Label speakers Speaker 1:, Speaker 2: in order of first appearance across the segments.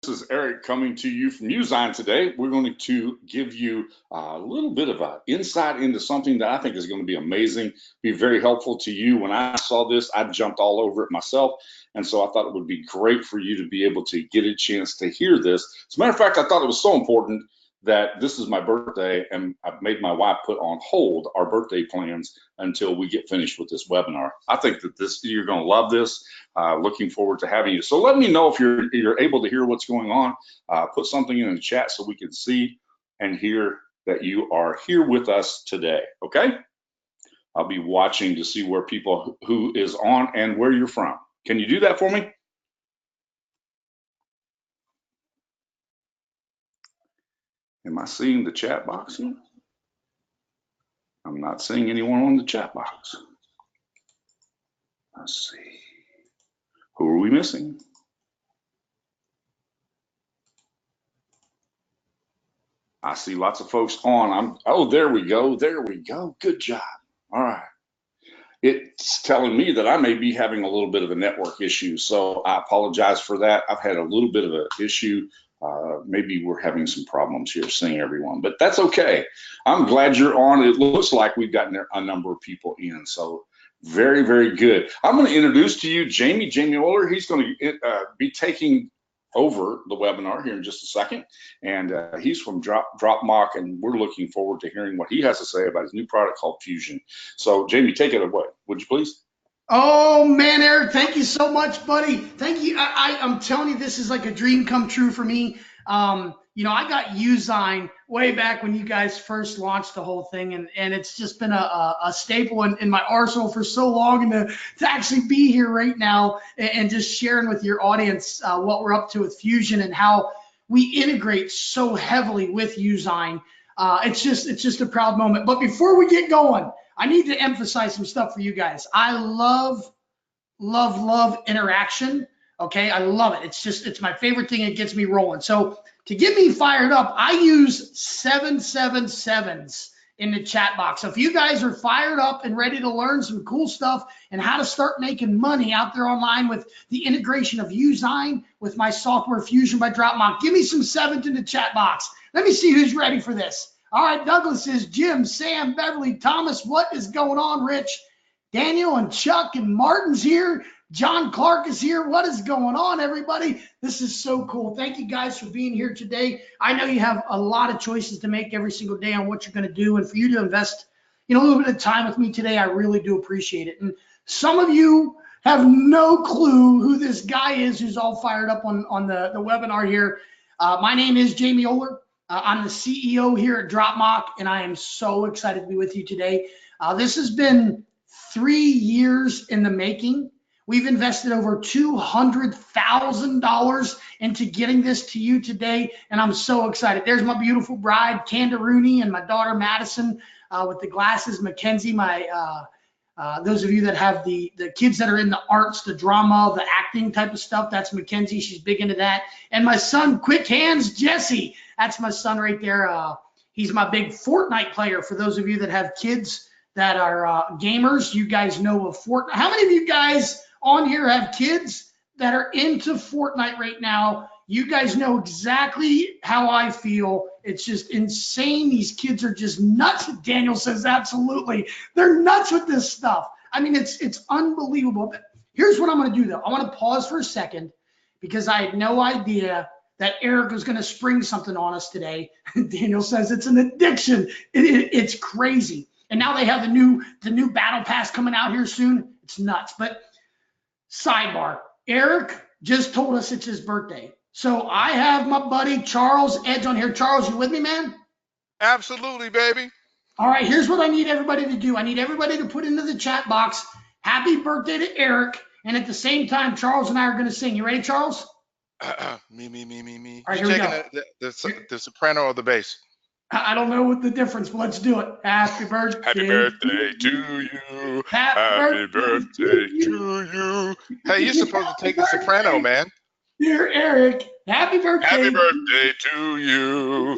Speaker 1: This is Eric coming to you from Usign today. We're going to give you a little bit of an insight into something that I think is going to be amazing, be very helpful to you. When I saw this, I jumped all over it myself. And so I thought it would be great for you to be able to get a chance to hear this. As a matter of fact, I thought it was so important that this is my birthday, and I've made my wife put on hold our birthday plans until we get finished with this webinar. I think that you're going to love this. Looking forward to having you. So let me know if you're able to hear what's going on. Put something in the chat so we can see and hear that you are here with us today. Okay? I'll be watching to see where people who is on and where you're from. Can you do that for me? Am I seeing the chat box here? I'm not seeing anyone on the chat box. Let's see. Who are we missing? I see lots of folks on. Oh, there we go. There we go. Good job. All right. It's telling me that I may be having a little bit of a network issue, so I apologize for that. I've had a little bit of an issue. Maybe we're having some problems here seeing everyone, but that's okay. I'm glad you're on. It looks like we've gotten a number of people in, so very, very good. I'm going to introduce to you Jamie Oler. He's going to be taking over the webinar here in just a second, and he's from DropMock, and we're looking forward to hearing what he has to say about his new product called Fusion. So Jamie, take it away, would you please?
Speaker 2: Oh man, Eric, thank you so much, buddy. Thank you. I'm telling you, this is like a dream come true for me. You know, I got Usign way back when you guys first launched the whole thing, and it's just been a staple in my arsenal for so long, and to actually be here right now and just sharing with your audience what we're up to with Fusion and how we integrate so heavily with Usign. It's just a proud moment. But before we get going, I need to emphasize some stuff for you guys. I love interaction. Okay, I love it. It's my favorite thing. It gets me rolling. So to get me fired up, I use 777s in the chat box. So if you guys are fired up and ready to learn some cool stuff and how to start making money out there online with the integration of Usign with my software Fusion by DropMock, give me some sevens in the chat box. Let me see who's ready for this. All right, Douglas is Jim, Sam, Beverly, Thomas. What is going on, Rich? Daniel and Chuck and Martin's here. John Clark is here. What is going on, everybody? This is so cool. Thank you guys for being here today. I know you have a lot of choices to make every single day on what you're going to do, and for you to invest, a little bit of time with me today, I really do appreciate it. And some of you have no clue who this guy is who's all fired up on the webinar here. My name is Jamie Oler. I'm the CEO here at DropMock, and I am so excited to be with you today. This has been 3 years in the making. We've invested over $200,000 into getting this to you today, and I'm so excited. There's my beautiful bride, Kanda Rooney, and my daughter, Madison, with the glasses, Mackenzie, those of you that have the kids that are in the arts, the drama, the acting type of stuff, that's Mackenzie. She's big into that. And my son, Quick Hands, Jesse. That's my son right there. He's my big Fortnite player. For those of you that have kids that are gamers, you guys know of Fortnite. How many of you guys on here have kids that are into Fortnite right now? You guys know exactly how I feel. It's just insane. These kids are just nuts. Daniel says absolutely. They're nuts with this stuff. I mean, it's unbelievable. But here's what I'm going to do, though. I want to pause for a second because I had no idea that Eric was going to spring something on us today. Daniel says it's an addiction. It's crazy. And now they have the new battle pass coming out here soon. It's nuts. But sidebar, Eric just told us it's his birthday. So I have my buddy Charles Edge on here. Charles, you with me, man?
Speaker 3: Absolutely, baby.
Speaker 2: All right, here's what I need everybody to do. I need everybody to put into the chat box, happy birthday to Eric. And at the same time, Charles and I are going to sing. You ready, Charles?
Speaker 3: Me.
Speaker 2: All right, here we go.
Speaker 3: The soprano or the bass?
Speaker 2: I don't know what the difference, but let's do it. Happy birthday.
Speaker 3: Happy birthday to you. Happy birthday to you. Hey, you're supposed to take the soprano, man.
Speaker 2: Dear Eric, happy birthday.
Speaker 3: Happy birthday to you.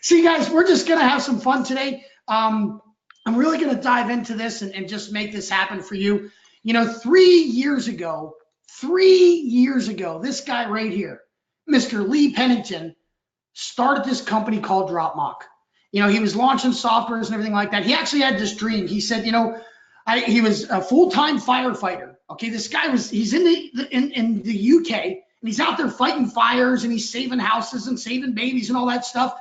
Speaker 2: See, guys, we're just going to have some fun today. I'm really going to dive into this and just make this happen for you. 3 years ago, 3 years ago, this guy right here, Mr. Lee Pennington, started this company called DropMock. You know, he was launching softwares and everything like that. He actually had this dream. He said, you know, he was a full-time firefighter. Okay, this guy he's in the UK, and he's out there fighting fires, and he's saving houses and saving babies and all that stuff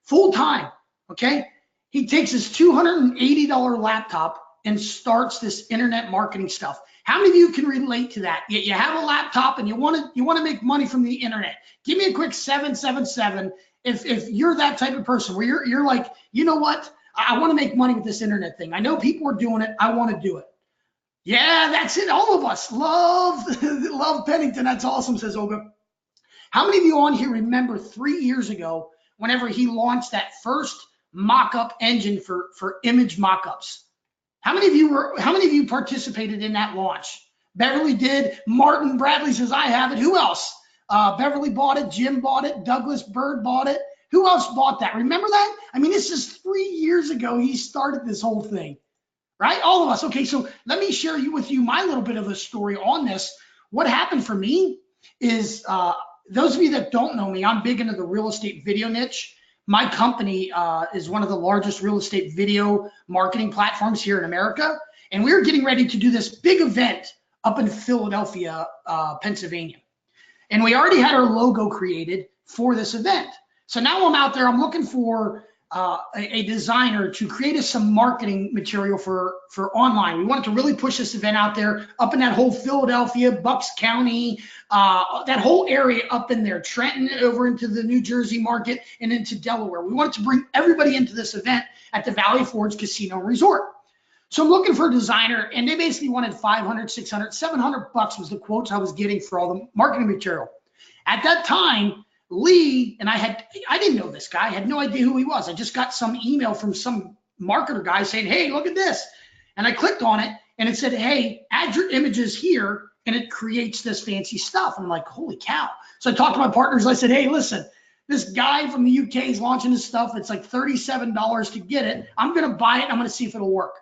Speaker 2: full-time. Okay, he takes his $280 laptop and starts this internet marketing stuff. How many of you can relate to that? You have a laptop and you want to make money from the internet. Give me a quick 777 if you're that type of person where you're like, you know what? I want to make money with this internet thing. I know people are doing it. I want to do it. Yeah, that's it. All of us love Pennington. That's awesome, says Olga. How many of you on here remember 3 years ago whenever he launched that first mock-up engine for image mock-ups? How many of you participated in that launch? Beverly did. Martin Bradley says, I have it. Who else? Beverly bought it. Jim bought it. Douglas Bird bought it. Who else bought that? Remember that? I mean, this is 3 years ago he started this whole thing, right? All of us. Okay, so let me share with you my little bit of a story on this. What happened for me is, those of you that don't know me, I'm big into the real estate video niche. My company is one of the largest real estate video marketing platforms here in America. And we're getting ready to do this big event up in Philadelphia, Pennsylvania. And we already had our logo created for this event. So now I'm out there, I'm looking for a designer to create us some marketing material for online. We wanted to really push this event out there, up in that whole Philadelphia, Bucks County, that whole area up in there, Trenton, over into the New Jersey market and into Delaware. We wanted to bring everybody into this event at the Valley Forge Casino Resort. So I'm looking for a designer, and they basically wanted 500, 600, 700 bucks was the quotes I was getting for all the marketing material. At that time, Lee and I didn't know this guy. I had no idea who he was. I just got some email from some marketer guy saying, hey, look at this. And I clicked on it and it said, hey, add your images here. And it creates this fancy stuff. I'm like, holy cow. So I talked to my partners. I said, hey, listen, this guy from the UK is launching his stuff. It's like $37 to get it. I'm going to buy it. I'm going to see if it'll work.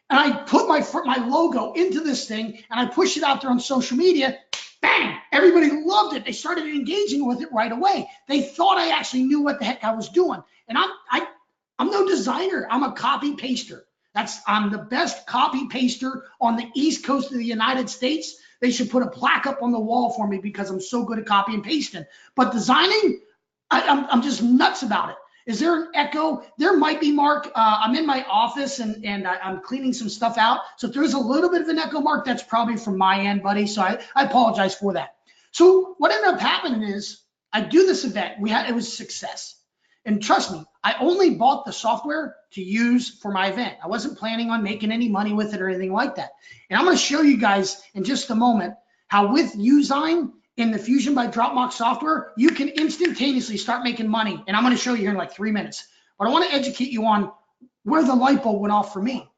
Speaker 2: And I put my logo into this thing and I pushed it out there on social media. Bang! Everybody loved it. They started engaging with it right away. They thought I actually knew what the heck I was doing. And I'm no designer. I'm a copy paster. I'm the best copy paster on the East Coast of the United States. They should put a plaque up on the wall for me because I'm so good at copy and pasting. But designing, I'm just nuts about it. Is there an echo? There might be, Mark. I'm in my office and I'm cleaning some stuff out. So if there's a little bit of an echo, Mark, that's probably from my end, buddy. So I apologize for that. So what ended up happening is I do this event. It was a success. And trust me, I only bought the software to use for my event. I wasn't planning on making any money with it or anything like that. And I'm going to show you guys in just a moment how with Usign in the Fusion by DropMock software, you can instantaneously start making money. And I'm going to show you here in like 3 minutes. But I want to educate you on where the light bulb went off for me.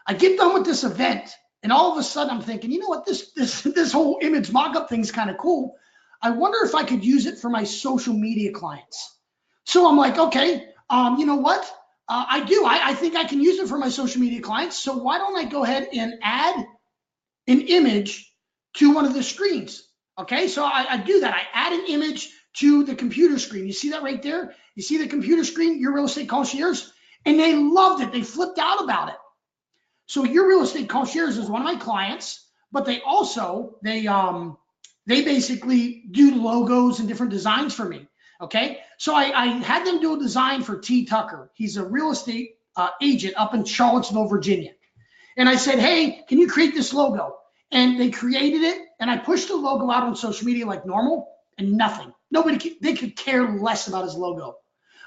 Speaker 2: I get done with this event, and all of a sudden I'm thinking, you know what, this whole image mockup thing is kind of cool. I wonder if I could use it for my social media clients. So I'm like, okay, you know what? I do. I think I can use it for my social media clients. So why don't I go ahead and add an image to one of the screens? Okay, so I do that. I add an image to the computer screen. You see that right there? You see the computer screen, Your Real Estate Concierge? And they loved it. They flipped out about it. So Your Real Estate Concierge is one of my clients, but they also, they basically do logos and different designs for me. Okay, so I had them do a design for T. Tucker. He's a real estate agent up in Charlottesville, Virginia. And I said, hey, can you create this logo? And they created it, and I pushed the logo out on social media like normal, and nothing. They could care less about his logo.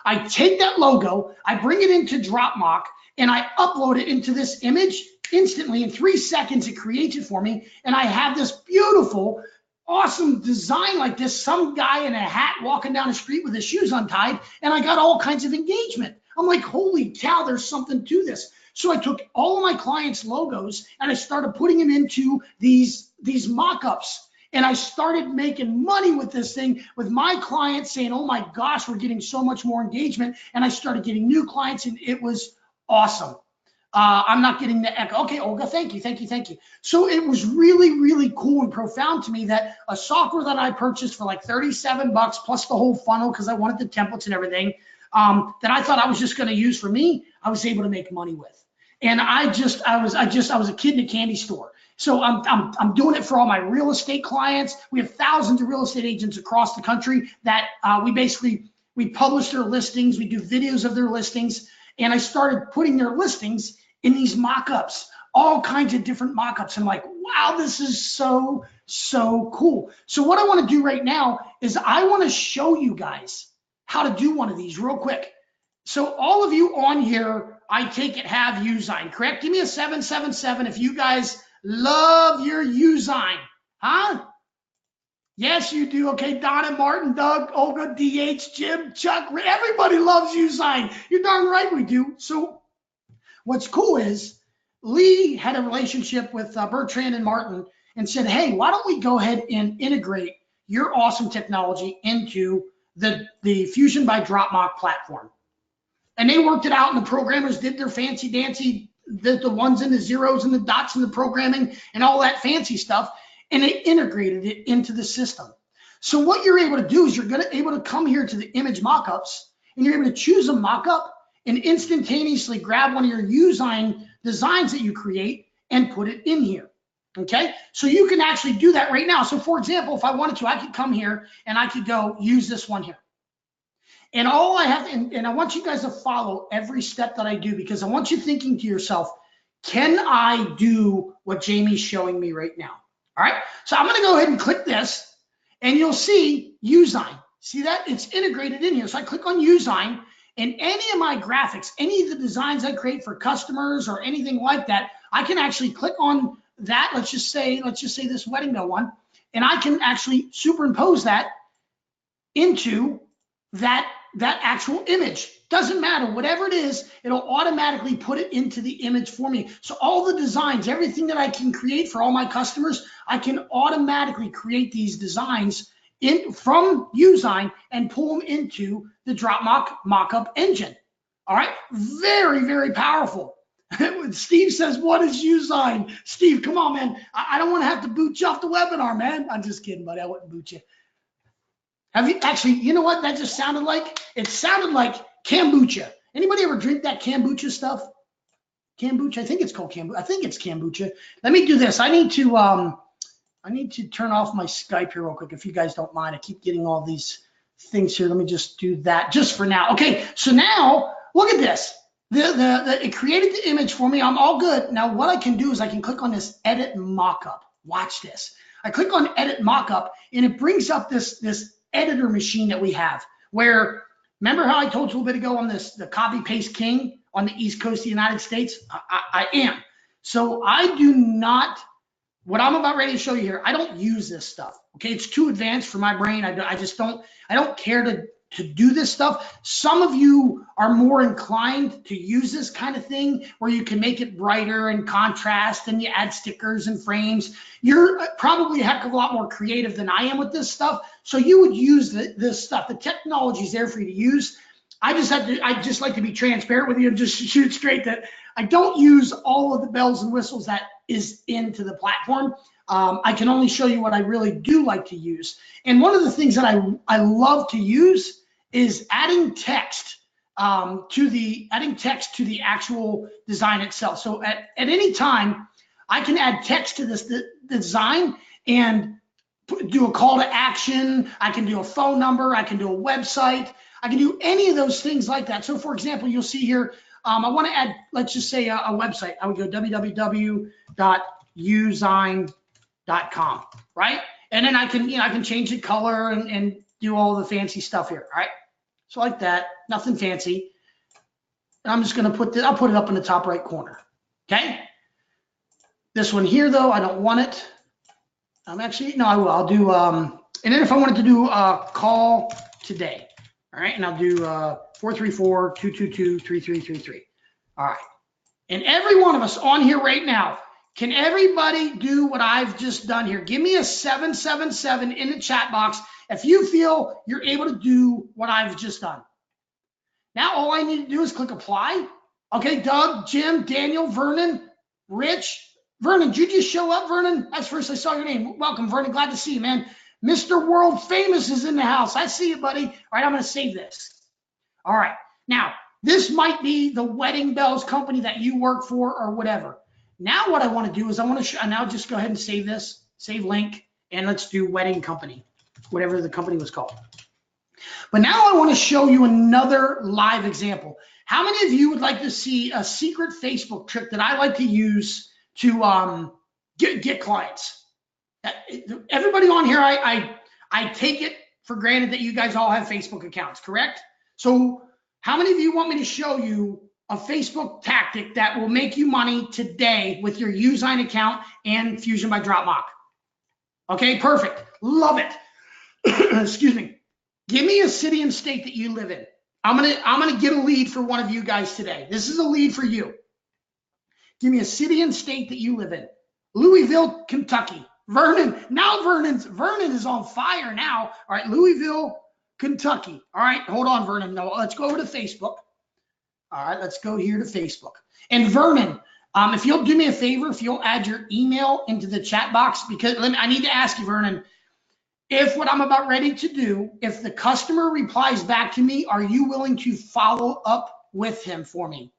Speaker 2: I take that logo, I bring it into DropMock, and I upload it into this image instantly. In 3 seconds, it creates it for me, and I have this beautiful, awesome design like this, some guy in a hat walking down the street with his shoes untied, and I got all kinds of engagement. I'm like, holy cow, there's something to this. So I took all of my clients' logos and I started putting them into these mock-ups. And I started making money with this thing, with my clients saying, oh my gosh, we're getting so much more engagement. And I started getting new clients, and it was awesome. I'm not getting the echo. Okay, Olga, thank you, thank you, thank you. So it was really, really cool and profound to me that a software that I purchased for like 37 bucks plus the whole funnel because I wanted the templates and everything, that I thought I was just going to use for me, I was able to make money with. And I was a kid in a candy store. So I'm doing it for all my real estate clients. We have thousands of real estate agents across the country that we publish their listings. We do videos of their listings. And I started putting their listings in these mock-ups, all kinds of different mock-ups. I'm like, wow, this is so, so cool. So what I want to do right now is I want to show you guys how to do one of these real quick. So all of you on here, I take it, have Usign, correct? Give me a 777 if you guys love your Usign, huh? Yes, you do. Okay, Donna, Martin, Doug, Olga, DH, Jim, Chuck, everybody loves Usign. You're darn right we do. So what's cool is Lee had a relationship with Bertrand and Martin and said, hey, why don't we go ahead and integrate your awesome technology into the Fusion by Dropbox platform. And they worked it out, and the programmers did their fancy dancy, the ones and the zeros and the dots and the programming and all that fancy stuff, and they integrated it into the system. So what you're able to do is you're able to come here to the image mockups, and you're able to choose a mockup and instantaneously grab one of your Usign designs that you create and put it in here. Okay, so you can actually do that right now. So for example, if I wanted to, I could come here and I could go use this one here. And all I have, and I want you guys to follow every step that I do, because I want you thinking to yourself, can I do what Jamie's showing me right now? All right, so I'm gonna go ahead and click this, and you'll see Usign. See that? It's integrated in here. So I click on Usign, and any of my graphics, any of the designs I create for customers or anything like that, I can actually click on that. Let's just say this wedding bell one, and I can actually superimpose that into that actual image. Doesn't matter, whatever it is, it'll automatically put it into the image for me. So all the designs, everything that I can create for all my customers, I can automatically create these designs from Usign and pull them into the Dropbox mockup engine. All right, very, very powerful. Steve says, what is Usign? Steve, come on, man. I don't want to have to boot you off the webinar, man. I'm just kidding, buddy. I wouldn't boot you. Have you actually, you know what that just sounded like? It sounded like kombucha. Anybody ever drink that kombucha stuff? Kombucha, I think it's called kombucha. I think it's kombucha. Let me do this. I need to turn off my Skype here real quick, if you guys don't mind. I keep getting all these things here. Let me just do that just for now. Okay, so now look at this. It created the image for me. I'm all good. Now what I can do is I can click on this edit mockup. Watch this. I click on edit mockup, and it brings up this editor machine that we have, where, remember how I told you a little bit ago on the copy paste king on the East Coast of the United States? I am. So I do not, what I'm about ready to show you here, I don't use this stuff. Okay, it's too advanced for my brain. I just don't care to do this stuff. Some of you are more inclined to use this kind of thing where you can make it brighter and contrast and you add stickers and frames. You're probably a heck of a lot more creative than I am with this stuff. So you would use this stuff. The technology is there for you to use. I just like to be transparent with you and just shoot straight that I don't use all of the bells and whistles that is into the platform. I can only show you what I really do like to use. And one of the things that I love to use is adding text to the actual design itself. So at any time, I can add text to this design and do a call to action. I can do a phone number. I can do a website. I can do any of those things like that. So for example, you'll see here, I want to add, let's just say a website. I would go www.usign.com, right? And then I can change the color and do all the fancy stuff here, all right? So like that, nothing fancy. And I'm just gonna I'll put it up in the top right corner, okay? This one here though, I don't want it. No, I will, I'll do, and then if I wanted to do a call today, all right? And I'll do 434-222-3333, all right? And every one of us on here right now, can everybody do what I've just done here? Give me a 777 in the chat box if you feel you're able to do what I've just done. Now all I need to do is click apply, Okay, Doug, Jim, Daniel, Vernon, Rich. Vernon, did you just show up, Vernon? That's first I saw your name. Welcome, Vernon. Glad to see you, man. Mr. World Famous is in the house. I see you, buddy. All right, I'm going to save this. All right. Now, this might be the Wedding Bells company that you work for or whatever. Now what I want to do is I want to now just go ahead and save this, save link, and let's do wedding company, whatever the company was called. But now I want to show you another live example. How many of you would like to see a secret Facebook trick that I like to use to get clients? Everybody on here, I take it for granted that you guys all have Facebook accounts, correct? So how many of you want me to show you a Facebook tactic that will make you money today with your Usign account and Fusion by Dropbox? Okay, perfect. Love it. Excuse me. Give me a city and state that you live in. I'm gonna get a lead for one of you guys today. This is a lead for you. Give me a city and state that you live in. Louisville, Kentucky. Vernon. Now Vernon is on fire now. All right, Louisville, Kentucky. All right, hold on, Vernon. No, let's go over to Facebook. All right, let's go here to Facebook. And Vernon, if you'll do me a favor, if you'll add your email into the chat box, because I need to ask you, Vernon, if what I'm about ready to do, if the customer replies back to me, are you willing to follow up with him for me?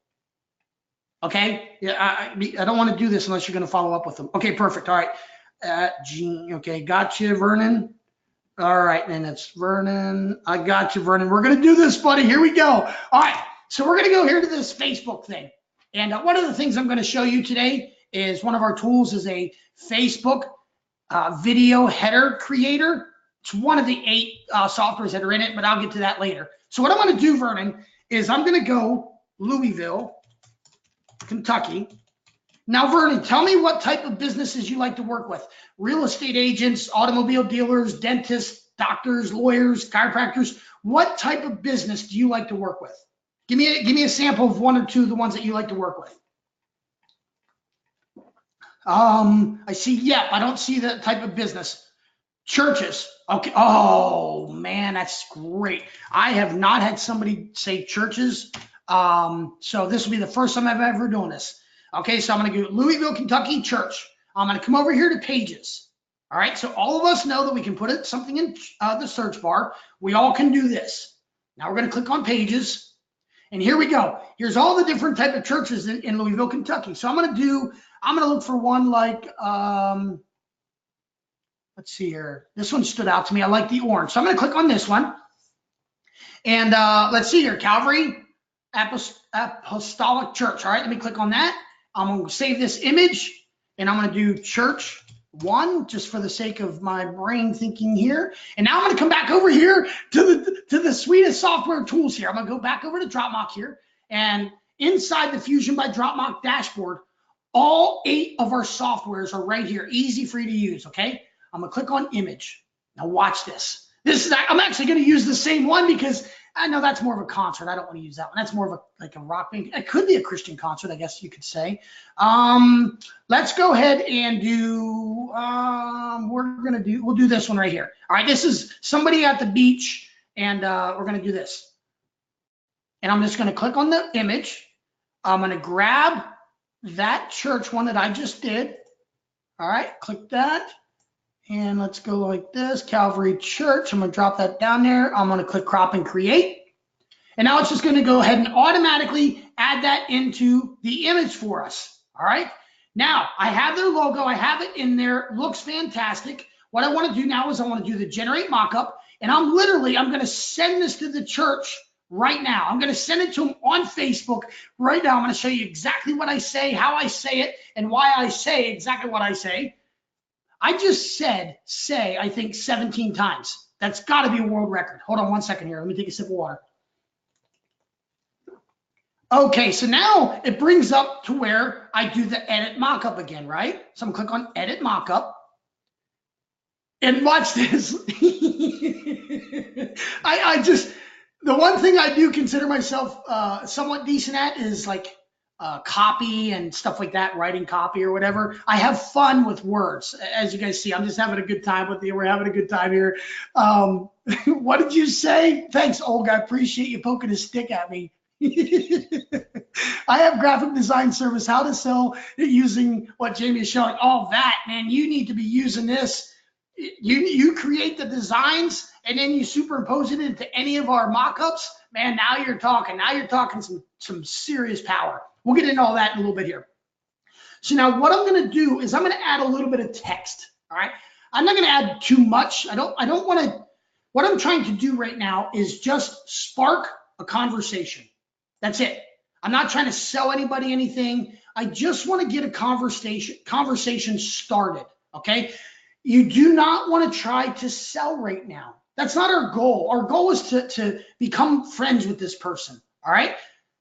Speaker 2: Okay, yeah, I don't want to do this unless you're going to follow up with them. Okay, perfect. All right, Gene. Okay, got you, Vernon. All right, and it's Vernon. I got you, Vernon. We're going to do this, buddy. Here we go. All right, so we're going to go here to this Facebook thing. And one of the things I'm going to show you today is one of our tools is a Facebook video header creator. It's one of the 8 softwares that are in it, but I'll get to that later. So what I'm going to do, Vernon, is I'm going to go Louisville, Kentucky. Now, Vernon, tell me what type of businesses you like to work with. Real estate agents, automobile dealers, dentists, doctors, lawyers, chiropractors. What type of business do you like to work with? Give me a sample of 1 or 2 of the ones that you like to work with. I see, yeah, I don't see that type of business. Churches, okay. Oh man, that's great. I have not had somebody say churches. So this will be the first time I've ever done this. Okay, so I'm gonna go Louisville, Kentucky church. I'm gonna come over here to pages. All right, so all of us know that we can put something in the search bar. We all can do this. Now we're gonna click on pages. And here we go. Here's all the different type of churches in Louisville, Kentucky. So I'm gonna look for one like, let's see here. This one stood out to me. I like the orange. So I'm gonna click on this one. And let's see here, Calvary Apostolic Church. All right, let me click on that. I'm gonna save this image and I'm gonna do church 1 just for the sake of my brain thinking here. And now I'm going to come back over here to the suite of software tools here. I'm going to go back over to Dropbox here, and inside the Fusion by Dropbox dashboard, all 8 of our softwares are right here, easy for you to use. Okay, I'm going to click on image. Now watch this. I'm actually going to use the same one because I know that's more of a concert. I don't want to use that one. That's more of like a rock band. It could be a Christian concert, I guess you could say. Let's go ahead and do, we'll do this one right here. All right, this is somebody at the beach, and we're going to do this. And I'm just going to click on the image. I'm going to grab that church one that I just did. All right, click that. And let's go like this, Calvary Church. I'm gonna drop that down there. I'm gonna click crop and create. And now it's just gonna go ahead and automatically add that into the image for us, all right? Now, I have their logo, I have it in there, looks fantastic. What I wanna do now is I wanna do the generate mockup, and I'm gonna send this to the church right now. I'm gonna send it to them on Facebook right now. I'm gonna show you exactly what I say, how I say it, and why I say exactly what I say. I just said say, I think 17 times. That's got to be a world record. Hold on 1 second here. Let me take a sip of water. Okay, so now it brings up to where I do the edit mockup again, right? So I'm going to click on edit mockup. And watch this. The one thing I do consider myself somewhat decent at is like copy and stuff like that, writing copy or whatever. I have fun with words. As you guys see, I'm just having a good time with you. We're having a good time here. What did you say? Thanks, Olga. I appreciate you poking a stick at me. I have graphic design service, how to sell it using what Jamie is showing. All that, man, you need to be using this. You create the designs and then you superimpose it into any of our mock-ups. Man, now you're talking. Now you're talking some serious power. We'll get into all that in a little bit here. So now what I'm going to do is I'm going to add a little bit of text. All right. I'm not going to add too much. I don't want to. What I'm trying to do right now is just spark a conversation. That's it. I'm not trying to sell anybody anything. I just want to get a conversation started. Okay. You do not want to try to sell right now. That's not our goal. Our goal is to become friends with this person. All right.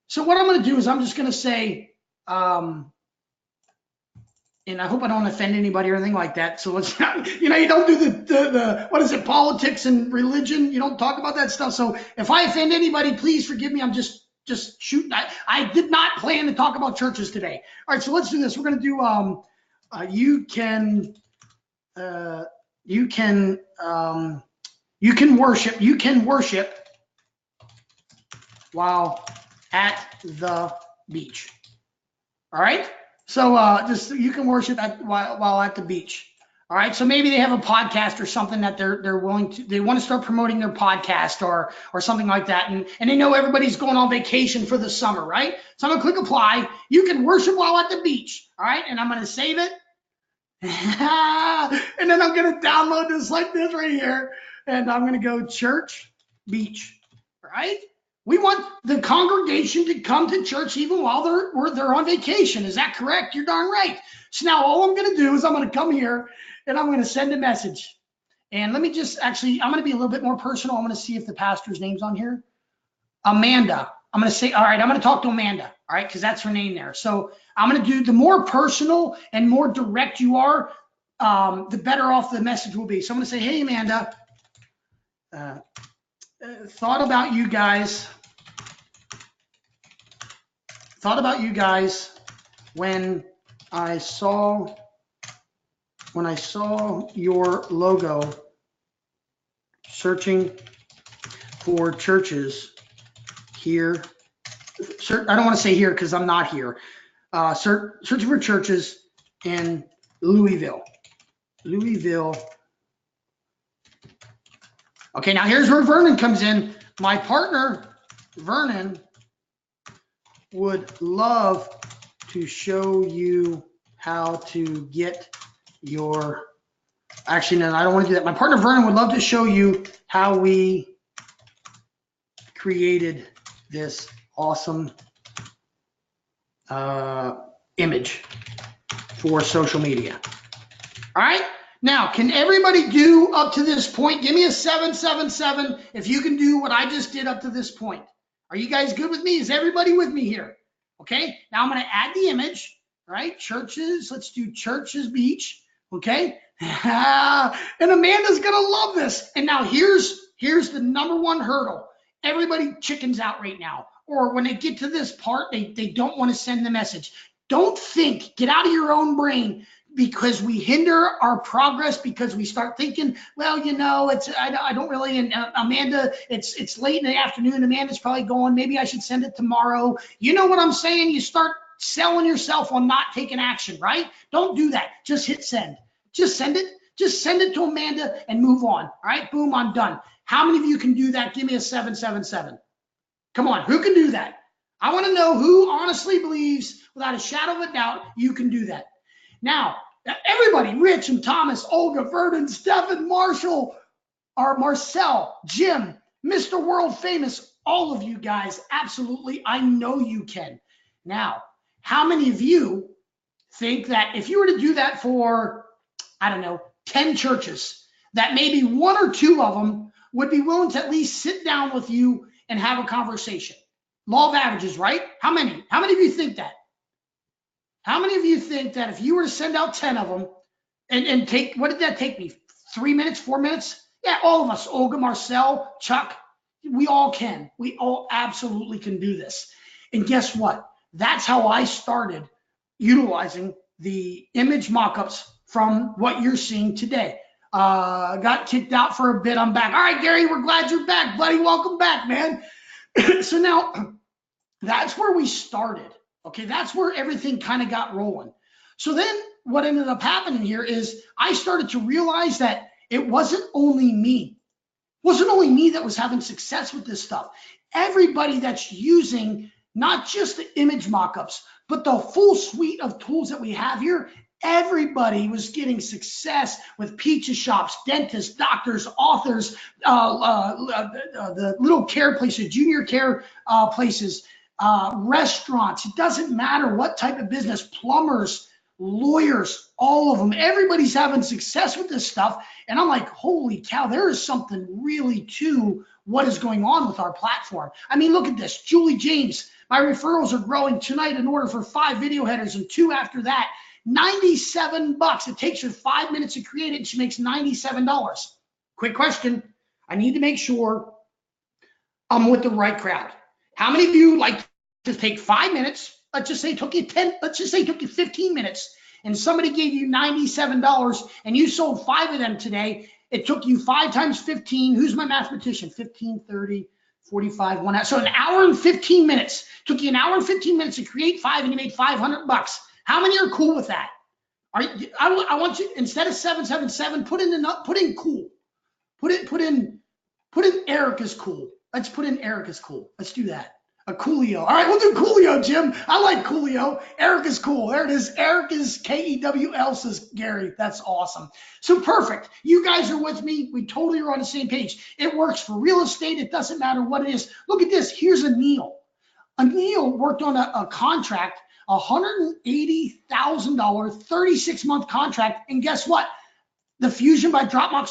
Speaker 2: So what I'm going to do is I'm just going to say, and I hope I don't offend anybody or anything like that. So let's, you don't do the what is it, politics and religion. You don't talk about that stuff. So if I offend anybody, please forgive me. I'm just shooting. I did not plan to talk about churches today. All right, so let's do this. We're going to do, you can worship while at the beach. All right. So just you can worship while at the beach. All right. So maybe they have a podcast or something that they're willing to. They want to start promoting their podcast or something like that, and they know everybody's going on vacation for the summer, right? So I'm gonna click apply. You can worship while at the beach. All right, and I'm gonna save it, and then I'm gonna download this like this right here, and I'm gonna go church beach. All right. We want the congregation to come to church even while they're on vacation. Is that correct? You're darn right. So now all I'm going to do is I'm going to come here and I'm going to send a message. And let me just I'm going to be a little bit more personal. I'm going to see if the pastor's name's on here. Amanda. I'm going to say, all right, I'm going to talk to Amanda. All right, because that's her name there. So I'm going to do, the more personal and more direct you are, the better off the message will be. So I'm going to say, hey, Amanda, thought about you guys when I saw your logo searching for churches here. I don't want to say here because I'm not here. Searching for churches in Louisville. Okay, now here's where Vernon comes in. My partner, Vernon, would love to show you how to get your, actually, no, I don't want to do that. My partner, Vernon, would love to show you how we created this awesome image for social media. All right. Now, can everybody do up to this point? Give me a 777 if you can do what I just did up to this point. Are you guys good with me? Is everybody with me here? Okay. Now I'm going to add the image, right? Churches. Let's do churches beach. Okay. And Amanda's going to love this. And now here's the number one hurdle. Everybody chickens out right now. Or when they get to this part, they don't want to send the message. Don't think. Get out of your own brain. Because we hinder our progress because we start thinking, well, I don't really, and Amanda, it's late in the afternoon. Amanda's probably going, maybe I should send it tomorrow. You know what I'm saying? You start selling yourself on not taking action, right? Don't do that. Just hit send. Just send it. Just send it to Amanda and move on. All right, boom, I'm done. How many of you can do that? Give me a 777. Come on, who can do that? I want to know who honestly believes, without a shadow of a doubt, you can do that. Now, everybody, Rich and Thomas, Olga, Vernon, Stephen, Marshall, or Marcel, Jim, Mr. World Famous, all of you guys, absolutely, I know you can. Now, how many of you think that if you were to do that for, I don't know, 10 churches, that maybe one or two of them would be willing to at least sit down with you and have a conversation? Law of averages, right? How many? How many of you think that? How many of you think that if you were to send out 10 of them and take, what did that take me? 3 minutes, 4 minutes? Yeah, all of us, Olga, Marcel, Chuck, we all can. We all absolutely can do this. And guess what? That's how I started utilizing the image mockups from what you're seeing today. Got kicked out for a bit. I'm back. All right, Gary, we're glad you're back, buddy. Welcome back, man. So now, That's where we started. Okay, that's where everything kind of got rolling. So then what ended up happening here is I started to realize that it wasn't only me. It wasn't only me that was having success with this stuff. Everybody that's using not just the image mockups, but the full suite of tools that we have here, everybody was getting success with pizza shops, dentists, doctors, authors, the little care places, junior care places, restaurants. It doesn't matter what type of business, plumbers, lawyers, all of them. Everybody's having success with this stuff. And I'm like, holy cow, there is something really to what is going on with our platform. I mean, look at this. Julie James, my referrals are growing tonight in order for 5 video headers and 2 after that. $97. It takes her 5 minutes to create it and she makes $97. Quick question. I need to make sure I'm with the right crowd. How many of you like to take 5 minutes? Let's just say it took you 10, let's just say it took you 15 minutes and somebody gave you $97 and you sold 5 of them today. It took you 5 times 15. Who's my mathematician? 15, 30, 45, 1 hour. So an hour and 15 minutes. Took you an hour and 15 minutes to create 5 and you made $500. How many are cool with that? I want you, instead of 777, put in cool. Put in Eric is cool. Let's put in Eric is cool. Let's do that. A Coolio. All right, we'll do Coolio, Jim. I like Coolio. Eric is cool. There it is. Eric is Kewl, says Gary. That's awesome. So perfect. You guys are with me. We totally are on the same page. It works for real estate. It doesn't matter what it is. Look at this. Here's Anil. Anil worked on a contract, $180,000, 36-month contract. And guess what? The Fusion by Dropbox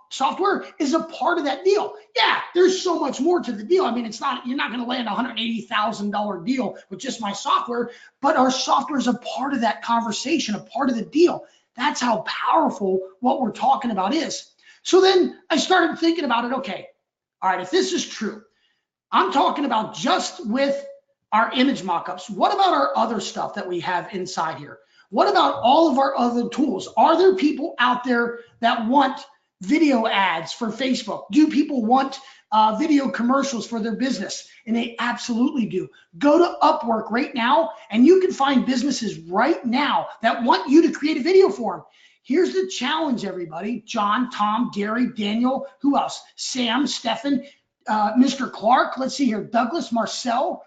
Speaker 2: software is a part of that deal. Yeah, there's so much more to the deal. I mean, you're not going to land a $180,000 deal with just my software, but our software is a part of that conversation, a part of the deal. That's how powerful what we're talking about is. So then I started thinking about it. Okay, all right, if this is true, I'm talking about just with our image mockups. What about our other stuff that we have inside here? What about all of our other tools? Are there people out there that want video ads for Facebook? Do people want video commercials for their business? And they absolutely do. Go to Upwork right now and you can find businesses right now that want you to create a video for them. Here's the challenge, everybody. John, Tom, Gary, Daniel, who else? Sam, Stefan, Mr. Clark, let's see here, Douglas, Marcel,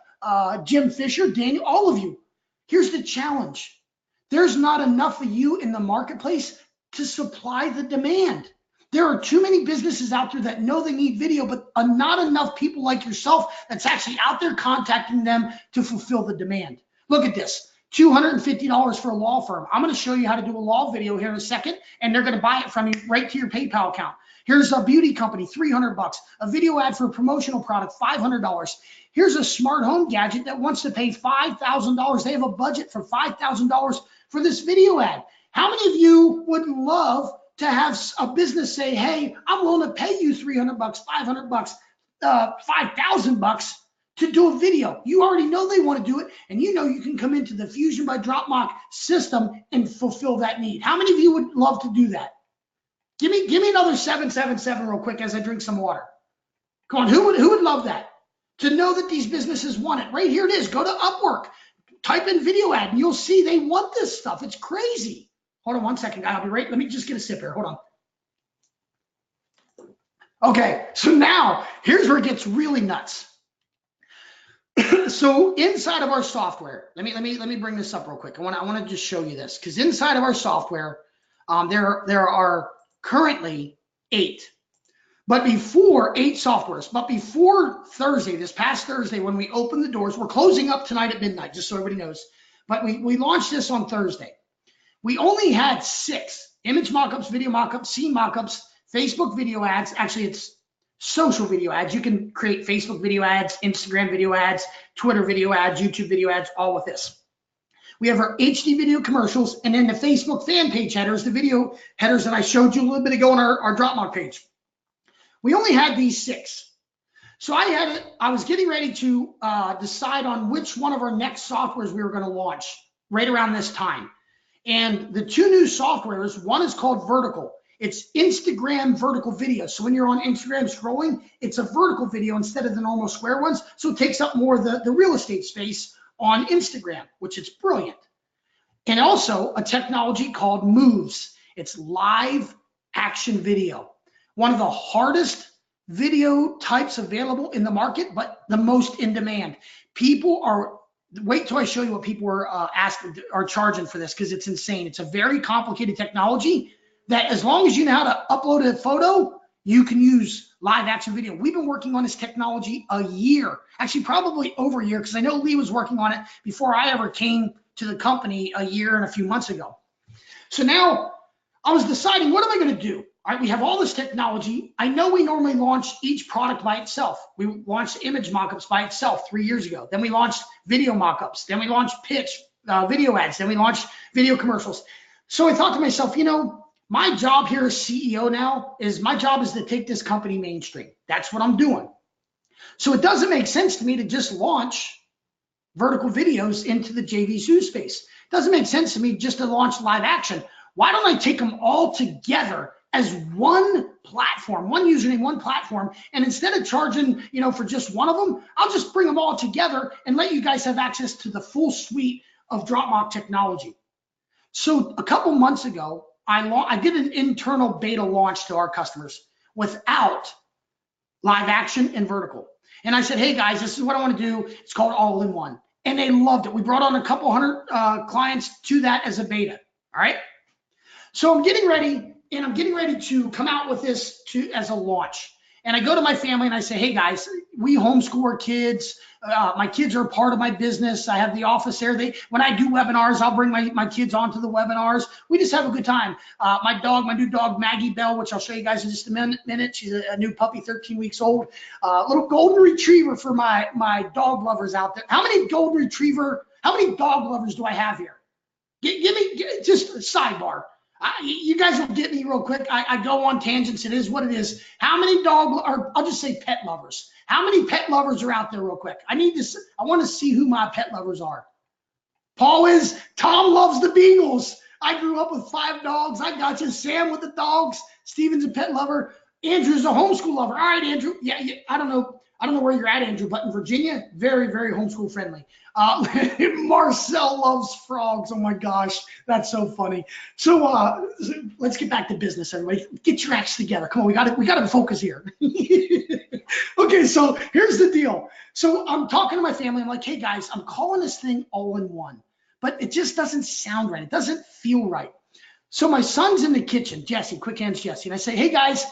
Speaker 2: Jim Fisher, Daniel, all of you. Here's the challenge. There's not enough of you in the marketplace to supply the demand. There are too many businesses out there that know they need video, but not enough people like yourself that's actually out there contacting them to fulfill the demand. Look at this, $250 for a law firm. I'm going to show you how to do a law video here in a second, and they're going to buy it from you right to your PayPal account. Here's a beauty company, $300. A video ad for a promotional product, $500. Here's a smart home gadget that wants to pay $5,000. They have a budget for $5,000 for this video ad. How many of you would love to have a business say, hey, I'm willing to pay you $300, $500, $5,000 to do a video? You already know they want to do it, and you know you can come into the Fusion by Dropbox system and fulfill that need. How many of you would love to do that? Give me another 777 real quick as I drink some water. Come on, who would love that? To know that these businesses want it. Right here it is. Go to Upwork, type in video ad, and you'll see they want this stuff. It's crazy. Hold on one second, I'll be right. Let me just get a sip here. Hold on. Okay, so now here's where it gets really nuts. So inside of our software, let me bring this up real quick. I want to just show you this, because inside of our software, there are currently 8. But before 8 softwares, but before Thursday, this past Thursday, when we opened the doors, we're closing up tonight at midnight, just so everybody knows. But we launched this on Thursday. We only had 6 image mockups, video mockups, scene mockups, Facebook video ads. Actually, it's social video ads. You can create Facebook video ads, Instagram video ads, Twitter video ads, YouTube video ads, all with this. We have our HD video commercials, and then the Facebook fan page headers, the video headers that I showed you a little bit ago on our Dropbox page. We only had these 6. So I was getting ready to decide on which one of our next softwares we were going to launch right around this time. And the 2 new softwares, one is called Vertical. It's Instagram vertical video. So when you're on Instagram scrolling, it's a vertical video instead of the normal square ones. So it takes up more of the real estate space on Instagram, which is brilliant. And also a technology called Moves. It's live action video. One of the hardest video types available in the market, but the most in demand. People are, wait till I show you what people are charging for this, because it's insane. It's a very complicated technology that as long as you know how to upload a photo, you can use live action video. We've been working on this technology a year, actually probably over a year, because I know Lee was working on it before I ever came to the company a year and a few months ago. So now I was deciding, what am I going to do? All right, we have all this technology. I know we normally launch each product by itself. We launched image mockups by itself 3 years ago. Then we launched video mockups. Then we launched pitch video ads. Then we launched video commercials. So I thought to myself, you know, my job here as CEO now is my job is to take this company mainstream. That's what I'm doing. So it doesn't make sense to me to just launch vertical videos into the JV space. It doesn't make sense to me just to launch live action. Why don't I take them all together as one platform, one username, one platform, and instead of charging, you know, for just one of them, I'll just bring them all together and let you guys have access to the full suite of DropMock technology. So a couple months ago, I did an internal beta launch to our customers without live action and vertical. And I said, hey guys, this is what I want to do. It's called all-in-one. And they loved it. We brought on a couple hundred clients to that as a beta. All right. So I'm getting ready, and I'm getting ready to come out with this as a launch. And I go to my family and I say, hey guys, we homeschool our kids. My kids are a part of my business. I have the office there. When I do webinars, I'll bring my kids onto the webinars. We just have a good time. My new dog, Maggie Bell, which I'll show you guys in just a minute. She's a new puppy, 13 weeks old. Little golden retriever for my dog lovers out there. How many dog lovers do I have here? Give me just a sidebar. You guys will get me real quick. I go on tangents. It is what it is. How many I'll just say pet lovers. How many pet lovers are out there real quick? I want to see who my pet lovers are. Tom loves the Beagles. I grew up with 5 dogs. I got you. Sam with the dogs. Steven's a pet lover. Andrew's a homeschool lover. All right, Andrew. Yeah, I don't know where you're at, Andrew, but in Virginia, very, very homeschool friendly. Marcel loves frogs. Oh my gosh, that's so funny. So let's get back to business, everybody. Get your acts together. Come on, we got to focus here. Okay, so here's the deal. So I'm talking to my family. I'm like, hey guys, I'm calling this thing all-in-one, but it just doesn't sound right. It doesn't feel right. So my son's in the kitchen, Jesse, Quick Hands Jesse, and I say, hey guys,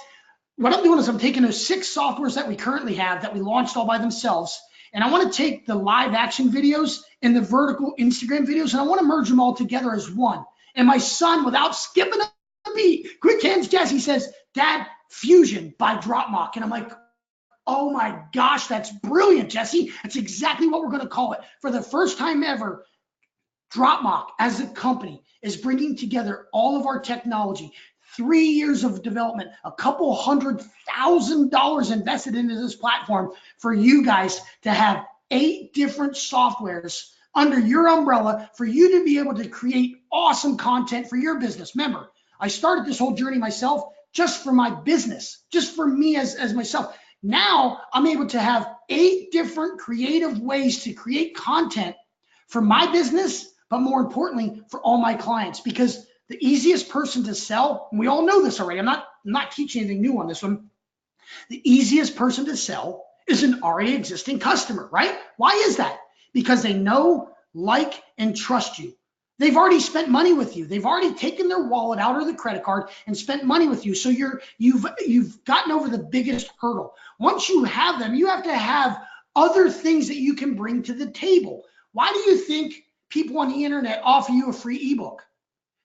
Speaker 2: what I'm doing is I'm taking those 6 softwares that we currently have that we launched all by themselves, and I want to take the live action videos and the vertical Instagram videos, and I want to merge them all together as one. And my son, without skipping a beat, Quick Hands Jesse says, Dad, Fusion by DropMock. And I'm like, oh my gosh, that's brilliant, Jesse. That's exactly what we're going to call it. For the first time ever, DropMock as a company is bringing together all of our technology. 3 years of development, a couple $100,000 invested into this platform for you guys to have 8 different softwares under your umbrella for you to be able to create awesome content for your business. Remember, I started this whole journey myself just for my business, just for me as myself. Now I'm able to have 8 different creative ways to create content for my business, but more importantly, for all my clients, because the easiest person to sell, and we all know this already, I'm not teaching anything new on this one. The easiest person to sell is an already existing customer, right? Why is that? Because they know, like, and trust you. They've already spent money with you. They've already taken their wallet out or the credit card and spent money with you. So you've gotten over the biggest hurdle. Once you have them, you have to have other things that you can bring to the table. Why do you think people on the internet offer you a free ebook?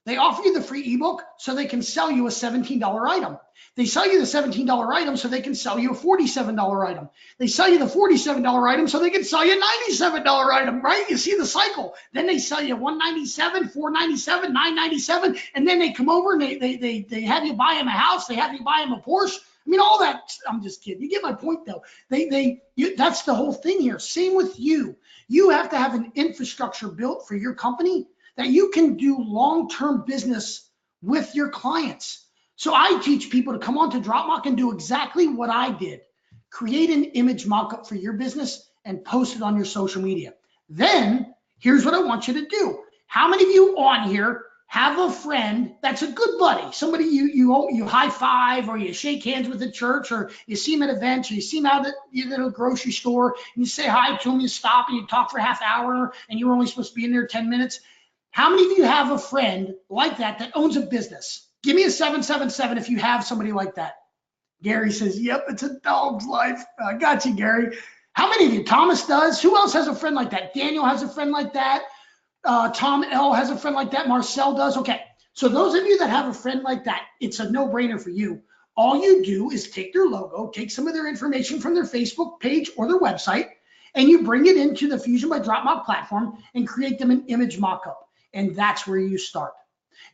Speaker 2: They offer you the free ebook so they can sell you a $17 item. They sell you the $17 item so they can sell you a $47 item. They sell you the $47 item so they can sell you a $97 item, right? You see the cycle. Then they sell you $197, $497, $997, and then they come over and they have you buy them a house. They have you buy them a Porsche. I mean, all that. I'm just kidding. You get my point, though. That's the whole thing here. Same with you. You have to have an infrastructure built for your company that you can do long-term business with your clients. So I teach people to come on to Dropmock and do exactly what I did. Create an image mock-up for your business and post it on your social media. Then here's what I want you to do. How many of you on here have a friend that's a good buddy, somebody you high five, or you shake hands with at church, or you see him at events, or you see him out at your little grocery store, and you say hi to him, you stop and you talk for a half hour, and you were only supposed to be in there 10 minutes. How many of you have a friend like that owns a business? Give me a 777 if you have somebody like that. Gary says, yep, it's a dog's life. I got you, Gary. How many of you? Thomas does. Who else has a friend like that? Daniel has a friend like that. Tom L has a friend like that. Marcel does. Okay. So those of you that have a friend like that, it's a no-brainer for you. All you do is take their logo, take some of their information from their Facebook page or their website, and you bring it into the Fusion by Dropmock platform and create them an image mock-up. And that's where you start.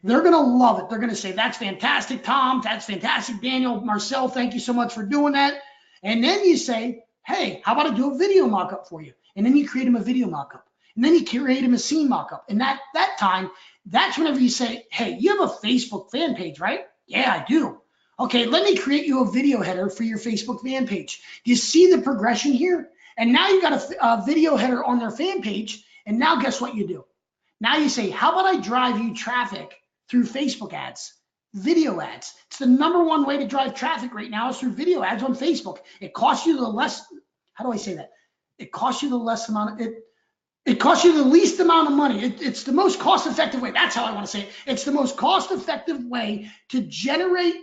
Speaker 2: They're going to love it. They're going to say, that's fantastic, Tom. That's fantastic, Daniel. Marcel, thank you so much for doing that. And then you say, hey, how about I do a video mock-up for you? And then you create them a video mock-up. And then you create them a scene mock-up. And that time, that's whenever you say, hey, you have a Facebook fan page, right? Yeah, I do. Okay, let me create you a video header for your Facebook fan page. Do you see the progression here? And now you got a video header on their fan page. And now guess what you do? Now you say, how about I drive you traffic through Facebook ads, video ads? It's the #1 way to drive traffic right now is through video ads on Facebook. It costs you the less, how do I say that? It costs you the less amount, it costs you the least amount of money. It's the most cost-effective way. That's how I want to say it. It's the most cost-effective way to generate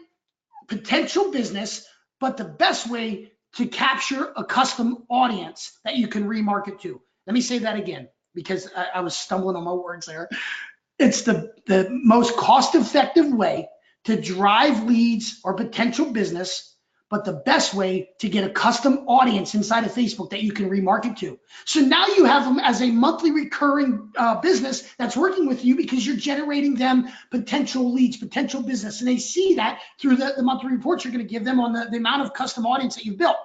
Speaker 2: potential business, but the best way to capture a custom audience that you can remarket to. Let me say that again, because I was stumbling on my words there. It's the most cost-effective way to drive leads or potential business, but the best way to get a custom audience inside of Facebook that you can remarket to. So now you have them as a monthly recurring business that's working with you because you're generating them potential leads, potential business, and they see that through the monthly reports you're going to give them on the amount of custom audience that you've built.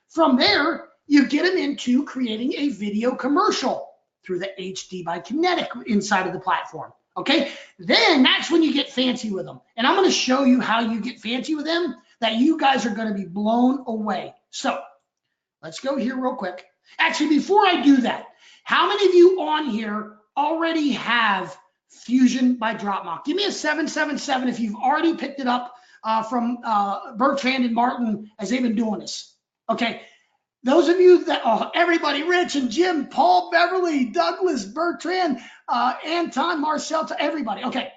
Speaker 2: From there, you get them into creating a video commercial through the HD by Kinetic inside of the platform. Okay, then that's when you get fancy with them. And I'm going to show you how you get fancy with them that you guys are going to be blown away. So let's go here real quick. Actually, before I do that, how many of you on here already have Fusion by Dropmock? Give me a 777 if you've already picked it up from Bertrand and Martin as they've been doing this. Okay. Those of you that, everybody, Rich and Jim, Paul, Beverly, Douglas, Bertrand, Anton, Marcel, to everybody. Okay.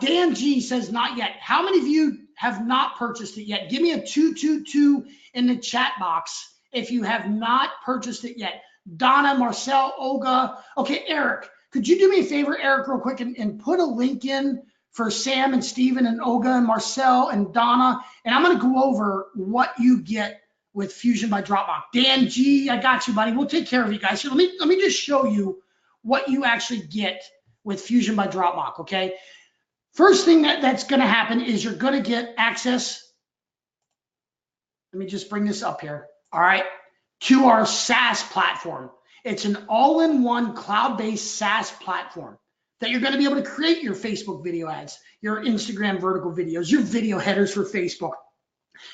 Speaker 2: Dan G says, not yet. How many of you have not purchased it yet? Give me a 222 in the chat box if you have not purchased it yet. Donna, Marcel, Olga. Okay, Eric, could you do me a favor, Eric, real quick, and put a link in for Sam and Steven and Olga and Marcel and Donna, and I'm going to go over what you get with Fusion by Dropmock. Dan G, I got you, buddy. We'll take care of you guys. So let me just show you what you actually get with Fusion by Dropmock, okay? First thing that's going to happen is you're going to get access. Let me just bring this up here. All right, to our SaaS platform. It's an all-in-one cloud-based SaaS platform that you're going to be able to create your Facebook video ads, your Instagram vertical videos, your video headers for Facebook,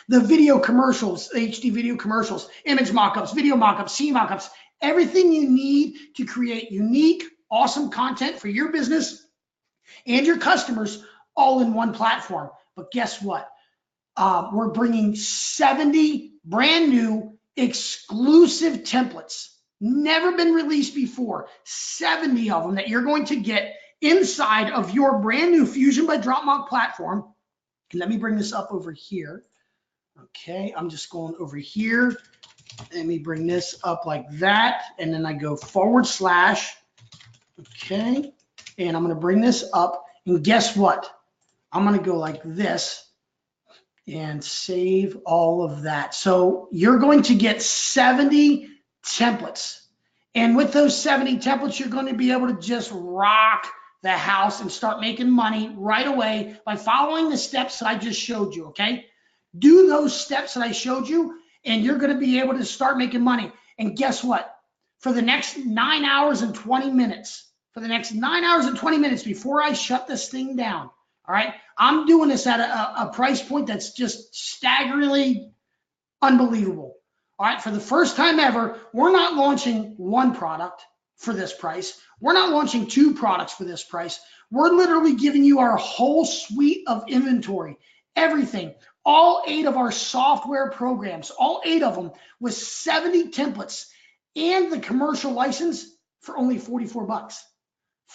Speaker 2: the video commercials, HD video commercials, image mockups, video mockups, scene mockups, everything you need to create unique, awesome content for your business and your customers all in one platform. But guess what? We're bringing 70 brand new exclusive templates, never been released before, 70 of them that you're going to get inside of your brand new Fusion by Dropmock platform. And let me bring this up over here. Okay, I'm just going over here. Let me bring this up like that. And then I go /. Okay, and I'm going to bring this up. And guess what? I'm going to go like this and save all of that. So you're going to get 70 templates. And with those 70 templates, you're going to be able to just rock the house and start making money right away by following the steps that I just showed you, okay? Do those steps that I showed you, and you're going to be able to start making money. And guess what? For the next 9 hours and 20 minutes, before I shut this thing down, All right. I'm doing this at a price point that's just staggeringly unbelievable. All right. For the first time ever, we're not launching one product for this price. We're not launching two products for this price. We're literally giving you our whole suite of inventory, everything, all 8 of our software programs, all 8 of them with 70 templates and the commercial license for only 44 bucks.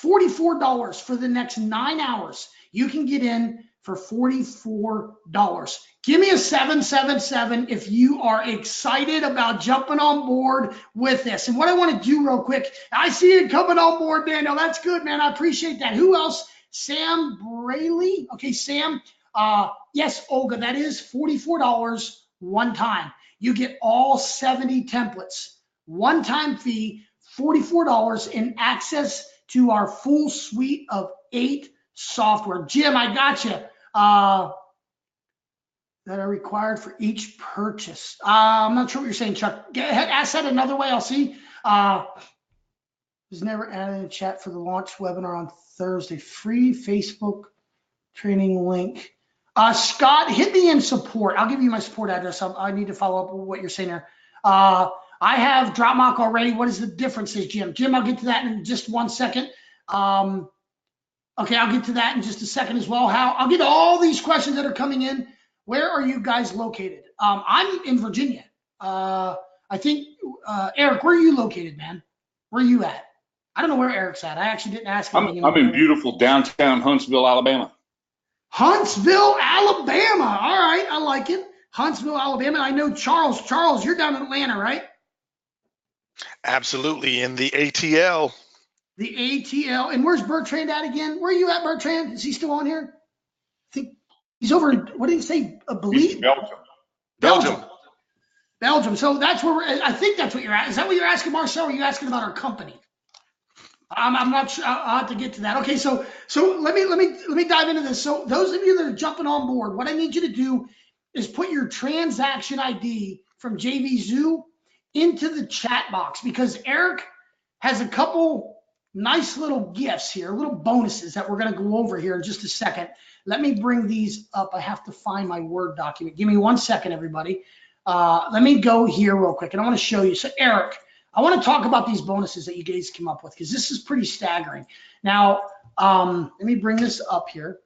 Speaker 2: $44 for the next 9 hours. You can get in for $44. Give me a 777 if you are excited about jumping on board with this. And what I want to do real quick, I see you coming on board, Daniel. That's good, man. I appreciate that. Who else? Sam Braley. Okay, Sam. Yes, Olga, that is $44 one time. You get all 70 templates, one-time fee, $44 in access to our full suite of 8 software. Jim, I got you. That are required for each purchase. I'm not sure what you're saying, Chuck. Go ahead, ask that another way. I'll see. Was never added in the chat for the launch webinar on Thursday. Free Facebook training link. Scott, hit me in support. I'll give you my support address. I need to follow up with what you're saying there. I have DropMock already. What is the differences, Jim? Jim, I'll get to that in just 1 second. Okay, I'll get to that in just a second as well. I'll get to all these questions that are coming in. Where are you guys located? I'm in Virginia. I think, Eric, where are you located, man? Where are you at? I don't know where Eric's at. I actually didn't ask him.
Speaker 1: I'm in beautiful downtown Huntsville, Alabama.
Speaker 2: Huntsville, Alabama. All right, I like it. Huntsville, Alabama. I know Charles. Charles, you're down in Atlanta, right?
Speaker 3: Absolutely, in the ATL.
Speaker 2: The ATL. And where's Bertrand at again? Where are you at, Bertrand? Is he still on here? I think he's over in, what did he say?
Speaker 1: Belgium.
Speaker 2: Belgium. Belgium. So that's where I think that's what you're at. Is that what you're asking, Marcel? Or are you asking about our company? I'm not sure. I'll have to get to that. Okay, so let me dive into this. So those of you that are jumping on board, what I need you to do is put your transaction ID from JV Zoo into the chat box, because Eric has a couple nice little gifts here, little bonuses that we're going to go over here in just a second. Let me bring these up. I have to find my Word document. Give me 1 second, everybody. Let me go here real quick, and I want to show you. So Eric, I want to talk about these bonuses that you guys came up with, because this is pretty staggering. Now, let me bring this up here.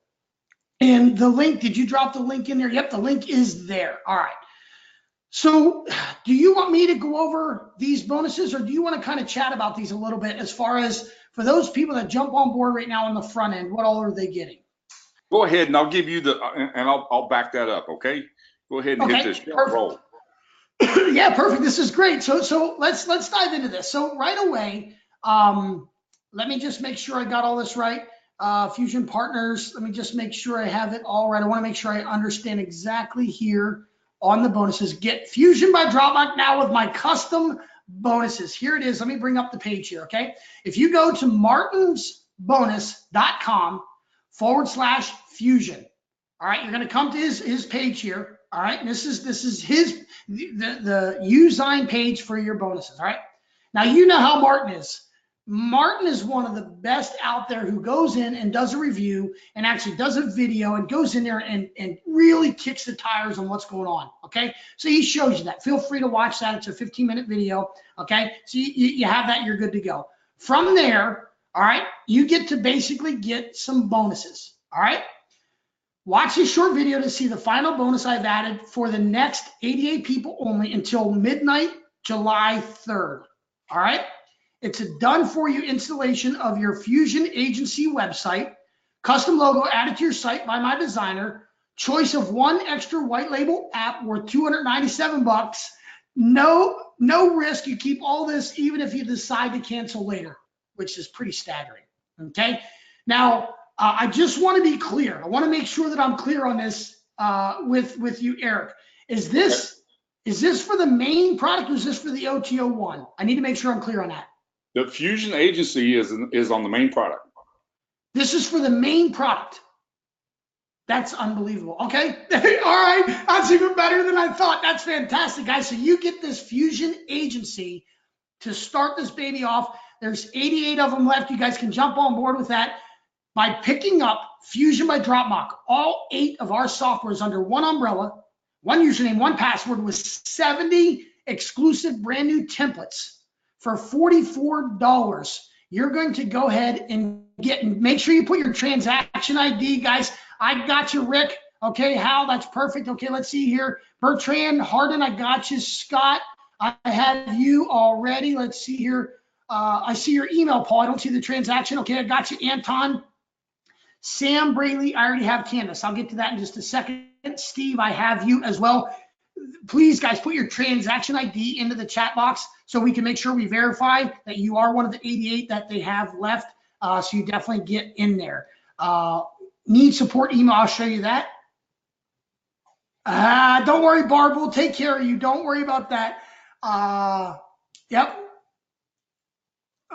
Speaker 2: And the link, did you drop the link in there? Yep, the link is there. All right. So do you want me to go over these bonuses, or do you want to kind of chat about these a little bit, as far as for those people that jump on board right now on the front end, what all are they getting?
Speaker 1: Go ahead, and I'll give you and I'll back that up, okay? Go ahead and hit this roll.
Speaker 2: Yeah, perfect. This is great. So let's dive into this. So right away, let me just make sure I got all this right. Fusion Partners, let me just make sure I have it all right. I want to make sure I understand exactly here on the bonuses. Get Fusion by DropMock now with my custom bonuses. Here it is. Let me bring up the page here, okay? If you go to martinsbonus.com/fusion, all right, you're going to come to his page here. All right, and this is the Usign page for your bonuses. All right, now you know how Martin is. Martin is one of the best out there who goes in and does a review and actually does a video and goes in there and really kicks the tires on what's going on. Okay, so he shows you that. Feel free to watch that. It's a 15-minute video. Okay, so you have that. You're good to go. From there, all right, you get to basically get some bonuses. All right. Watch this short video to see the final bonus I've added for the next 88 people only until midnight, July 3rd. All right. It's a done for you installation of your Fusion agency website, custom logo added to your site by my designer, choice of 1 extra white label app worth $297. No risk. You keep all this even if you decide to cancel later, which is pretty staggering. Okay. Now, I just want to be clear. I want to make sure that I'm clear on this with you, Eric. Is this for the main product, or is this for the OTO1? I need to make sure I'm clear on that.
Speaker 1: The Fusion agency is on the main product.
Speaker 2: This is for the main product. That's unbelievable. Okay. All right. That's even better than I thought. That's fantastic, guys. So you get this Fusion agency to start this baby off. There's 88 of them left. You guys can jump on board with that. by picking up Fusion by Dropbox, all 8 of our softwares under one umbrella, one username, one password, with 70 exclusive brand new templates for $44. You're going to go ahead and make sure you put your transaction ID, guys. I got you, Rick. Okay, Hal, that's perfect. Okay, let's see here. Bertrand, Harden, I got you. Scott, I have you already. Let's see here. I see your email, Paul. I don't see the transaction. Okay, I got you. Anton, Sam, Braley, I already have Candace. I'll get to that in just a second. Steve, I have you as well. Please, guys, put your transaction ID into the chat box so we can make sure we verify that you are one of the 88 that they have left. So you definitely get in there. Need support email, I'll show you that. Don't worry, Barb, we'll take care of you. Don't worry about that. Yep.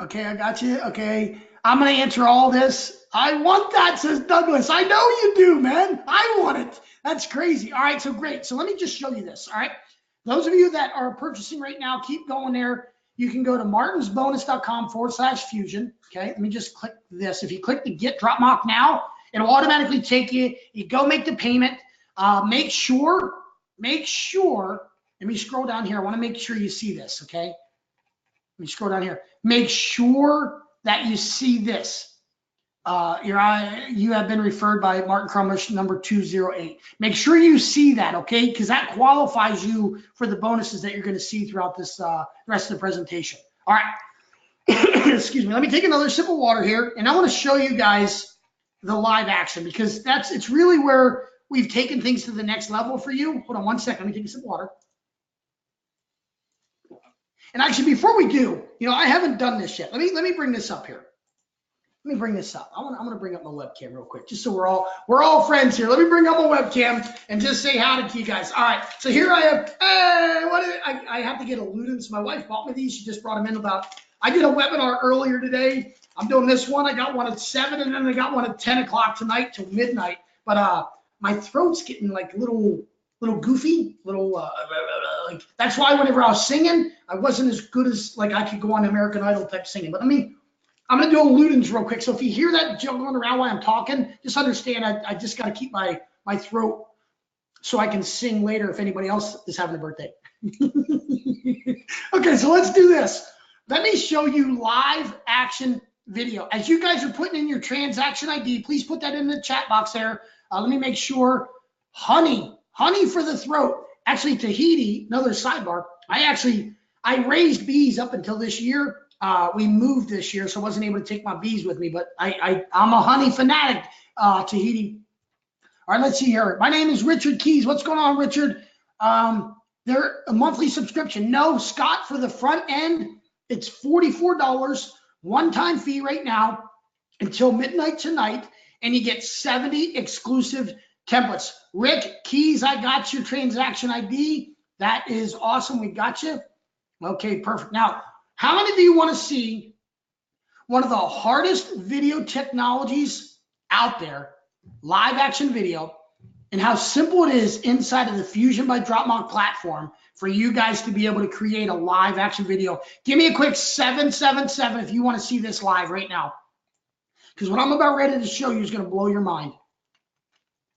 Speaker 2: Okay, I got you. Okay, I'm going to answer all this. I want that, says Douglas. I know you do, man. I want it. That's crazy. All right, so great. So let me just show you this. All right. Those of you that are purchasing right now, keep going there. You can go to martinsbonus.com/fusion. Okay, let me just click this. If you click the Get Dropbox Now, it'll automatically take you. You go make the payment. Make sure, let me scroll down here. I want to make sure you see this, okay? Let me scroll down here. Make sure that you see this. You have been referred by Martin Crumlish, number 208. Make sure you see that, okay? Because that qualifies you for the bonuses that you're going to see throughout this rest of the presentation. All right. Excuse me. Let me take another sip of water here, and I want to show you guys the live action, because it's really where we've taken things to the next level for you. Hold on one second. Let me take a sip of water. And actually, before we do, I haven't done this yet. Let me bring this up here. Let me bring this up. I'm gonna bring up my webcam real quick, just so we're all friends here. Let me bring up my webcam and just say howdy to you guys. All right, so here I am. Hey, I have to get a Ludens. My wife bought me these. She just brought them in I did a webinar earlier today. I'm doing this one. I got one at 7, and then I got one at 10 o'clock tonight till midnight. But my throat's getting like little goofy, like, that's why whenever I was singing, I wasn't as good as like I could go on American Idol type singing. But I'm going to do a Ludens real quick. So if you hear that juggling around while I'm talking, just understand I just got to keep my throat so I can sing later if anybody else is having a birthday. Okay, so let's do this. Let me show you live action video. As you guys are putting in your transaction ID, please put that in the chat box there. Let me make sure. Honey for the throat. Actually, Tahiti, another sidebar. I raised bees up until this year. We moved this year, so I wasn't able to take my bees with me, but I'm a honey fanatic, Tahiti. All right, let's see here. My name is Richard Keys. What's going on, Richard? They're a monthly subscription. No, Scott, for the front end, it's $44, one-time fee right now until midnight tonight, and you get 70 exclusive templates. Rick Keys, I got your transaction ID. That is awesome. We got you. Okay, perfect. Now, how many of you want to see one of the hardest video technologies out there, live action video, and how simple it is inside of the Fusion by Dropbox platform for you guys to be able to create a live action video? Give me a quick 777 if you want to see this live right now. Because what I'm about ready to show you is going to blow your mind.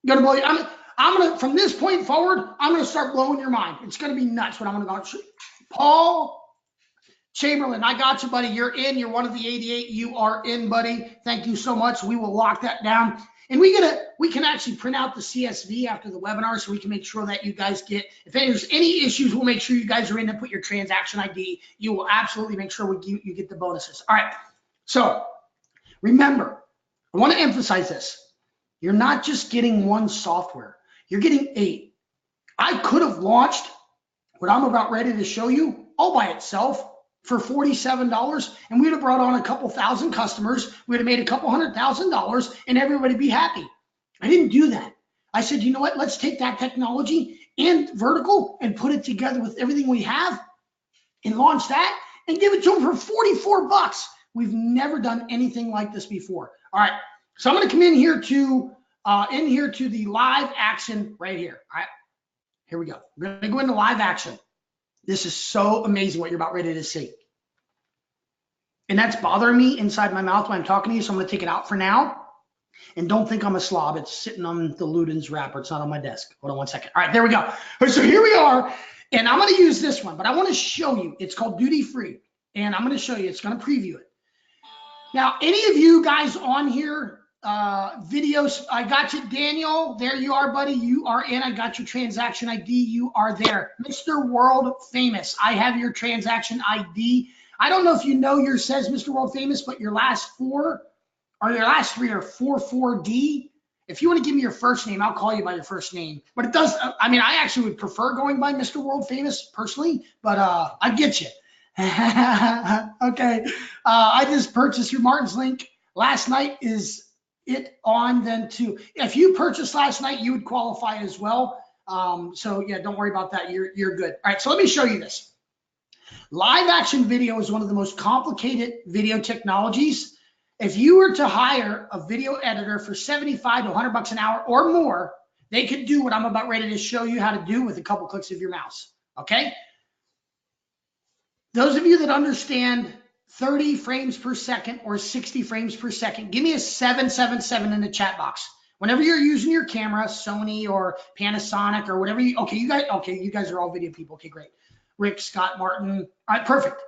Speaker 2: I'm gonna from this point forward, I'm gonna start blowing your mind. It's gonna be nuts what I'm gonna go. Paul Chamberlain, I got you, buddy. You're in. You're one of the 88. You are in, buddy. Thank you so much. We will lock that down. And we can actually print out the CSV after the webinar, so we can make sure that you guys get, if there's any issues, we'll make sure you guys are in and put your transaction ID. You will absolutely make sure you get the bonuses. All right. So remember, I want to emphasize this. You're not just getting one software. You're getting 8. I could have launched what I'm about ready to show you all by itself for $47, and we'd have brought on a couple thousand customers. We'd have made a couple $100,000, and everybody be happy. I didn't do that. I said, you know what? Let's take that technology and vertical and put it together with everything we have and launch that and give it to them for $44. We've never done anything like this before. All right. So I'm going to come in here to the live action right here. All right, here we go. We're going to go into live action. This is so amazing what you're about ready to see. And that's bothering me inside my mouth when I'm talking to you, so I'm going to take it out for now. And don't think I'm a slob. It's sitting on the Ludens wrapper. It's not on my desk. Hold on one second. All right, there we go. So here we are. And I'm going to use this one, but I want to show you. It's called Duty Free. And I'm going to show you. It's going to preview it. Now, any of you guys on here, videos, I got you, Daniel. There you are, buddy. You are in. I got your transaction ID. You are there. Mr. World Famous. I have your transaction ID. I don't know if you know yours says Mr. World Famous, but your last four or your last three are 44D. If you want to give me your first name, I'll call you by your first name. But it does, I mean, I actually would prefer going by Mr. World Famous personally, but I get you. Okay. I just purchased your Martin's link last night. Is it on then too? If you purchased last night, you would qualify as well. So yeah, don't worry about that. You're good. All right. So let me show you this. Live action video is one of the most complicated video technologies. If you were to hire a video editor for 75 to 100 bucks an hour or more, they could do what I'm about ready to show you how to do with a couple clicks of your mouse. Okay. Those of you that understand 30 frames per second or 60 frames per second, give me a 777 in the chat box. Whenever you're using your camera, Sony or Panasonic or whatever you guys are all video people. Okay, great. Rick, Scott, Martin. All right, perfect.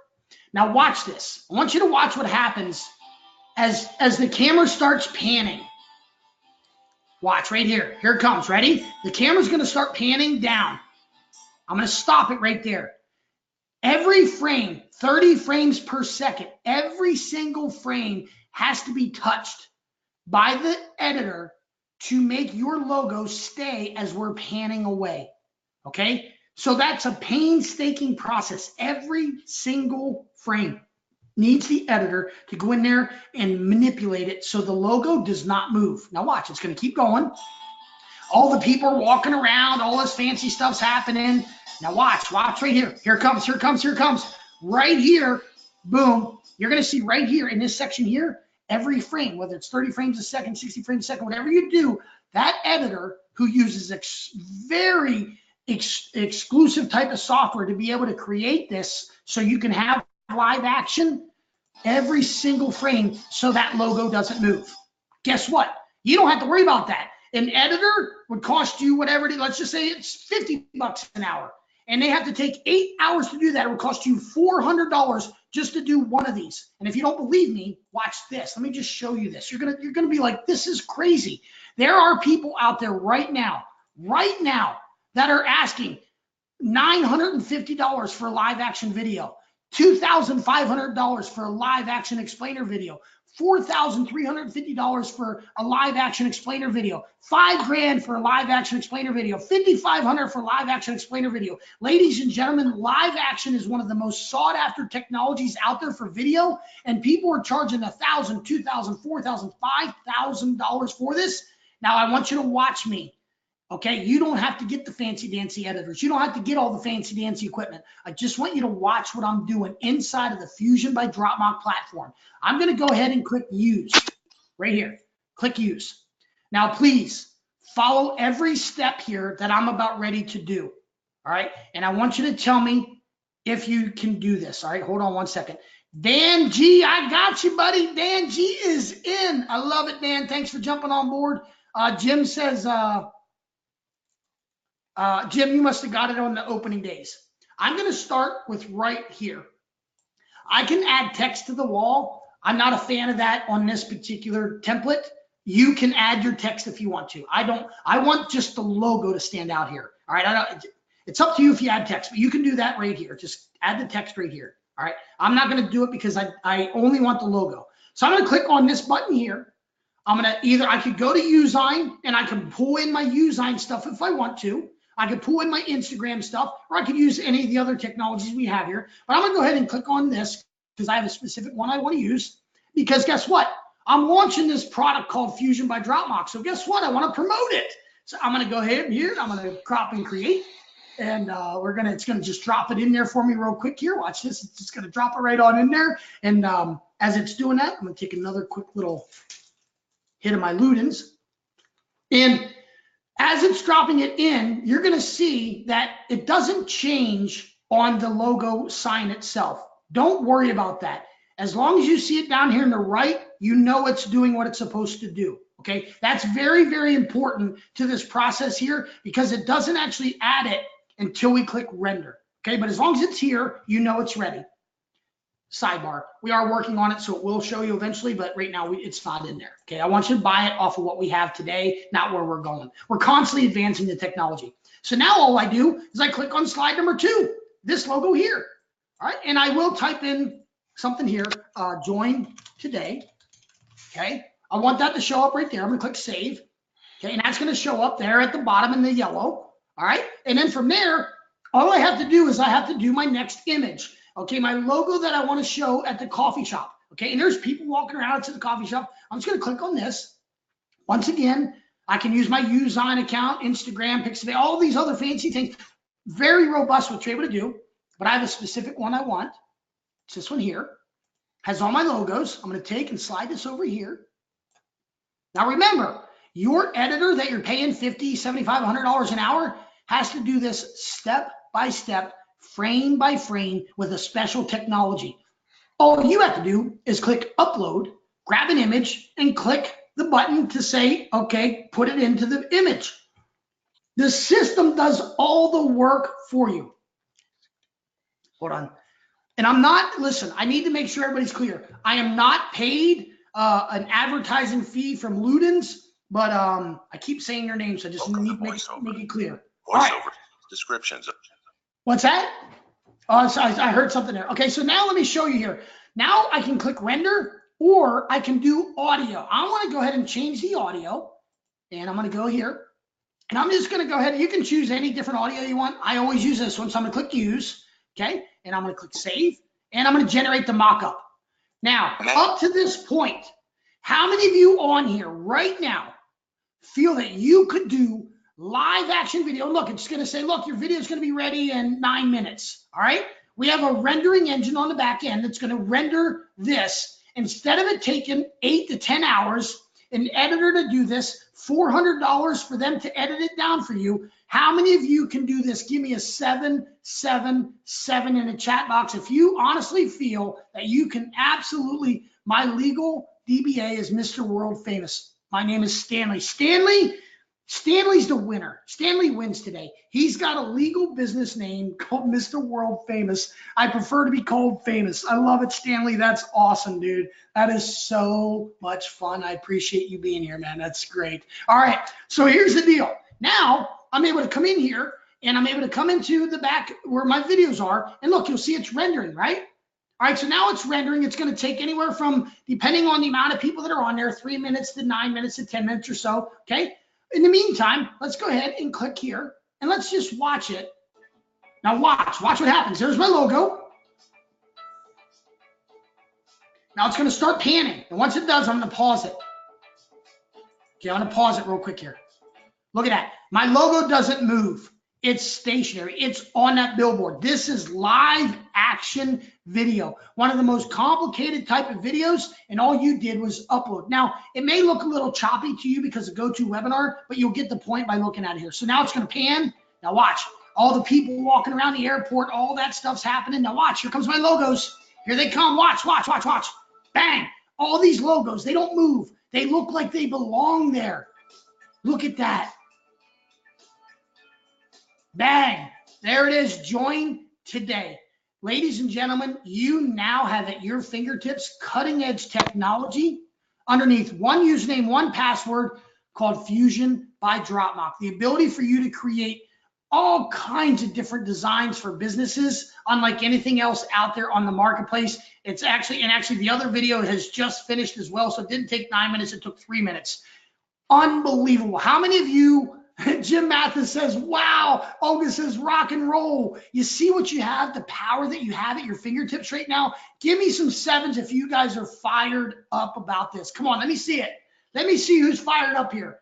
Speaker 2: Now watch this. I want you to watch what happens as the camera starts panning. Watch right here. Here it comes. Ready? The camera's going to start panning down. I'm going to stop it right there. Every frame, 30 frames per second, every single frame has to be touched by the editor to make your logo stay as we're panning away. Okay? So that's a painstaking process. Every single frame needs the editor to go in there and manipulate it so the logo does not move. Now watch, it's going to keep going. All the people are walking around, all this fancy stuff's happening. Now watch right here. Here it comes, here it comes, here it comes. Right here, boom. You're going to see right here in this section here, every frame, whether it's 30 frames a second, 60 frames a second, whatever you do, that editor who uses very exclusive type of software to be able to create this so you can have live action every single frame so that logo doesn't move. Guess what? You don't have to worry about that. An editor would cost you whatever it is. Let's just say it's 50 bucks an hour. And they have to take 8 hours to do that. It would cost you $400 just to do one of these. And if you don't believe me, watch this. Let me just show you this. You're gonna be like, this is crazy. There are people out there right now that are asking $950 for a live action video, $2,500 for a live action explainer video, $4,350 for a live action explainer video, $5,000 for a live action explainer video, $5,500 for a live action explainer video. Ladies and gentlemen, live action is one of the most sought after technologies out there for video, and people are charging $1,000, $2,000, $4,000, $5,000 for this. Now I want you to watch me. Okay, you don't have to get the fancy dancy editors. You don't have to get all the fancy dancy equipment. I just want you to watch what I'm doing inside of the Fusion by Dropbox platform. I'm going to go ahead and click use right here. Click use. Now, please follow every step here that I'm about ready to do. All right, and I want you to tell me if you can do this. All right, hold on one second. Dan G, I got you, buddy. Dan G is in. I love it, Dan. Thanks for jumping on board. Jim says, Jim, you must have got it on the opening days. I'm going to start with right here. I can add text to the wall. I'm not a fan of that on this particular template. You can add your text if you want to. I want just the logo to stand out here. All right. It's up to you if you add text, but you can do that right here. Just add the text right here. All right. I'm not going to do it because I only want the logo. So I'm going to click on this button here. I'm going to I could go to Usign and I can pull in my Usign stuff if I want to. I could pull in my Instagram stuff, or I could use any of the other technologies we have here. But I'm going to go ahead and click on this because I have a specific one I want to use. Because guess what? I'm launching this product called Fusion by Dropbox. So guess what? I want to promote it. So I'm going to go ahead here. I'm going to crop and create. And it's going to just drop it in there for me real quick here. Watch this. It's just going to drop it right on in there. And as it's doing that, I'm going to take another quick little hit of my Ludens. And as it's dropping it in, you're going to see that it doesn't change on the logo sign itself. Don't worry about that. As long as you see it down here in the right, you know it's doing what it's supposed to do. Okay, that's very, very important to this process here because it doesn't actually add it until we click render. Okay, but as long as it's here, you know it's ready. Sidebar, we are working on it, so it will show you eventually, but right now it's not in there. Okay, I want you to buy it off of what we have today, not where we're going. We're constantly advancing the technology. So now all I do is I click on slide number 2, this logo here. All right, and I will type in something here, join today. Okay, I want that to show up right there. I'm gonna click save. Okay, and that's gonna show up there at the bottom in the yellow. All right, and then from there, all I have to do is I have to do my next image. Okay, my logo that I want to show at the coffee shop. Okay, and there's people walking around to the coffee shop. I'm just gonna click on this. Once again, I can use my Usign account, Instagram, Pixabay, all these other fancy things. Very robust what you're able to do, but I have a specific one I want. It's this one here. Has all my logos. I'm going to take and slide this over here. Now remember, your editor that you're paying $50, $75, $100 an hour has to do this step by step, frame by frame with a special technology. All you have to do is click upload, grab an image, and click the button to say, okay, put it into the image. The system does all the work for you. Hold on. And I'm not, listen, I need to make sure everybody's clear. I am not paid an advertising fee from Ludens, but I keep saying your name, so I just need to make it clear. All right.
Speaker 3: Descriptions.
Speaker 2: What's that? Oh, so I heard something there. Okay, so now let me show you here. Now I can click render, or I can do audio. I want to go ahead and change the audio, and I'm going to go here, and I'm just going to go ahead. You can choose any different audio you want. I always use this one, so I'm going to click use. Okay, and I'm going to click save, and I'm going to generate the mock-up. Now, up to this point, how many of you on here right now feel that you could do live action video? Look, it's going to say, look, your video is going to be ready in 9 minutes. All right, we have a rendering engine on the back end that's going to render this. Instead of it taking 8 to 10 hours, an editor to do this, $400 for them to edit it down for you. How many of you can do this? Give me a 777 in the chat box if you honestly feel that you can absolutely. My legal DBA is Mr. World Famous. My name is Stanley. Stanley's the winner. Stanley wins today. He's got a legal business name called Mr. World Famous. I prefer to be called Famous. I love it, Stanley. That's awesome, dude. That is so much fun. I appreciate you being here, man. That's great. All right, so here's the deal. Now I'm able to come in here, and I'm able to come into the back where my videos are, and look, you'll see it's rendering, right? All right, so now it's rendering. It's going to take anywhere from, depending on the amount of people that are on there, 3 minutes to 9 minutes to 10 minutes or so, okay? In the meantime, let's go ahead and click here, and let's just watch it. Now watch what happens. There's my logo. Now it's going to start panning, and once it does, I'm going to pause it. Okay, I'm going to pause it real quick here. Look at that. My logo doesn't move. It's stationary. It's on that billboard. This is live action video. One of the most complicated type of videos, and all you did was upload. Now, it may look a little choppy to you because of GoToWebinar, but you'll get the point by looking at it here. So now it's going to pan. Now watch. All the people walking around the airport, all that stuff's happening. Now watch. Here comes my logos. Here they come. Watch. Bang. All these logos, they don't move. They look like they belong there. Look at that. Bang. There it is. Join today. Ladies and gentlemen, you now have at your fingertips cutting edge technology underneath one username, one password called Fusion by Dropbox. The ability for you to create all kinds of different designs for businesses, unlike anything else out there on the marketplace. It's actually the other video has just finished as well. So it didn't take 9 minutes. It took 3 minutes. Unbelievable. How many of you, Jim Mathis says, wow. Olga says, rock and roll. You see what you have, the power that you have at your fingertips right now? Give me some sevens if you guys are fired up about this. Come on, let me see it. Let me see who's fired up here.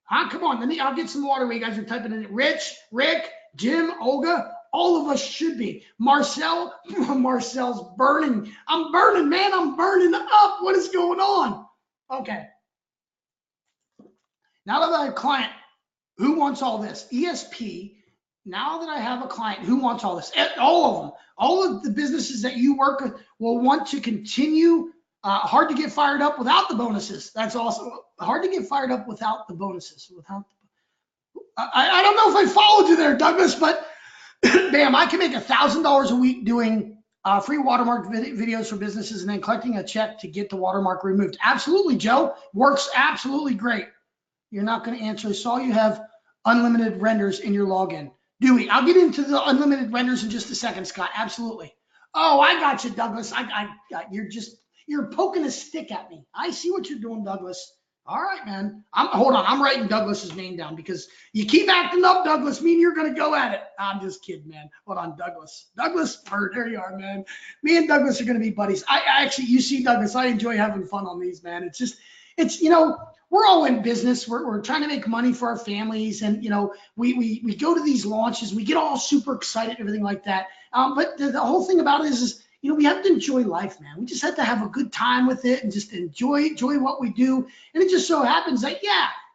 Speaker 2: Huh? Come on, I'll get some water while you guys are typing in it. Rich, Rick, Jim, Olga, all of us should be. Marcel's burning. I'm burning, man. I'm burning up. What is going on? Okay. Now that I have a client who wants all this, ESP, now that I have a client who wants all this, all of them, all of the businesses that you work with will want to continue Hard to get fired up without the bonuses. That's also hard to get fired up without the bonuses. I don't know if I followed you there, Douglas, but bam, I can make $1,000 a week doing free watermark videos for businesses and then collecting a check to get the watermark removed. Absolutely, Joe. Works absolutely great. You're not going to answer. I saw you have unlimited renders in your login. Dewey, I'll get into the unlimited renders in just a second, Scott. Absolutely. Oh, I got you, Douglas. You're poking a stick at me. I see what you're doing, Douglas. All right, man. Hold on. I'm writing Douglas's name down because you keep acting up, Douglas. Me and you're going to go at it. I'm just kidding, man. Hold on, Douglas. Douglas, there you are, man. Me and Douglas are going to be buddies. I actually, you see, Douglas, I enjoy having fun on these, man. It's we're all in business. We're trying to make money for our families. And, we go to these launches. We get all super excited and everything like that. But the whole thing about it is we have to enjoy life, man. We just have to have a good time with it and just enjoy what we do. And it just so happens that,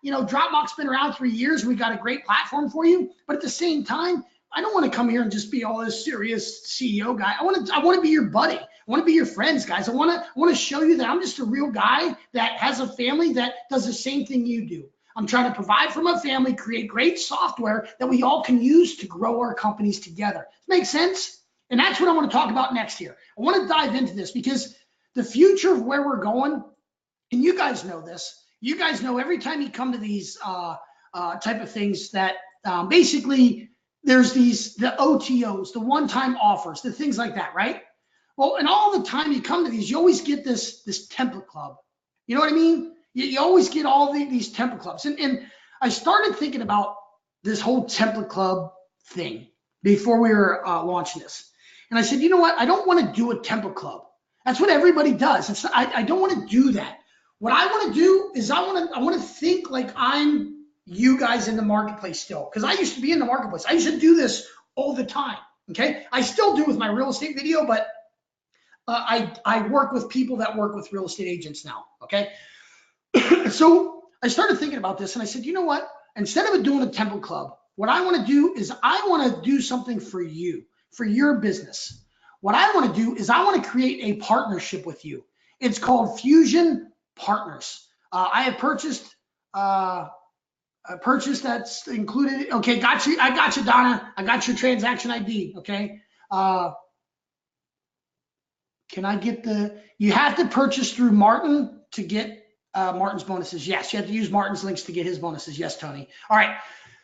Speaker 2: Dropbox's been around 3 years. We got a great platform for you. But at the same time, I don't want to come here and just be all this serious CEO guy. I want to be your buddy. I want to be your friends, guys. I want to show you that I'm just a real guy that has a family that does the same thing you do. I'm trying to provide for my family, create great software that we all can use to grow our companies together. Make sense? And that's what I want to talk about next here. I want to dive into this because the future of where we're going, and you guys know this, you guys know every time you come to these type of things that basically there's the OTOs, the one-time offers, the things like that, right? Well, and all the time you come to these, you always get this template club. You know what I mean? You always get all these template clubs. And I started thinking about this whole template club thing before we were launching this. And I said, you know what? I don't want to do a template club. That's what everybody does. I don't want to do that. What I want to do is I want to think like I'm you guys in the marketplace still, because I used to be in the marketplace. I used to do this all the time. Okay, I still do with my real estate video, but I work with people that work with real estate agents now. Okay, so I started thinking about this, and I said, you know what? Instead of doing a template club, what I want to do is I want to do something for you. For your business. What I want to do is I want to create a partnership with you. It's called Fusion Partners. I have purchased a purchase that's included. Okay, got you. I got you, Donna. I got your transaction ID. Okay. Can I get you have to purchase through Martin to get Martin's bonuses. Yes, you have to use Martin's links to get his bonuses. Yes, Tony. All right.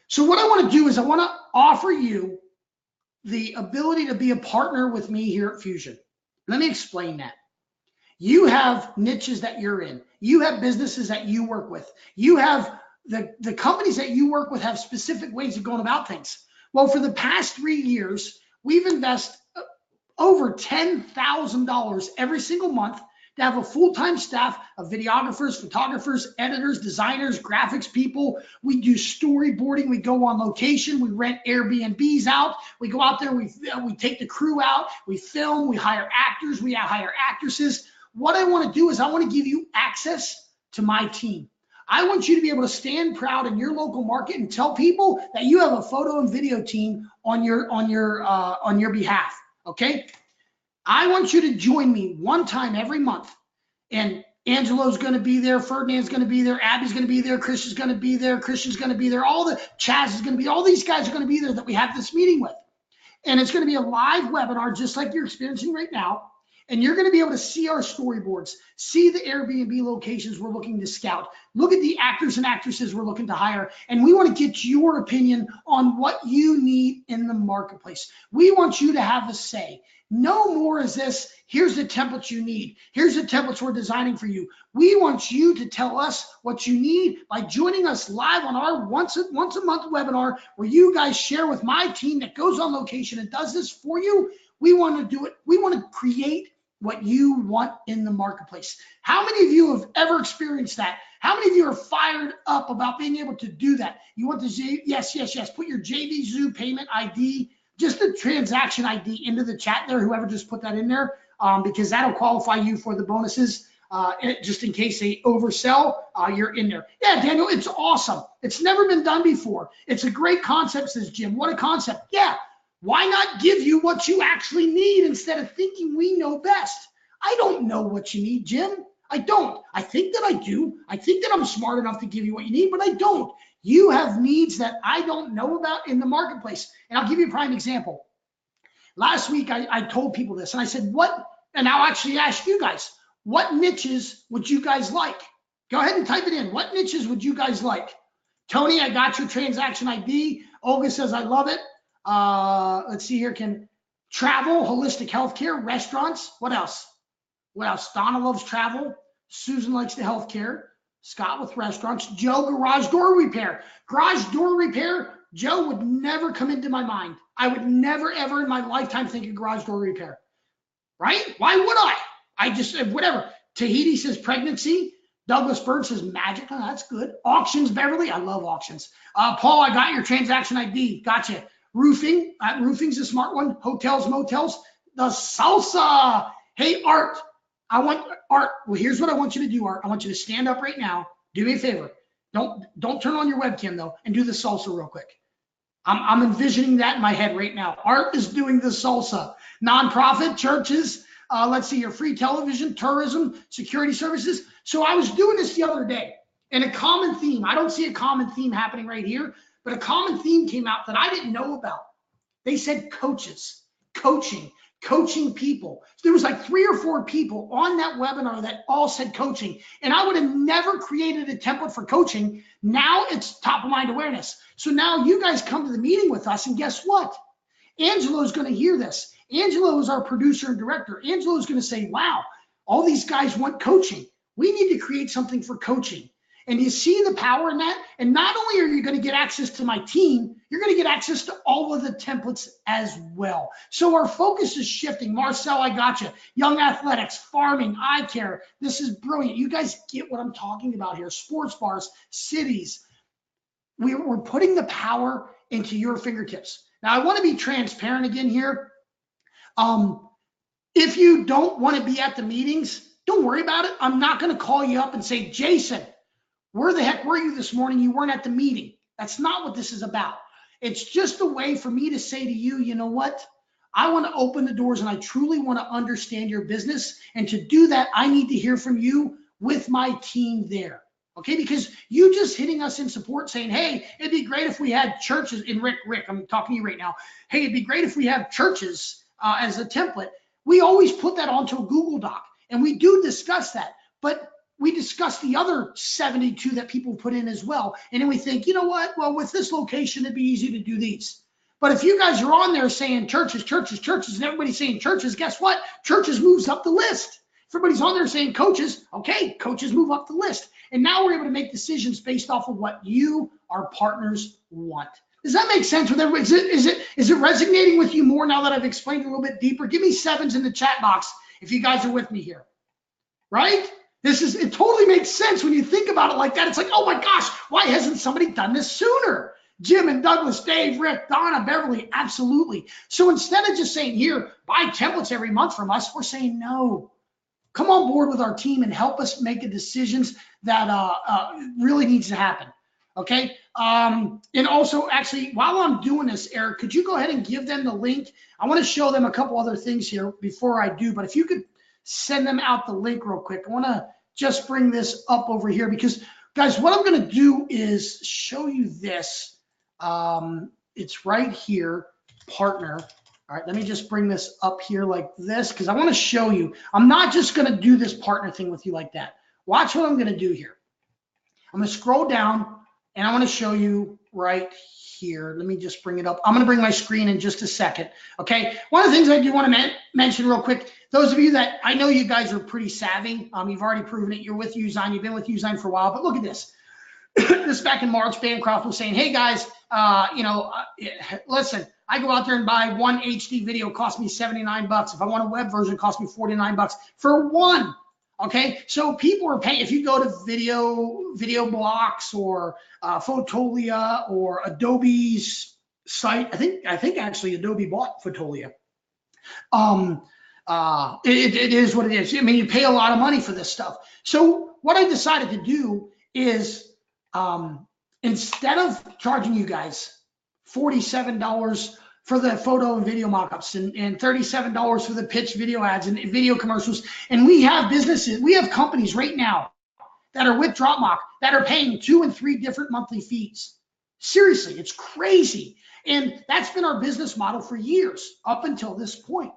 Speaker 2: So what I want to do is I want to offer you the ability to be a partner with me here at Fusion. Let me explain that. You have niches that you're in. You have businesses that you work with. You have the companies that you work with have specific ways of going about things. Well, for the past 3 years, we've invested over $10,000 every single month to have a full-time staff of videographers, photographers, editors, designers, graphics people. We do storyboarding. We go on location. We rent Airbnbs out. We go out there. We take the crew out. We film. We hire actors. We hire actresses. What I want to do is I want to give you access to my team. I want you to be able to stand proud in your local market and tell people that you have a photo and video team on your behalf. Okay. I want you to join me one time every month. And Angelo's going to be there. Ferdinand's going to be there. Abby's going to be there. Chris is going to be there. Christian's going to be there. Chaz is going to be, all these guys are going to be there that we have this meeting with. And it's going to be a live webinar, just like you're experiencing right now. And you're going to be able to see our storyboards, see the Airbnb locations we're looking to scout, look at the actors and actresses we're looking to hire. And we want to get your opinion on what you need in the marketplace. We want you to have a say. No more is this, here's the templates you need. Here's the templates we're designing for you. We want you to tell us what you need by joining us live on our once a month webinar where you guys share with my team that goes on location and does this for you. We want to do it. We want to create what you want in the marketplace. How many of you have ever experienced that? How many of you are fired up about being able to do that? You want the yes. Put your JV Zoo payment ID, just the transaction ID into the chat there, whoever just put that in there, because that'll qualify you for the bonuses. Just in case they oversell, you're in there. Yeah, Daniel, it's awesome. It's never been done before. It's a great concept, says Jim. What a concept. Yeah. Why not give you what you actually need instead of thinking we know best? I don't know what you need, Jim. I don't. I think that I do. I think that I'm smart enough to give you what you need, but I don't. You have needs that I don't know about in the marketplace. And I'll give you a prime example. Last week, I told people this, and I said, and I'll actually ask you guys, what niches would you guys like? Go ahead and type it in. What niches would you guys like? Tony, I got your transaction ID. Olga says, I love it. Let's see here. Can travel, holistic healthcare, restaurants. What else? What else? Donna loves travel. Susan likes the healthcare. Scott with restaurants. Joe, garage door repair. Garage door repair, Joe would never come into my mind. I would never, ever in my lifetime think of garage door repair. Right? Why would I? I just, whatever. Tahiti says pregnancy. Douglas Bird says magic. Oh, that's good. Auctions, Beverly. I love auctions. Paul, I got your transaction ID. Gotcha. Roofing. Roofing's a smart one. Hotels, motels. The salsa. Hey, Art. Art. Well, here's what I want you to do, Art. I want you to stand up right now. Do me a favor. Don't turn on your webcam though, and do the salsa real quick. I'm envisioning that in my head right now. Art is doing the salsa. Nonprofit, churches. Let's see here. Free television, tourism, security services. So I was doing this the other day, and a common theme. I don't see a common theme happening right here, but a common theme came out that I didn't know about. They said coaches, coaching people. So there was like 3 or 4 people on that webinar that all said coaching, and I would have never created a template for coaching. Now it's top of mind awareness. So now you guys come to the meeting with us, and guess what? Angelo is going to hear this. Angelo is our producer and director. Angelo is going to say, wow, all these guys want coaching. We need to create something for coaching. And you see the power in that? And not only are you going to get access to my team, you're going to get access to all of the templates as well. So our focus is shifting. Marcel, I got you. Young athletics, farming, eye care. This is brilliant. You guys get what I'm talking about here. Sports bars, cities. We're putting the power into your fingertips. Now, I want to be transparent again here. If you don't want to be at the meetings, don't worry about it. I'm not going to call you up and say, Jason, where the heck were you this morning? You weren't at the meeting. That's not what this is about. It's just a way for me to say to you, you know what? I want to open the doors, and I truly want to understand your business. And to do that, I need to hear from you with my team there. Okay, because you just hitting us in support saying, hey, it'd be great if we had churches. And Rick, I'm talking to you right now. Hey, it'd be great if we have churches as a template. We always put that onto a Google Doc, and we do discuss that. But we discuss the other 72 that people put in as well. And then we think, you know what? Well, with this location, it'd be easy to do these. But if you guys are on there saying churches, and everybody's saying churches, guess what? Churches moves up the list. If everybody's on there saying coaches, okay, coaches move up the list. And now we're able to make decisions based off of what you, our partners, want. Does that make sense with everybody? Is it resonating with you more now that I've explained it a little bit deeper? Give me 7s in the chat box if you guys are with me here, right? It totally makes sense when you think about it like that. It's like, oh my gosh, why hasn't somebody done this sooner? Jim and Douglas, Dave, Rick, Donna, Beverly, absolutely. So instead of just saying, here, buy templates every month from us, we're saying, no, come on board with our team and help us make the decisions that really needs to happen. Okay. And also, actually, while I'm doing this, Eric, could you go ahead and give them the link? I want to show them a couple other things here before I do, but if you could send them out the link real quick. I want to just bring this up over here because, guys, what I'm going to do is show you this. It's right here, partner. All right, let me just bring this up here like this because I want to show you. I'm not just going to do this partner thing with you like that. Watch what I'm going to do here. I'm going to scroll down, and I want to show you right here. Let me just bring it up. I'm going to bring my screen in just a second. Okay. One of the things I do want to mention real quick, those of you that I know you guys are pretty savvy. You've already proven it. You're with Usign. You've been with Usign for a while, but look at this. This back in March, Bancroft was saying, hey guys, listen, I go out there and buy one HD video, cost me $79. If I want a web version, it costs me $49 for one. Okay, so people are paying. If you go to Video Blocks or Fotolia or Adobe's site, I think actually Adobe bought Fotolia. It is what it is. I mean, you pay a lot of money for this stuff. So what I decided to do is instead of charging you guys $47 for the photo and video mockups, and $37 for the pitch video ads and video commercials. And we have businesses, we have companies right now that are with DropMock that are paying 2 and 3 different monthly fees. Seriously, it's crazy. And that's been our business model for years up until this point.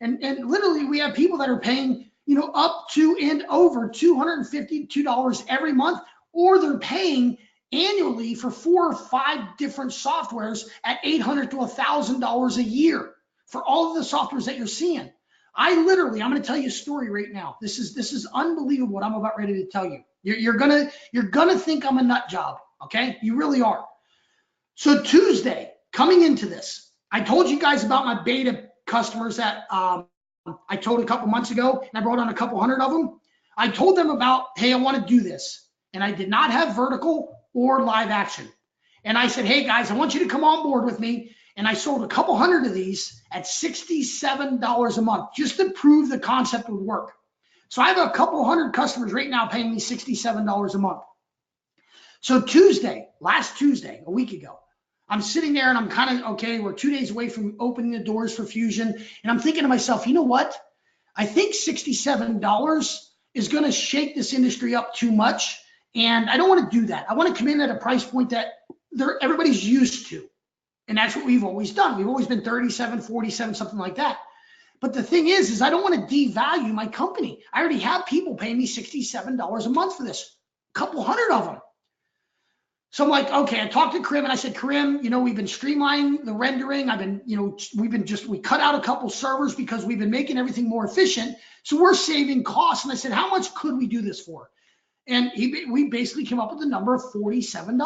Speaker 2: And literally we have people that are paying, you know, up to and over $252 every month, or they're paying annually for 4 or 5 different softwares at $800 to $1,000 a year for all of the softwares that you're seeing. I'm going to tell you a story right now. This is unbelievable what I'm about ready to tell you. You're gonna think I'm a nut job, okay? You really are. So Tuesday, coming into this, I told you guys about my beta customers that I told a couple months ago, and I brought on a couple hundred of them. I told them about, hey, I want to do this, and I did not have vertical or live action. And I said, hey guys, I want you to come on board with me. And I sold a couple hundred of these at $67 a month just to prove the concept would work. So I have a couple hundred customers right now paying me $67 a month. So last Tuesday, a week ago, I'm sitting there and I'm kind of, okay, we're 2 days away from opening the doors for Fusion. And I'm thinking to myself, you know what? I think $67 is going to shake this industry up too much. And I don't want to do that. I want to come in at a price point that everybody's used to. And that's what we've always done. We've always been 37, 47, something like that. But the thing is I don't want to devalue my company. I already have people paying me $67 a month for this, a couple hundred of them. So I'm like, okay, I talked to Karim and I said, Karim, you know, we've been streamlining the rendering. We cut out a couple servers because we've been making everything more efficient. So we're saving costs. And I said, how much could we do this for? And we basically came up with the number of $47.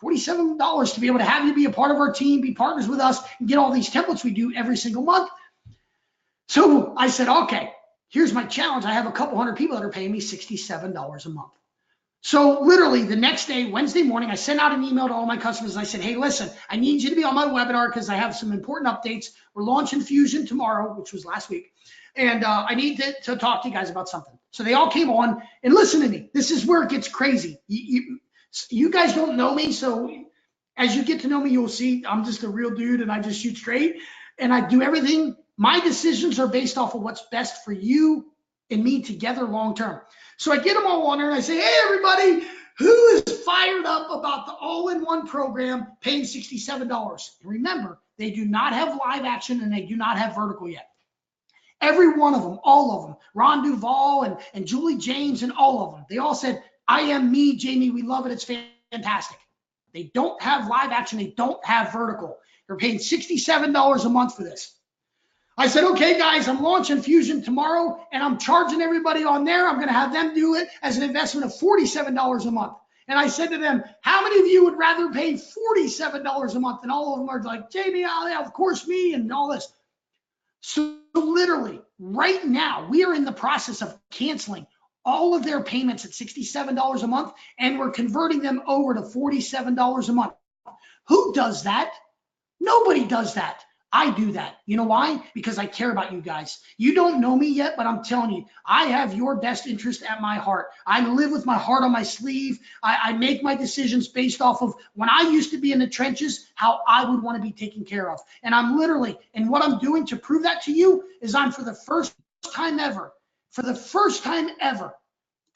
Speaker 2: $47 to be able to have you be a part of our team, be partners with us, and get all these templates we do every single month. So I said, okay, here's my challenge. I have a couple hundred people that are paying me $67 a month. So literally the next day, Wednesday morning, I sent out an email to all my customers and I said, hey, listen, I need you to be on my webinar because I have some important updates. We're launching Fusion tomorrow, which was last week. And I need to talk to you guys about something. So they all came on and listen to me. This is where it gets crazy. You guys don't know me, so as you get to know me, you'll see I'm just a real dude and I just shoot straight and I do everything. My decisions are based off of what's best for you and me together long term. So I get them all on there and I say, hey, everybody, who is fired up about the all-in-one program paying $67? And remember, they do not have live action and they do not have vertical yet. Every one of them, all of them, Ron Duvall and Julie James and all of them, they all said, I am me, Jamie. We love it. It's fantastic. They don't have live action. They don't have vertical. They're paying $67 a month for this. I said, okay, guys, I'm launching Fusion tomorrow and I'm charging everybody on there. I'm going to have them do it as an investment of $47 a month. And I said to them, how many of you would rather pay $47 a month? And all of them are like, Jamie, yeah, of course, me and all this. So literally right now, we are in the process of canceling all of their payments at $67 a month, and we're converting them over to $47 a month. Who does that? Nobody does that. I do that. You know why? Because I care about you guys. You don't know me yet, but I'm telling you, I have your best interest at my heart. I live with my heart on my sleeve. I make my decisions based off of when I used to be in the trenches, how I would want to be taken care of. And I'm literally, and what I'm doing to prove that to you is I'm for the first time ever,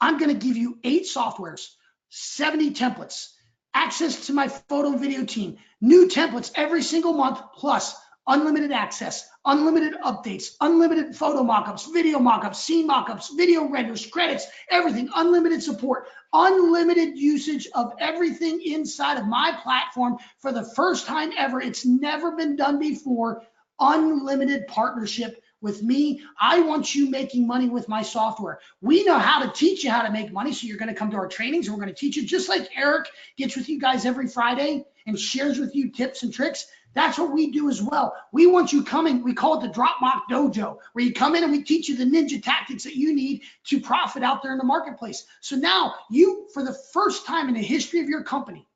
Speaker 2: I'm going to give you 8 softwares, 70 templates, access to my photo and video team, new templates every single month, plus unlimited access, unlimited updates, unlimited photo mockups, video mockups, scene mockups, video renders, credits, everything, unlimited support, unlimited usage of everything inside of my platform for the first time ever. It's never been done before. Unlimited partnership with me. I want you making money with my software. We know how to teach you how to make money. So you're going to come to our trainings and we're going to teach you, just like Eric gets with you guys every Friday and shares with you tips and tricks. That's what we do as well. We want you coming. We call it the DropMock Dojo, where you come in and we teach you the ninja tactics that you need to profit out there in the marketplace. So now you, for the first time in the history of your company,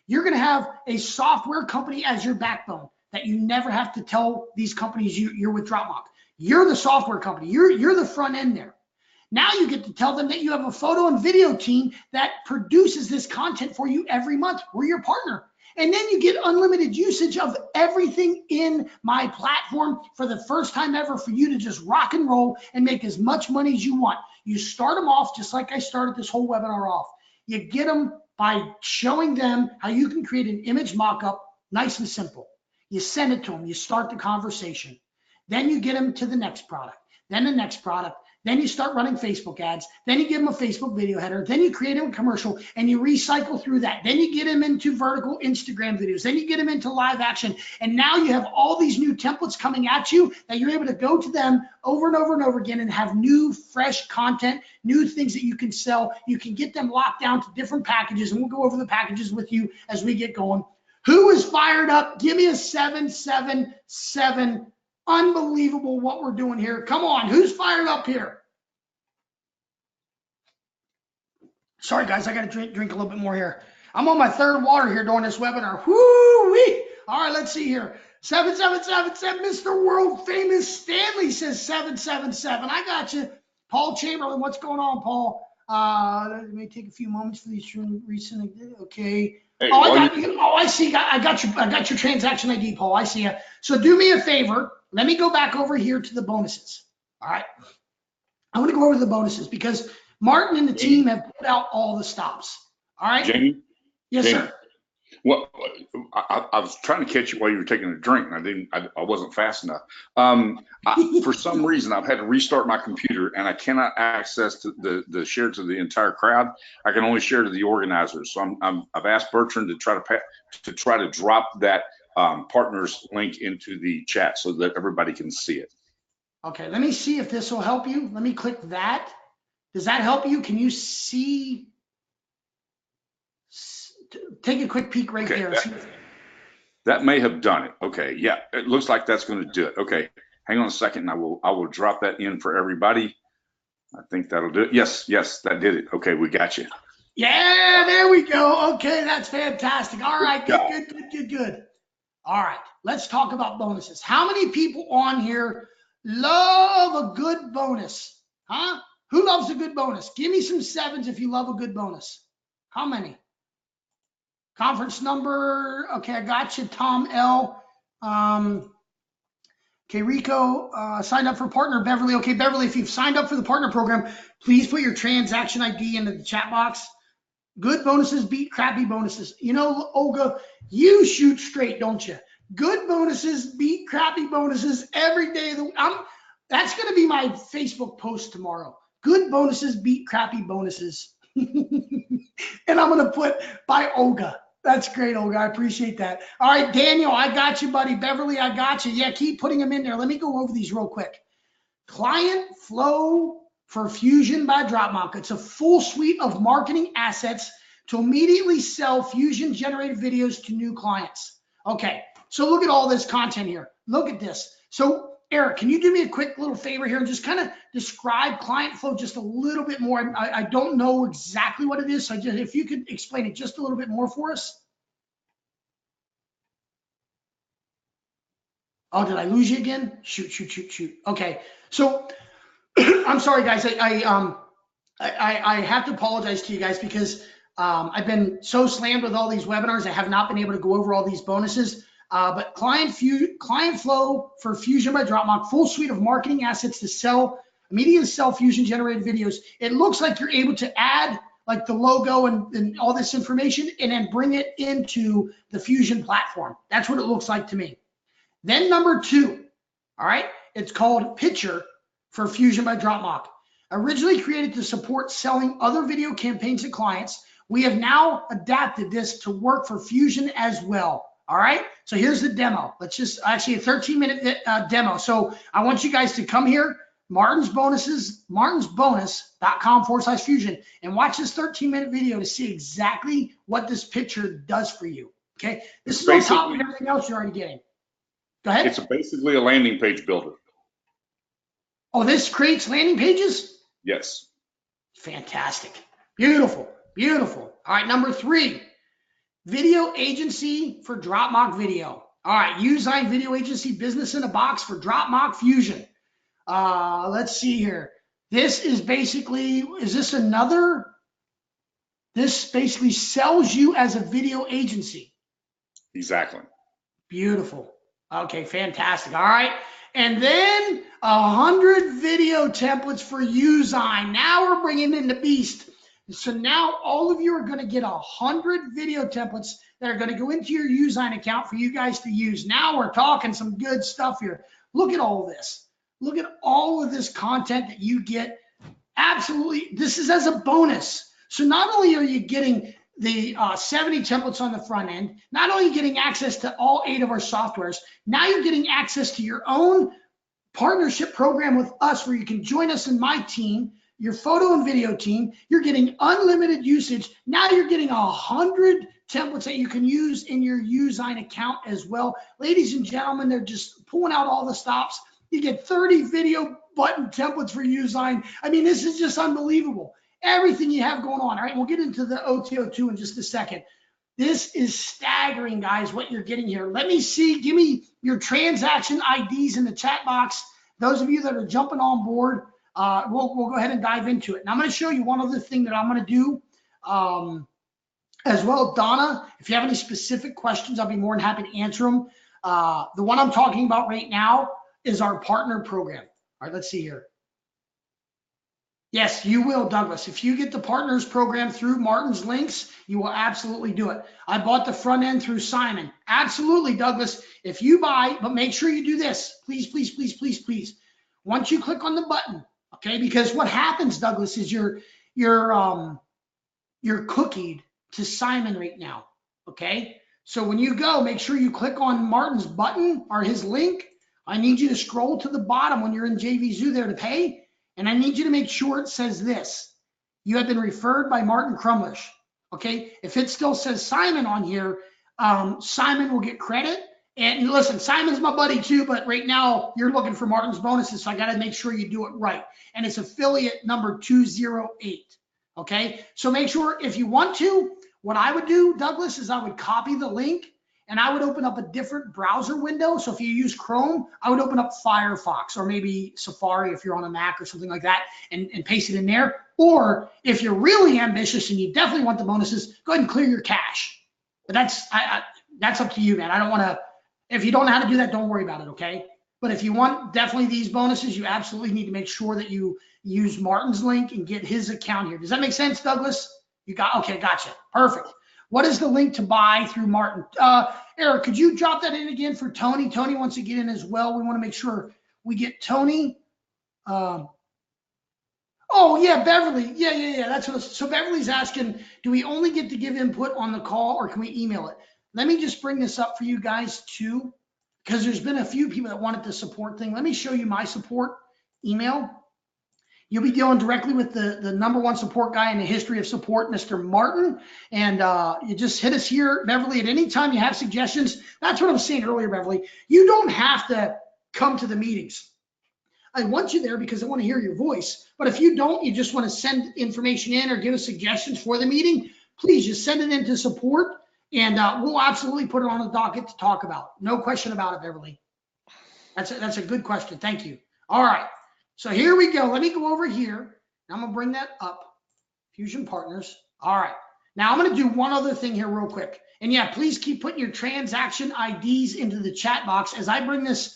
Speaker 2: you're going to have a software company as your backbone that you never have to tell these companies you're with DropMock. You're the software company. You're the front end there. Now you get to tell them that you have a photo and video team that produces this content for you every month. We're your partner. And then you get unlimited usage of everything in my platform for the first time ever for you to just rock and roll and make as much money as you want. You start them off just like I started this whole webinar off. You get them by showing them how you can create an image mock-up, nice and simple. You send it to them. You start the conversation. Then you get them to the next product, then the next product. Then you start running Facebook ads. Then you give them a Facebook video header. Then you create them a commercial and you recycle through that. Then you get them into vertical Instagram videos. Then you get them into live action. And now you have all these new templates coming at you that you're able to go to them over and over and over again and have new, fresh content, new things that you can sell. You can get them locked down to different packages, and we'll go over the packages with you as we get going. Who is fired up? Give me a 777. Unbelievable what we're doing here. Come on, who's fired up here? Sorry, guys, I got to drink a little bit more here. I'm on my third water here during this webinar. Woo-wee. All right, let's see here. 7777, Mr. World Famous Stanley says 777. I got you. Paul Chamberlain, what's going on, Paul? It may take a few moments for these recent. Okay.
Speaker 1: Hey,
Speaker 2: I see. I got your transaction ID, Paul. I see you. So do me a favor. Let me go back over here to the bonuses. All right. I want to go over the bonuses because Martin and the team have put out all the stops. All right.
Speaker 1: Jamie?
Speaker 2: Yes,
Speaker 1: Jamie,
Speaker 2: sir.
Speaker 1: Well, I was trying to catch you while you were taking a drink, and I wasn't fast enough. For some reason, I've had to restart my computer, and I cannot access the share to the entire crowd. I can only share to the organizers. So I've asked Bertrand to try to drop that partners link into the chat so that everybody can see it.
Speaker 2: Okay, let me see if this will help you. Let me click that. Does that help you? Can you see? Take a quick peek right there.
Speaker 1: That may have done it. Okay, yeah, it looks like that's going to do it. Okay, hang on a second, and I will drop that in for everybody. I think that'll do it. Yes, that did it. Okay, we got you.
Speaker 2: Yeah, there we go. Okay, that's fantastic. All right, good. All right, let's talk about bonuses. How many people on here love a good bonus? Huh? Who loves a good bonus? Give me some sevens if you love a good bonus. How many? Conference number. Okay, I got you, Tom L. Okay, Rico, signed up for partner, Beverly. Okay, Beverly, if you've signed up for the partner program, please put your transaction ID into the chat box. Good bonuses beat crappy bonuses. You know, Olga, you shoot straight, don't you? Good bonuses beat crappy bonuses every day of the week. That's going to be my Facebook post tomorrow. Good bonuses beat crappy bonuses. And I'm going to put by Olga. That's great, Olga. I appreciate that. All right, Daniel, I got you, buddy. Beverly, I got you. Yeah, keep putting them in there. Let me go over these real quick. Client flow for Fusion by Dropmark. It's a full suite of marketing assets to immediately sell Fusion generated videos to new clients. Okay, so look at all this content here. Look at this. So Eric, can you do me a quick little favor here and just kind of describe client flow just a little bit more? I don't know exactly what it is, so if you could explain it just a little bit more for us. Oh, did I lose you again? Shoot. Okay, so I'm sorry, guys. I have to apologize to you guys because I've been so slammed with all these webinars. I have not been able to go over all these bonuses. But client flow for Fusion by Dropmark, full suite of marketing assets to immediately sell Fusion generated videos. It looks like you're able to add like the logo and all this information and then bring it into the Fusion platform. That's what it looks like to me. Then number 2, all right, it's called Picture for Fusion by Dropmark. Originally created to support selling other video campaigns to clients, we have now adapted this to work for Fusion as well. All right, so here's the demo. Let's just actually a 13-minute demo. So I want you guys to come here, martinsbonus.com/fusion, and watch this 13-minute video to see exactly what this picture does for you. Okay, this is on top of everything else you're already getting. Go ahead.
Speaker 1: It's basically a landing page builder.
Speaker 2: Oh, this creates landing pages?
Speaker 1: Yes.
Speaker 2: Fantastic. Beautiful. All right, number 3. Video agency for Dropmark Video. All right, Usign Video Agency Business in a Box for Dropmark Fusion. Let's see here. This is basically, this basically sells you as a video agency.
Speaker 1: Exactly.
Speaker 2: Beautiful. Okay, fantastic. All right. And then 100 video templates for Usign. Now we're bringing in the beast. So now all of you are going to get 100 video templates that are going to go into your Usign account for you guys to use. Now we're talking some good stuff here. Look at all this. Look at all of this content that you get. Absolutely. This is as a bonus. So not only are you getting the 70 templates on the front end, not only are you getting access to all 8 of our softwares, now you're getting access to your own partnership program with us where you can join us in my team, your photo and video team. You're getting unlimited usage. Now you're getting 100 templates that you can use in your Usign account as well. Ladies and gentlemen, they're just pulling out all the stops. You get 30 video button templates for Usign. I mean, this is just unbelievable. Everything you have going on. All right, we'll get into the OTO2 in just a second. This is staggering, guys, what you're getting here. Let me see. Give me your transaction IDs in the chat box. Those of you that are jumping on board, we'll go ahead and dive into it. And I'm going to show you one other thing that I'm going to do as well. Donna, if you have any specific questions, I'll be more than happy to answer them. The one I'm talking about right now is our partner program. All right, let's see here. Yes, you will, Douglas. If you get the partners program through Martin's links, you will absolutely do it. I bought the front end through Simon. Absolutely, Douglas. If you buy, but make sure you do this. Please, please, please, please, please. Once you click on the button, okay, because what happens, Douglas, is you're cookied to Simon right now, okay? So when you go, make sure you click on Martin's button or his link. I need you to scroll to the bottom when you're in JVZoo there to pay. And I need you to make sure it says this. You have been referred by Martin Crumlish. Okay. If it still says Simon on here, Simon will get credit. And listen, Simon's my buddy too, but right now you're looking for Martin's bonuses. So I got to make sure you do it right. And it's affiliate number 208. Okay. So make sure if you want to, what I would do, Douglas, is I would copy the link and I would open up a different browser window. So if you use Chrome, I would open up Firefox or maybe Safari if you're on a Mac or something like that and paste it in there. Or if you're really ambitious and you definitely want the bonuses, go ahead and clear your cache. But that's up to you, man. I don't want to, if you don't know how to do that, don't worry about it, okay? But if you want definitely these bonuses, you absolutely need to make sure that you use Martin's link and get his account here. Does that make sense, Douglas? You got, okay, gotcha. Perfect. What is the link to buy through Martin? Eric, could you drop that in again for Tony? Tony wants to get in as well. We want to make sure we get Tony. Oh, yeah, Beverly. Yeah. That's what. So Beverly's asking, do we only get to give input on the call or can we email it? Let me just bring this up for you guys too, because there's been a few people that wanted the support thing. Let me show you my support email. You'll be dealing directly with the #1 support guy in the history of support, Mr. Martin. And you just hit us here, Beverly, at any time you have suggestions. That's what I was saying earlier, Beverly. You don't have to come to the meetings. I want you there because I want to hear your voice. But if you don't, you just want to send information in or give us suggestions for the meeting, please just send it into support and we'll absolutely put it on the docket to talk about. No question about it, Beverly. That's a good question. Thank you. All right. So here we go. Let me go over here. I'm going to bring that up. Fusion Partners. All right. Now I'm going to do one other thing here real quick. And yeah, please keep putting your transaction IDs into the chat box as I bring this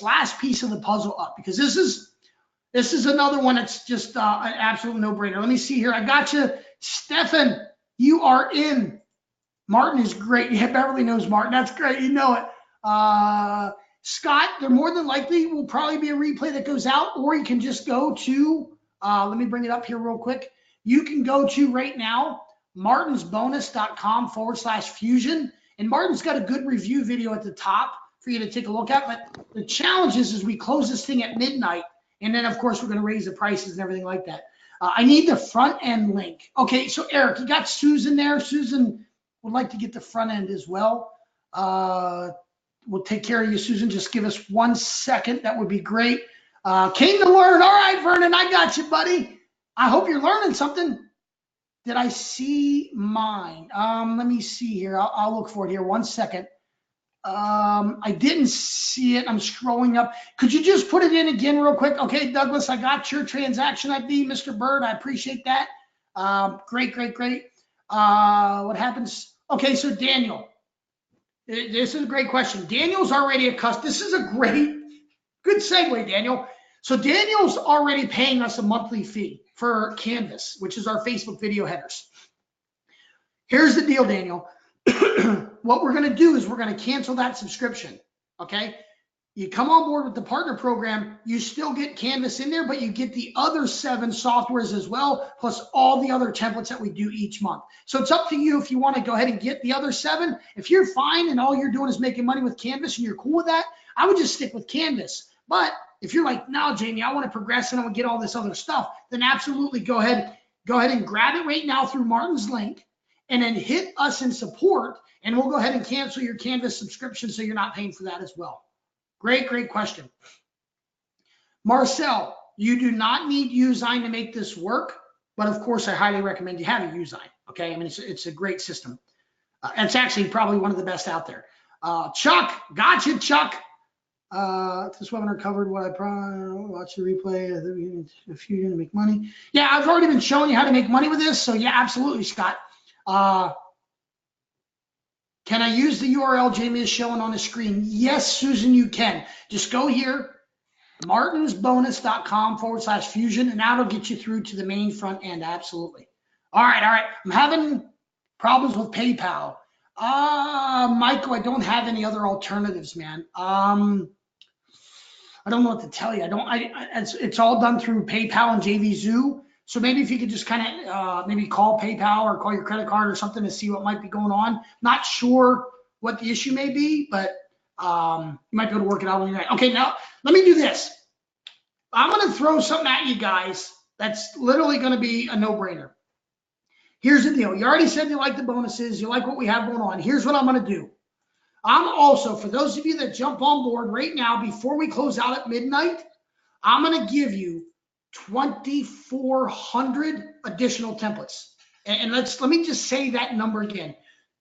Speaker 2: last piece of the puzzle up, because this is another one that's just an absolute no-brainer. Let me see here. I got you. Stefan, you are in. Martin is great. Yeah, Beverly knows Martin. That's great. You know it. Scott, there more than likely will probably be a replay that goes out, or you can just go to, let me bring it up here real quick. You can go to right now, martinsbonus.com/fusion. And Martin's got a good review video at the top for you to take a look at. But the challenge is we close this thing at midnight. And then, of course, we're going to raise the prices and everything like that. I need the front end link. Okay, so Eric, you got Susan there. Susan would like to get the front end as well. We'll take care of you, Susan. Just give us 1 second. That would be great. Came to learn. All right, Vernon, I got you, buddy. I hope you're learning something. Did I see mine? Let me see here. I'll look for it here. 1 second. I didn't see it. I'm scrolling up. Could you just put it in again real quick? Okay, Douglas, I got your transaction ID, Mr. Bird. I appreciate that. Great. What happens? Okay, so Daniel. This is a great question. Daniel's already a customer. This is a good segue, Daniel. So Daniel's already paying us a monthly fee for Canvas, which is our Facebook video headers. Here's the deal, Daniel. What we're going to do is we're going to cancel that subscription. Okay. You come on board with the partner program, you still get Canvas in there, but you get the other 7 softwares as well, plus all the other templates that we do each month. So it's up to you if you want to go ahead and get the other 7. If you're fine and all you're doing is making money with Canvas and you're cool with that, I would just stick with Canvas. But if you're like, no, Jamie, I want to progress and I want to get all this other stuff, then absolutely go ahead and grab it right now through Martin's link and then hit us in support, and we'll go ahead and cancel your Canvas subscription so you're not paying for that as well. Great question. Marcel, you do not need Usign to make this work, but of course I highly recommend you have a Usign. Okay, I mean it's a great system. It's actually probably one of the best out there. Chuck, gotcha, Chuck. This webinar covered what I probably watch the replay. If you're gonna make money, yeah, I've already been showing you how to make money with this. So yeah, absolutely, Scott. Can I use the URL Jamie is showing on the screen? Yes, Susan, you can. Just go here, martinsbonus.com/fusion, and that'll get you through to the main front end. Absolutely. All right. I'm having problems with PayPal. Michael, I don't have any other alternatives, man. I don't know what to tell you. It's all done through PayPal and JVZoo. So maybe if you could just kind of maybe call PayPal or call your credit card or something to see what might be going on. Not sure what the issue may be, but you might be able to work it out on your own. Okay, now let me do this. I'm going to throw something at you guys that's literally going to be a no-brainer. Here's the deal. You already said you like the bonuses. You like what we have going on. Here's what I'm going to do. I'm also, for those of you that jump on board right now, before we close out at midnight, I'm going to give you 2,400 additional templates. And let me just say that number again,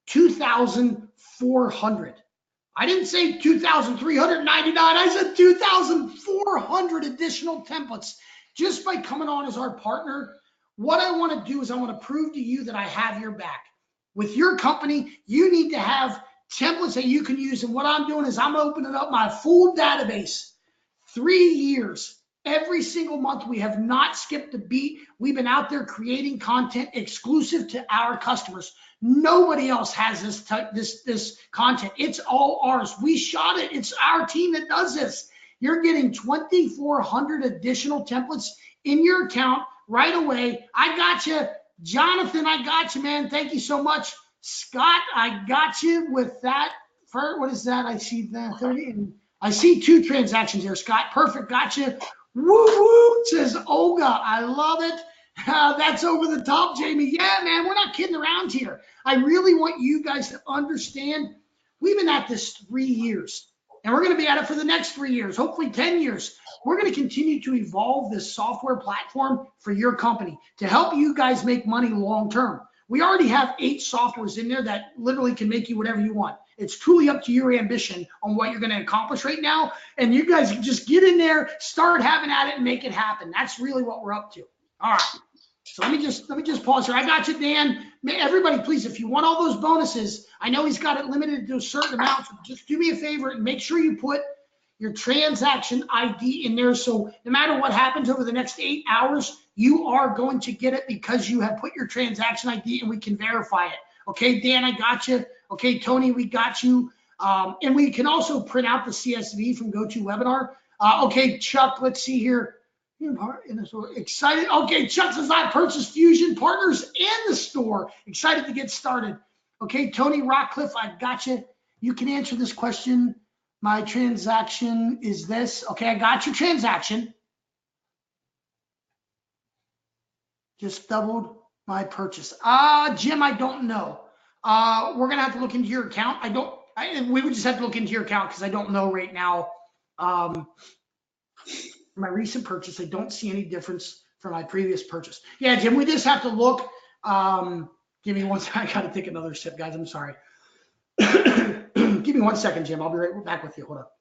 Speaker 2: 2,400. I didn't say 2,399. I said 2,400 additional templates just by coming on as our partner. What I want to do is I want to prove to you that I have your back. With your company, you need to have templates that you can use. And what I'm doing is I'm opening up my full database. 3 years. Every single month, we have not skipped a beat. We've been out there creating content exclusive to our customers. Nobody else has this content. It's all ours. We shot it. It's our team that does this. You're getting 2,400 additional templates in your account right away. I got you. Jonathan, I got you, man. Thank you so much. Scott, I got you with that. What is that? I see that 30. I see 2 transactions here, Scott. Perfect. Got you. Woo woo, says Olga. I love it. That's over the top, Jamie. Yeah, man, we're not kidding around here. I really want you guys to understand we've been at this 3 years, and we're going to be at it for the next 3 years, hopefully 10 years. We're going to continue to evolve this software platform for your company to help you guys make money long term. We already have 8 softwares in there that literally can make you whatever you want. It's truly up to your ambition on what you're going to accomplish right now. And you guys can just get in there, start having at it, and make it happen. That's really what we're up to. All right. So let me just pause here. I got you, Dan. Everybody, please, if you want all those bonuses, I know he's got it limited to a certain amount. So just do me a favor and make sure you put your transaction ID in there. So no matter what happens over the next 8 hours, you are going to get it because you have put your transaction ID and we can verify it. Okay, Dan, I got you. Okay, Tony, we got you. And we can also print out the CSV from GoToWebinar. Okay, Chuck, let's see here. Excited. Okay, Chuck says I purchased Fusion Partners and the store. Excited to get started. Okay, Tony Rockcliffe, I got you. You can answer this question. My transaction is this. Okay, I got your transaction. Just doubled my purchase. Jim, I don't know. We're gonna have to look into your account. We would just have to look into your account because I don't know right now. My recent purchase, I don't see any difference from my previous purchase. Yeah, Jim, we just have to look. Give me one second. I gotta take another sip, guys. I'm sorry. Give me 1 second, Jim. I'll be right back with you. Hold up.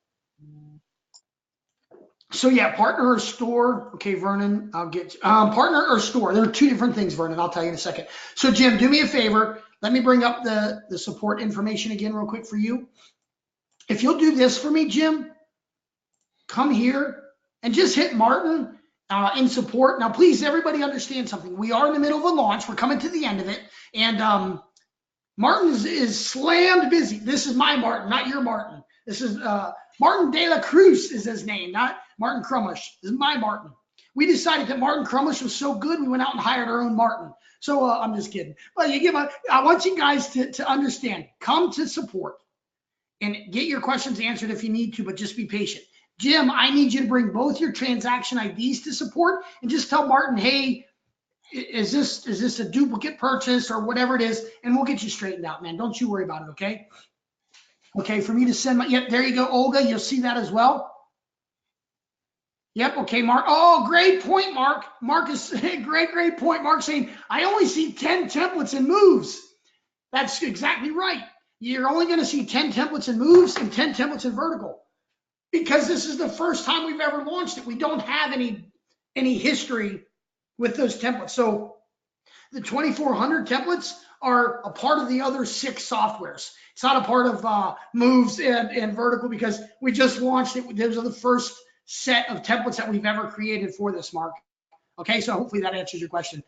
Speaker 2: So yeah, partner or store. Okay, Vernon, I'll get partner or store. There are 2 different things, Vernon. I'll tell you in a second. So Jim, do me a favor. let me bring up the support information again real quick for you. If you'll do this for me, Jim, come here and just hit Martin in support. Now, please, everybody understand something. We are in the middle of a launch. We're coming to the end of it. And Martin is slammed busy. This is my Martin, not your Martin. This is Martin De La Cruz is his name, not Martin Crumlish. This is my Martin. We decided that Martin Crumlish was so good, we went out and hired our own Martin. So I'm just kidding. But I want you guys to understand. Come to support and get your questions answered if you need to, but just be patient. Jim, I need you to bring both your transaction IDs to support and just tell Martin, hey, is this a duplicate purchase or whatever it is, and we'll get you straightened out, man. Don't you worry about it, okay? Okay, for me to send my, yep, there you go, Olga. You'll see that as well. Yep, okay, Mark. Oh, great point, Mark. Mark is great point. Mark saying, I only see 10 templates and moves. That's exactly right. You're only going to see 10 templates and moves and 10 templates and vertical, because this is the first time we've ever launched it. We don't have any history with those templates. So the 2,400 templates are a part of the other 6 softwares. It's not a part of moves and vertical, because we just launched it. Those are the first set of templates that we've ever created for this, Mark. Okay, so hopefully that answers your question.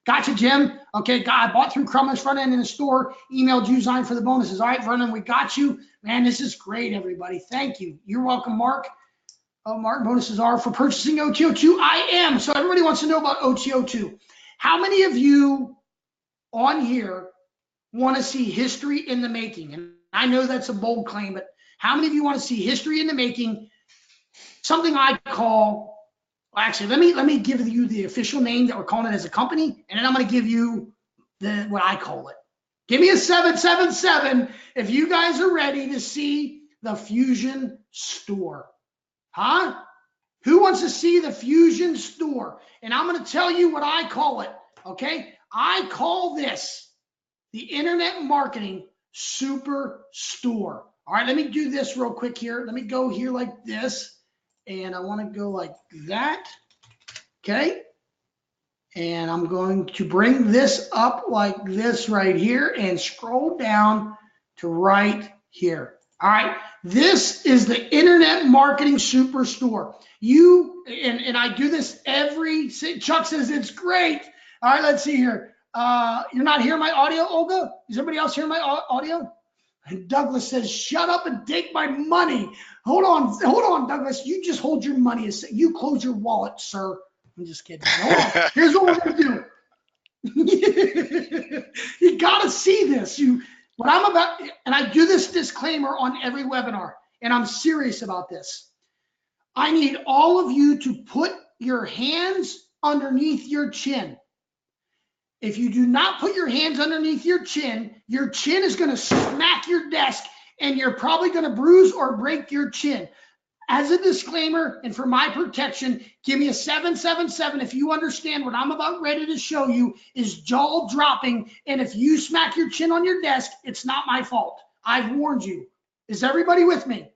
Speaker 2: Gotcha, Jim. Okay, I bought through Crumlish front end in the store, emailed you, Zion, for the bonuses. All right, Vernon, we got you. Man, this is great, everybody. Thank you. You're welcome, Mark. Oh, Mark, bonuses are for purchasing OTO2. I am. So everybody wants to know about OTO2. How many of you on here want to see history in the making? And I know that's a bold claim, but how many of you want to see history in the making? Something I call, well, actually, let me give you the official name that we're calling it as a company, and then I'm going to give you what I call it. Give me a 777 if you guys are ready to see the Fusion Store. Huh? Who wants to see the Fusion Store? And I'm going to tell you what I call it, okay? I call this the Internet Marketing Superstore. All right, let me do this real quick here. Let me go here like this. And I want to go like that, okay? And I'm going to bring this up like this right here and scroll down to right here. All right, this is the Internet Marketing Superstore. And I do this Chuck says it's great. All right, let's see here. You're not hearing my audio, Olga? Is everybody else hearing my audio? And Douglas says, shut up and take my money. Hold on, Douglas. You just hold your money. You close your wallet, sir. I'm just kidding. Hold on. Here's what we're going to do. You got to see this. What I'm about, and I do this disclaimer on every webinar, and I'm serious about this. I need all of you to put your hands underneath your chin. If you do not put your hands underneath your chin is going to smack your desk, and you're probably going to bruise or break your chin. As a disclaimer, and for my protection, give me a 777 if you understand what I'm about ready to show you is jaw dropping, and if you smack your chin on your desk, it's not my fault. I've warned you. Is everybody with me?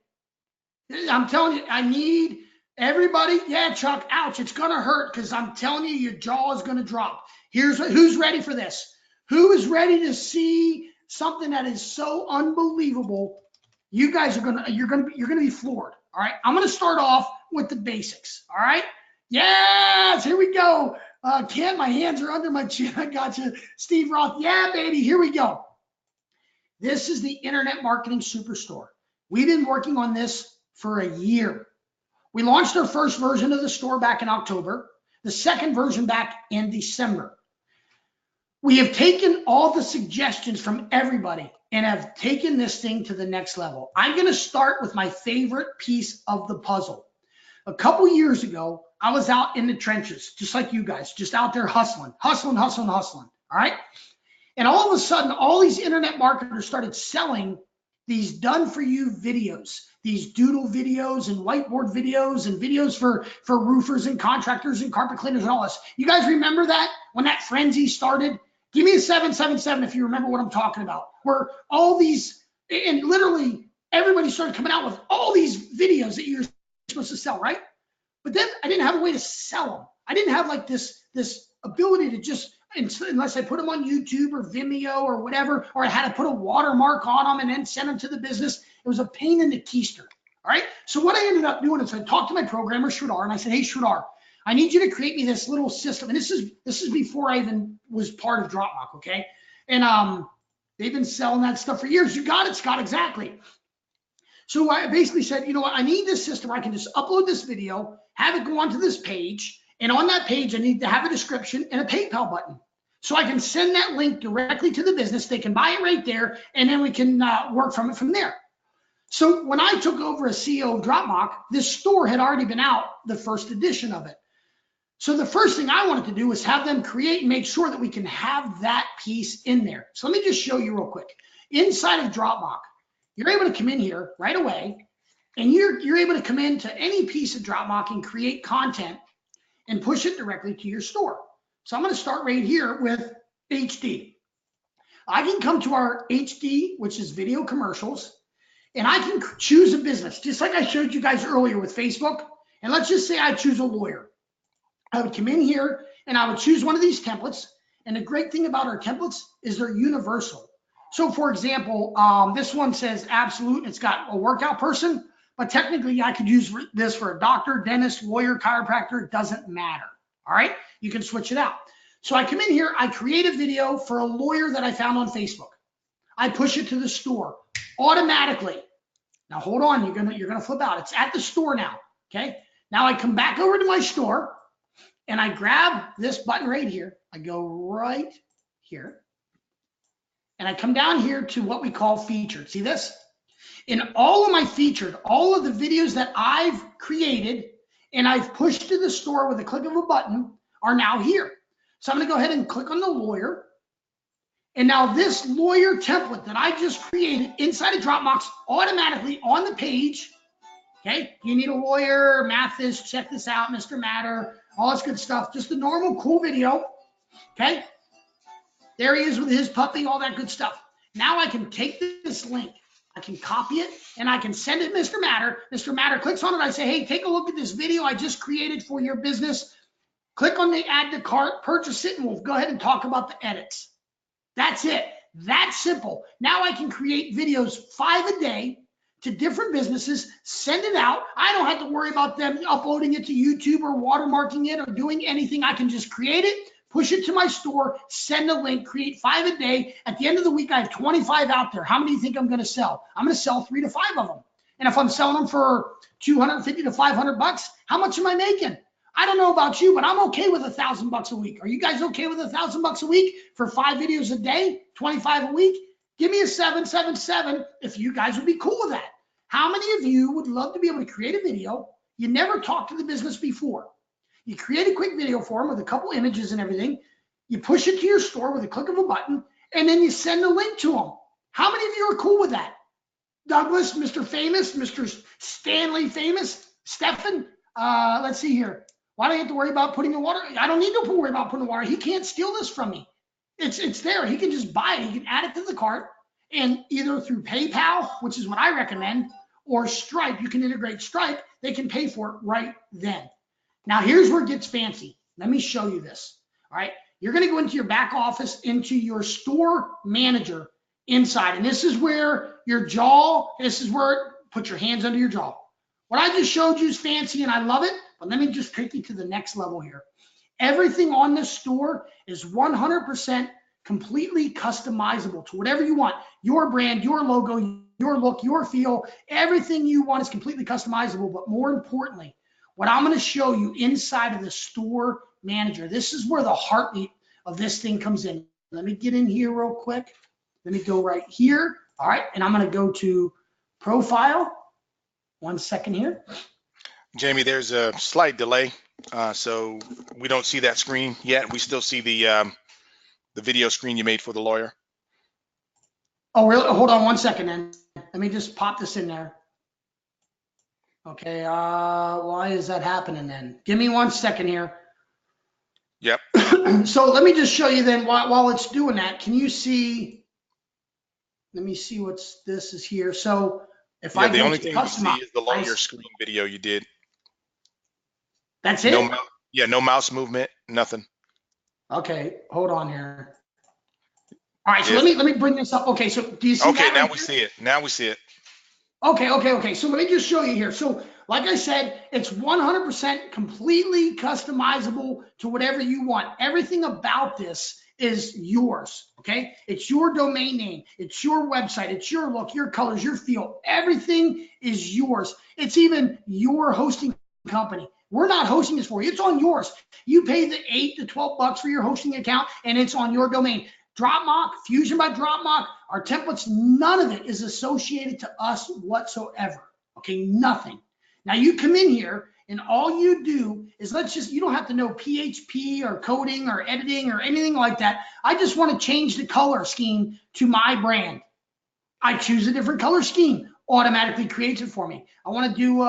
Speaker 2: I'm telling you, I need everybody. Yeah, Chuck, ouch, it's going to hurt, because I'm telling you, your jaw is going to drop. Who's ready for this? Who is ready to see something that is so unbelievable? You guys you're gonna be floored. All right, I'm gonna start off with the basics. All right, yes, here we go. Ken, my hands are under my chin. I got you, Steve Roth. Yeah, baby, here we go. This is the Internet Marketing Superstore. We've been working on this for a year. We launched our first version of the store back in October. The second version back in December. We have taken all the suggestions from everybody and have taken this thing to the next level. I'm going to start with my favorite piece of the puzzle. A couple years ago, I was out in the trenches, just like you guys, just out there hustling. All right. And all of a sudden, all these internet marketers started selling these done-for-you videos, these doodle videos and whiteboard videos and videos for roofers and contractors and carpet cleaners and all this. You guys remember that when that frenzy started? Give me a 777 if you remember what I'm talking about. Where all these, and literally everybody started coming out with all these videos that you're supposed to sell, right? But then I didn't have a way to sell them. I didn't have like this ability to just unless I put them on YouTube or Vimeo or whatever, or I had to put a watermark on them and then send them to the business. It was a pain in the keister. All right. So what I ended up doing is I talked to my programmer, Sridhar, and I said, hey, Sridhar, I need you to create me this little system. And this is before I even was part of Dropbox. Okay. And they've been selling that stuff for years. You got it, Scott, exactly. So I basically said, you know what, I need this system where I can just upload this video, have it go onto this page, and on that page, I need to have a description and a PayPal button. So I can send that link directly to the business. They can buy it right there, and then we can work from it from there. So when I took over as CEO of Dropbox, this store had already been out, the first edition of it. So the first thing I wanted to do was have them create and make sure that we can have that piece in there. So let me just show you real quick. Inside of Dropbox, you're able to come in here right away, and you're able to come into any piece of Dropbox and create content and push it directly to your store. So I'm going to start right here with HD. I can come to our HD, which is video commercials, and I can choose a business, just like I showed you guys earlier with Facebook. And let's just say I choose a lawyer. I would come in here and I would choose one of these templates. And the great thing about our templates is they're universal. So for example, this one says absolute, it's got a workout person, but technically I could use this for a doctor, dentist, lawyer, chiropractor, it doesn't matter. All right, you can switch it out. So I come in here, I create a video for a lawyer that I found on Facebook. I push it to the store automatically. Now hold on, you're gonna flip out. It's at the store now. Okay. Now I come back over to my store and I grab this button right here. I go right here. And I come down here to what we call featured. See this? In all of my featured, all of the videos that I've created and I've pushed to the store with a click of a button are now here. So I'm going to go ahead and click on the lawyer. And now this lawyer template that I just created inside of Dropbox automatically on the page. Okay, you need a lawyer, math this, check this out, Mr. Matter, all this good stuff. Just a normal, cool video. Okay, there he is with his puppy, all that good stuff. Now I can take this link, I can copy it, and I can send it to Mr. Matter. Mr. Matter clicks on it. I say, hey, take a look at this video I just created for your business. Click on the add to cart, purchase it, and we'll go ahead and talk about the edits. That's it. That's simple. Now I can create videos 5 a day to different businesses, send it out. I don't have to worry about them uploading it to YouTube or watermarking it or doing anything. I can just create it, push it to my store, send a link, create 5 a day. At the end of the week, I have 25 out there. How many do you think I'm going to sell? I'm going to sell 3 to 5 of them. And if I'm selling them for $250 to $500, how much am I making? I don't know about you, but I'm okay with $1,000 a week. Are you guys okay with $1,000 a week for 5 videos a day, 25 a week? Give me a 777 if you guys would be cool with that. How many of you would love to be able to create a video? You never talked to the business before. You create a quick video for them with a couple images and everything. You push it to your store with a click of a button, and then you send a link to them. How many of you are cool with that? Douglas, Mr. Famous, Mr. Stanley Famous, Stefan, let's see here. Why do I have to worry about putting the water? I don't need to worry about putting the water. He can't steal this from me. It's there. He can just buy it. He can add it to the cart, and either through PayPal, which is what I recommend, or Stripe, you can integrate Stripe. They can pay for it right then. Now here's where it gets fancy. Let me show you this. All right. You're going to go into your back office, into your store manager inside. And this is where your jaw, this is where, put your hands under your jaw. What I just showed you is fancy and I love it, but let me just take you to the next level here. Everything on this store is 100% completely customizable to whatever you want. Your brand, your logo, your look, your feel, everything you want is completely customizable. But more importantly, what I'm going to show you inside of the store manager, this is where the heartbeat of this thing comes in. Let me get in here real quick. Let me go right here. All right. And I'm going to go to profile. 1 second here.
Speaker 3: Jamie, there's a slight delay, so we don't see that screen yet. We still see the video screen you made for the lawyer.
Speaker 2: Oh, really? Hold on 1 second then. Let me just pop this in there. Okay, why is that happening then? Give me 1 second here.
Speaker 3: Yep.
Speaker 2: So let me just show you then while it's doing that. Can you see? Let me see what's this is here. So if I
Speaker 3: the
Speaker 2: go
Speaker 3: only
Speaker 2: to
Speaker 3: thing you see is the lawyer
Speaker 2: customize,
Speaker 3: screen video you did.
Speaker 2: that's it?
Speaker 3: No mouse movement, nothing.
Speaker 2: Okay, hold on here. All right, so
Speaker 3: Yes.
Speaker 2: let me bring this up. Okay, so do you see
Speaker 3: Okay,
Speaker 2: that
Speaker 3: now
Speaker 2: right
Speaker 3: we
Speaker 2: there?
Speaker 3: see it. Now we see it.
Speaker 2: Okay. So let me just show you here. So like I said, it's 100% completely customizable to whatever you want. Everything about this is yours, okay? It's your domain name. It's your website. It's your look, your colors, your feel. Everything is yours. It's even your hosting company. We're not hosting this for you. It's on yours. You pay the 8 to 12 bucks for your hosting account, and it's on your domain. DropMock, Fusion by DropMock, our templates, none of it is associated to us whatsoever. Okay, nothing. Now you come in here and all you do is you don't have to know PHP or coding or editing or anything like that. I just want to change the color scheme to my brand. I choose a different color scheme, automatically creates it for me. I want to do,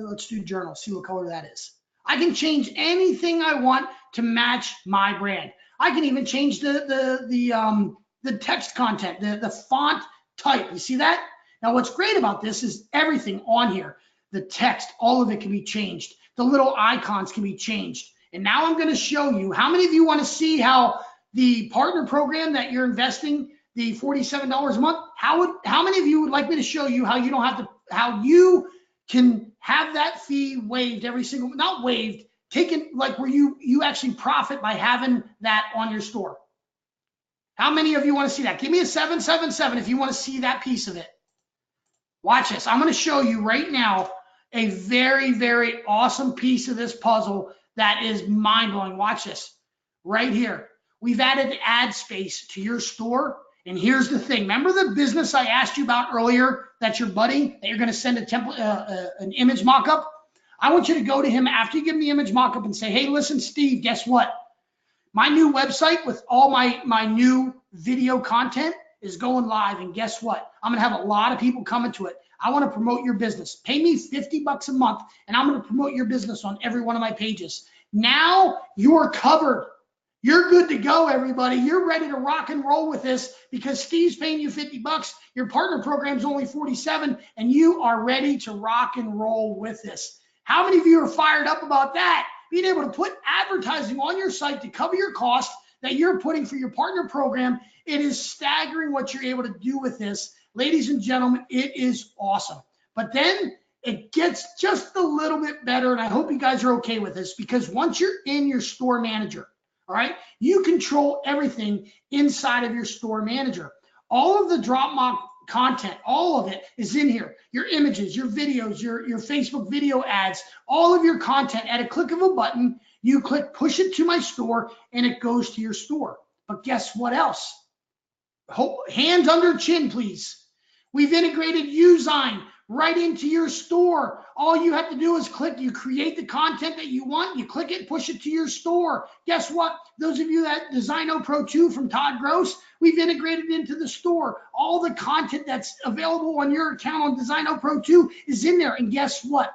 Speaker 2: let's do journal, see what color that is. I can change anything I want to match my brand. I can even change the text content, the font type. You see that? Now, what's great about this is everything on here, the text, all of it can be changed. The little icons can be changed. And now I'm going to show you, how many of you want to see how the partner program that you're investing, the $47 a month, how many of you would like me to show you how you don't have to, how you can have that fee waived every single, not waived, taken, like where you actually profit by having that on your store? How many of you want to see that? Give me a 777 if you want to see that piece of it. Watch this. I'm going to show you right now a very, very awesome piece of this puzzle that is mind-blowing. Watch this right here. We've added ad space to your store. And here's the thing. Remember the business I asked you about earlier? That's your buddy that you're going to send a template, an image mock-up. I want you to go to him after you give him the image mock-up and say, hey, listen, Steve, guess what? My new website with all my new video content is going live. And guess what? I'm going to have a lot of people coming to it. I want to promote your business. Pay me 50 bucks a month, and I'm going to promote your business on every one of my pages. Now you're covered. You're good to go, everybody. You're ready to rock and roll with this because Steve's paying you 50 bucks. Your partner program's only 47, and you are ready to rock and roll with this. How many of you are fired up about that? Being able to put advertising on your site to cover your cost that you're putting for your partner program. It is staggering what you're able to do with this. Ladies and gentlemen, it is awesome. But then it gets just a little bit better, and I hope you guys are okay with this, because once you're in your store manager, all right, you control everything inside of your store manager. All of the DropMock content, all of it is in here. Your images, your videos, your Facebook video ads, all of your content. At a click of a button, you click push it to my store, and it goes to your store. But guess what else? Hands under chin, please. We've integrated Usign right into your store. All you have to do is click, you create the content that you want, you click it, push it to your store. Guess what? Those of you that Designo Pro 2 from Todd Gross, we've integrated into the store. All the content that's available on your account on Designo Pro 2 is in there. And guess what?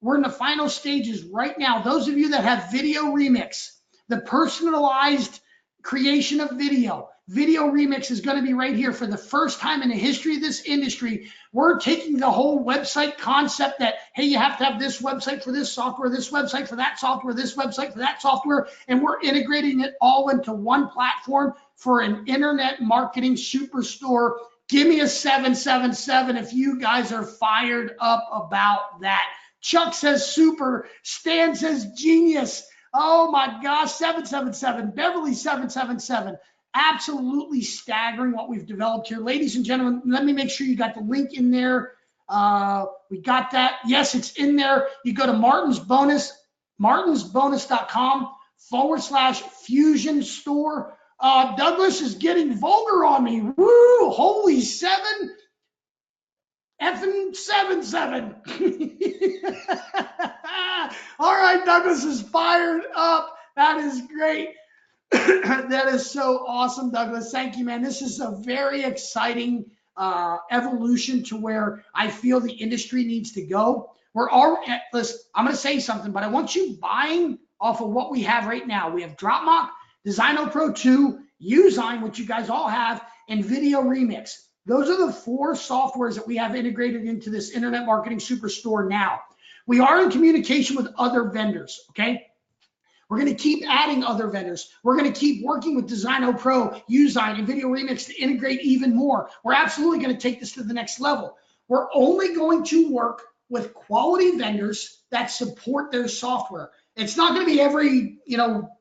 Speaker 2: We're in the final stages right now. Those of you that have Video Remix, the personalized creation of video, Video Remix is going to be right here for the first time in the history of this industry. We're taking the whole website concept that, hey, you have to have this website for this software, this website for that software, this website for that software, and we're integrating it all into one platform for an internet marketing superstore. Give me a 777 if you guys are fired up about that. Chuck says super. Stan says genius. Oh my gosh, 777. Beverly 777. Absolutely staggering what we've developed here. Ladies and gentlemen, let me make sure you got the link in there. We got that. Yes, it's in there. You go to martinsbonus.com/Fusion store. Douglas is getting vulgar on me. Woo, holy 777. All right, Douglas is fired up. That is great. That is so awesome, Douglas. Thank you, man. This is a very exciting evolution to where I feel the industry needs to go. Listen, I'm going to say something, but I want you buying off of what we have right now. We have DropMock, Designo Pro 2, Usign, which you guys all have, and Video Remix. Those are the 4 softwares that we have integrated into this Internet Marketing Superstore now. We are in communication with other vendors, okay? We're going to keep adding other vendors. We're going to keep working with Designo Pro, Usign, and Video Remix to integrate even more. We're absolutely going to take this to the next level. We're only going to work with quality vendors that support their software. It's not going to be every,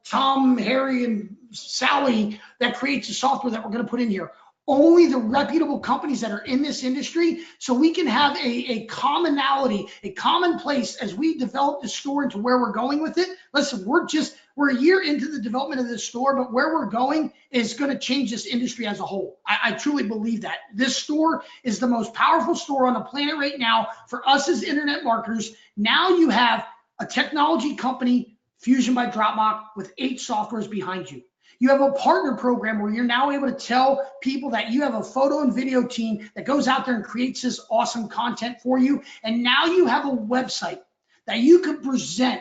Speaker 2: Tom, Harry, and Sally that creates the software that we're going to put in here. Only the reputable companies that are in this industry, so we can have a commonality, a common place as we develop the store into where we're going with it. Listen, we're a year into the development of this store, but where we're going is going to change this industry as a whole. I truly believe that. This store is the most powerful store on the planet right now for us as internet marketers. Now you have a technology company, Fusion by Dropbox, with 8 softwares behind you. You have a partner program where you're now able to tell people that you have a photo and video team that goes out there and creates this awesome content for you. And now you have a website that you could present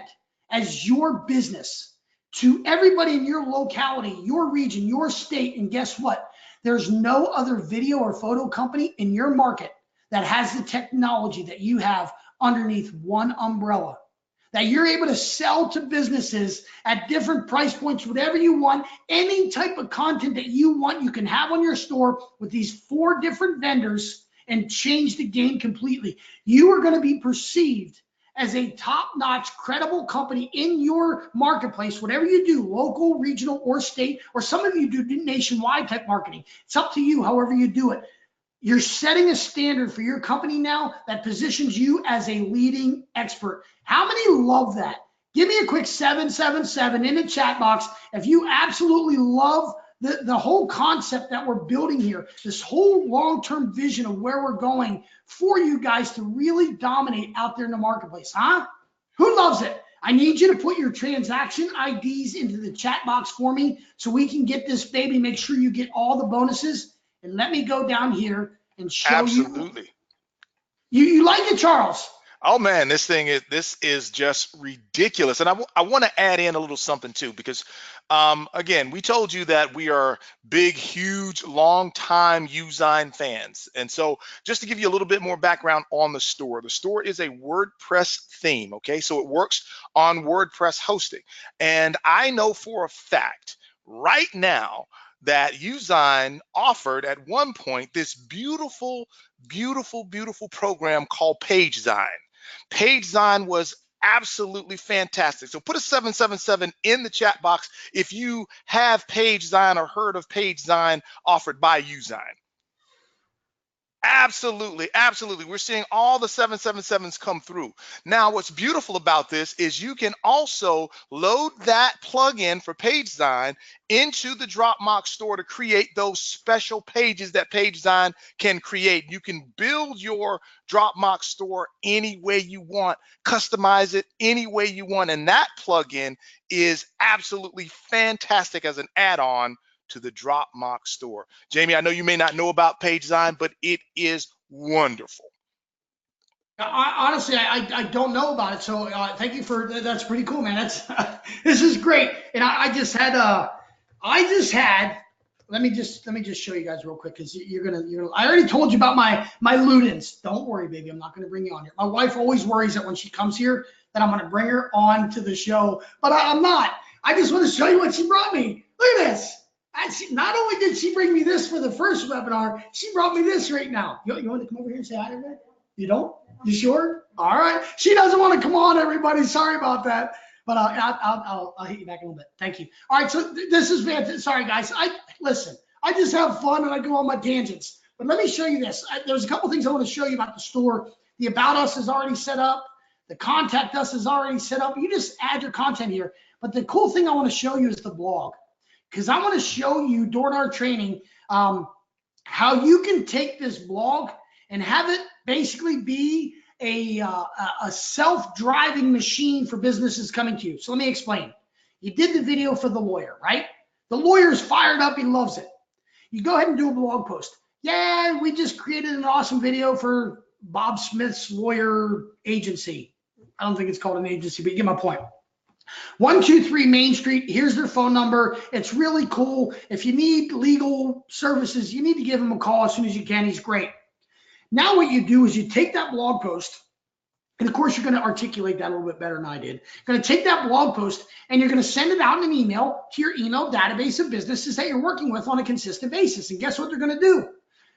Speaker 2: as your business to everybody in your locality, your region, your state. And guess what? There's no other video or photo company in your market that has the technology that you have underneath one umbrella, that you're able to sell to businesses at different price points, whatever you want, any type of content that you want, you can have on your store with these 4 different vendors and change the game completely. You are going to be perceived as a top-notch, credible company in your marketplace, whatever you do, local, regional, or state, or some of you do nationwide type marketing. It's up to you, however you do it. You're setting a standard for your company now that positions you as a leading expert. How many love that? Give me a quick 777 in the chat box if you absolutely love the whole concept that we're building here, this whole long-term vision of where we're going for you guys to really dominate out there in the marketplace, huh? Who loves it? I need you to put your transaction IDs into the chat box for me so we can get this baby, make sure you get all the bonuses. And let me go down here and show
Speaker 3: Absolutely.
Speaker 2: You like it, Charles?
Speaker 3: Oh man, this is just ridiculous. And I want to add in a little something too, because again, we told you that we are big, huge, long time Usign fans. And so just to give you a little bit more background on the store is a WordPress theme. Okay, so it works on WordPress hosting. And I know for a fact right now that Usign offered at one point this beautiful, beautiful, beautiful program called PageZine. PageZine was absolutely fantastic. So put a 777 in the chat box if you have PageZine or heard of PageZine offered by Usign. Absolutely, absolutely. We're seeing all the 777s come through. Now, what's beautiful about this is you can also load that plugin for PageZine into the Dropbox store to create those special pages that PageZine can create. You can build your Dropbox store any way you want, customize it any way you want, and that plugin is absolutely fantastic as an add-on to the Dropbox store. Jamie, I know you may not know about PageZine, but it is wonderful.
Speaker 2: Honestly, I don't know about it, so thank you for that's pretty cool, man. That's this is great, and I just had let me just show you guys real quick because you're gonna I already told you about my Ludens. Don't worry, baby, I'm not gonna bring you on here. My wife always worries that when she comes here that I'm gonna bring her on to the show, but I'm not. I just want to show you what she brought me. Look at this. Not only did she bring me this for the first webinar, she brought me this right now. You want to come over here and say hi to everybody? You don't? You sure? All right. She doesn't want to come on, everybody. Sorry about that. But I'll hit you back in a little bit. Thank you. All right. So this is fantastic. Sorry, guys. Listen, I just have fun and I go on my tangents. But let me show you this. There's a couple things I want to show you about the store. The About Us is already set up. The Contact Us is already set up. You just add your content here. But the cool thing I want to show you is the blog. Because I want to show you during our training how you can take this blog and have it basically be a self-driving machine for businesses coming to you. So let me explain. You did the video for the lawyer, right? The lawyer's fired up. He loves it. You go ahead and do a blog post. Yeah, we just created an awesome video for Bob Smith's lawyer agency. I don't think it's called an agency, but you get my point. 123 Main Street, here's their phone number. It's really cool. If you need legal services, you need to give him a call as soon as you can. He's great. Now what you do is you take that blog post And of course, you're going to articulate that a little bit better than I did. You're going to take that blog post and you're going to send it out in an email to your email database of businesses that you're working with on a consistent basis. And guess what they're going to do?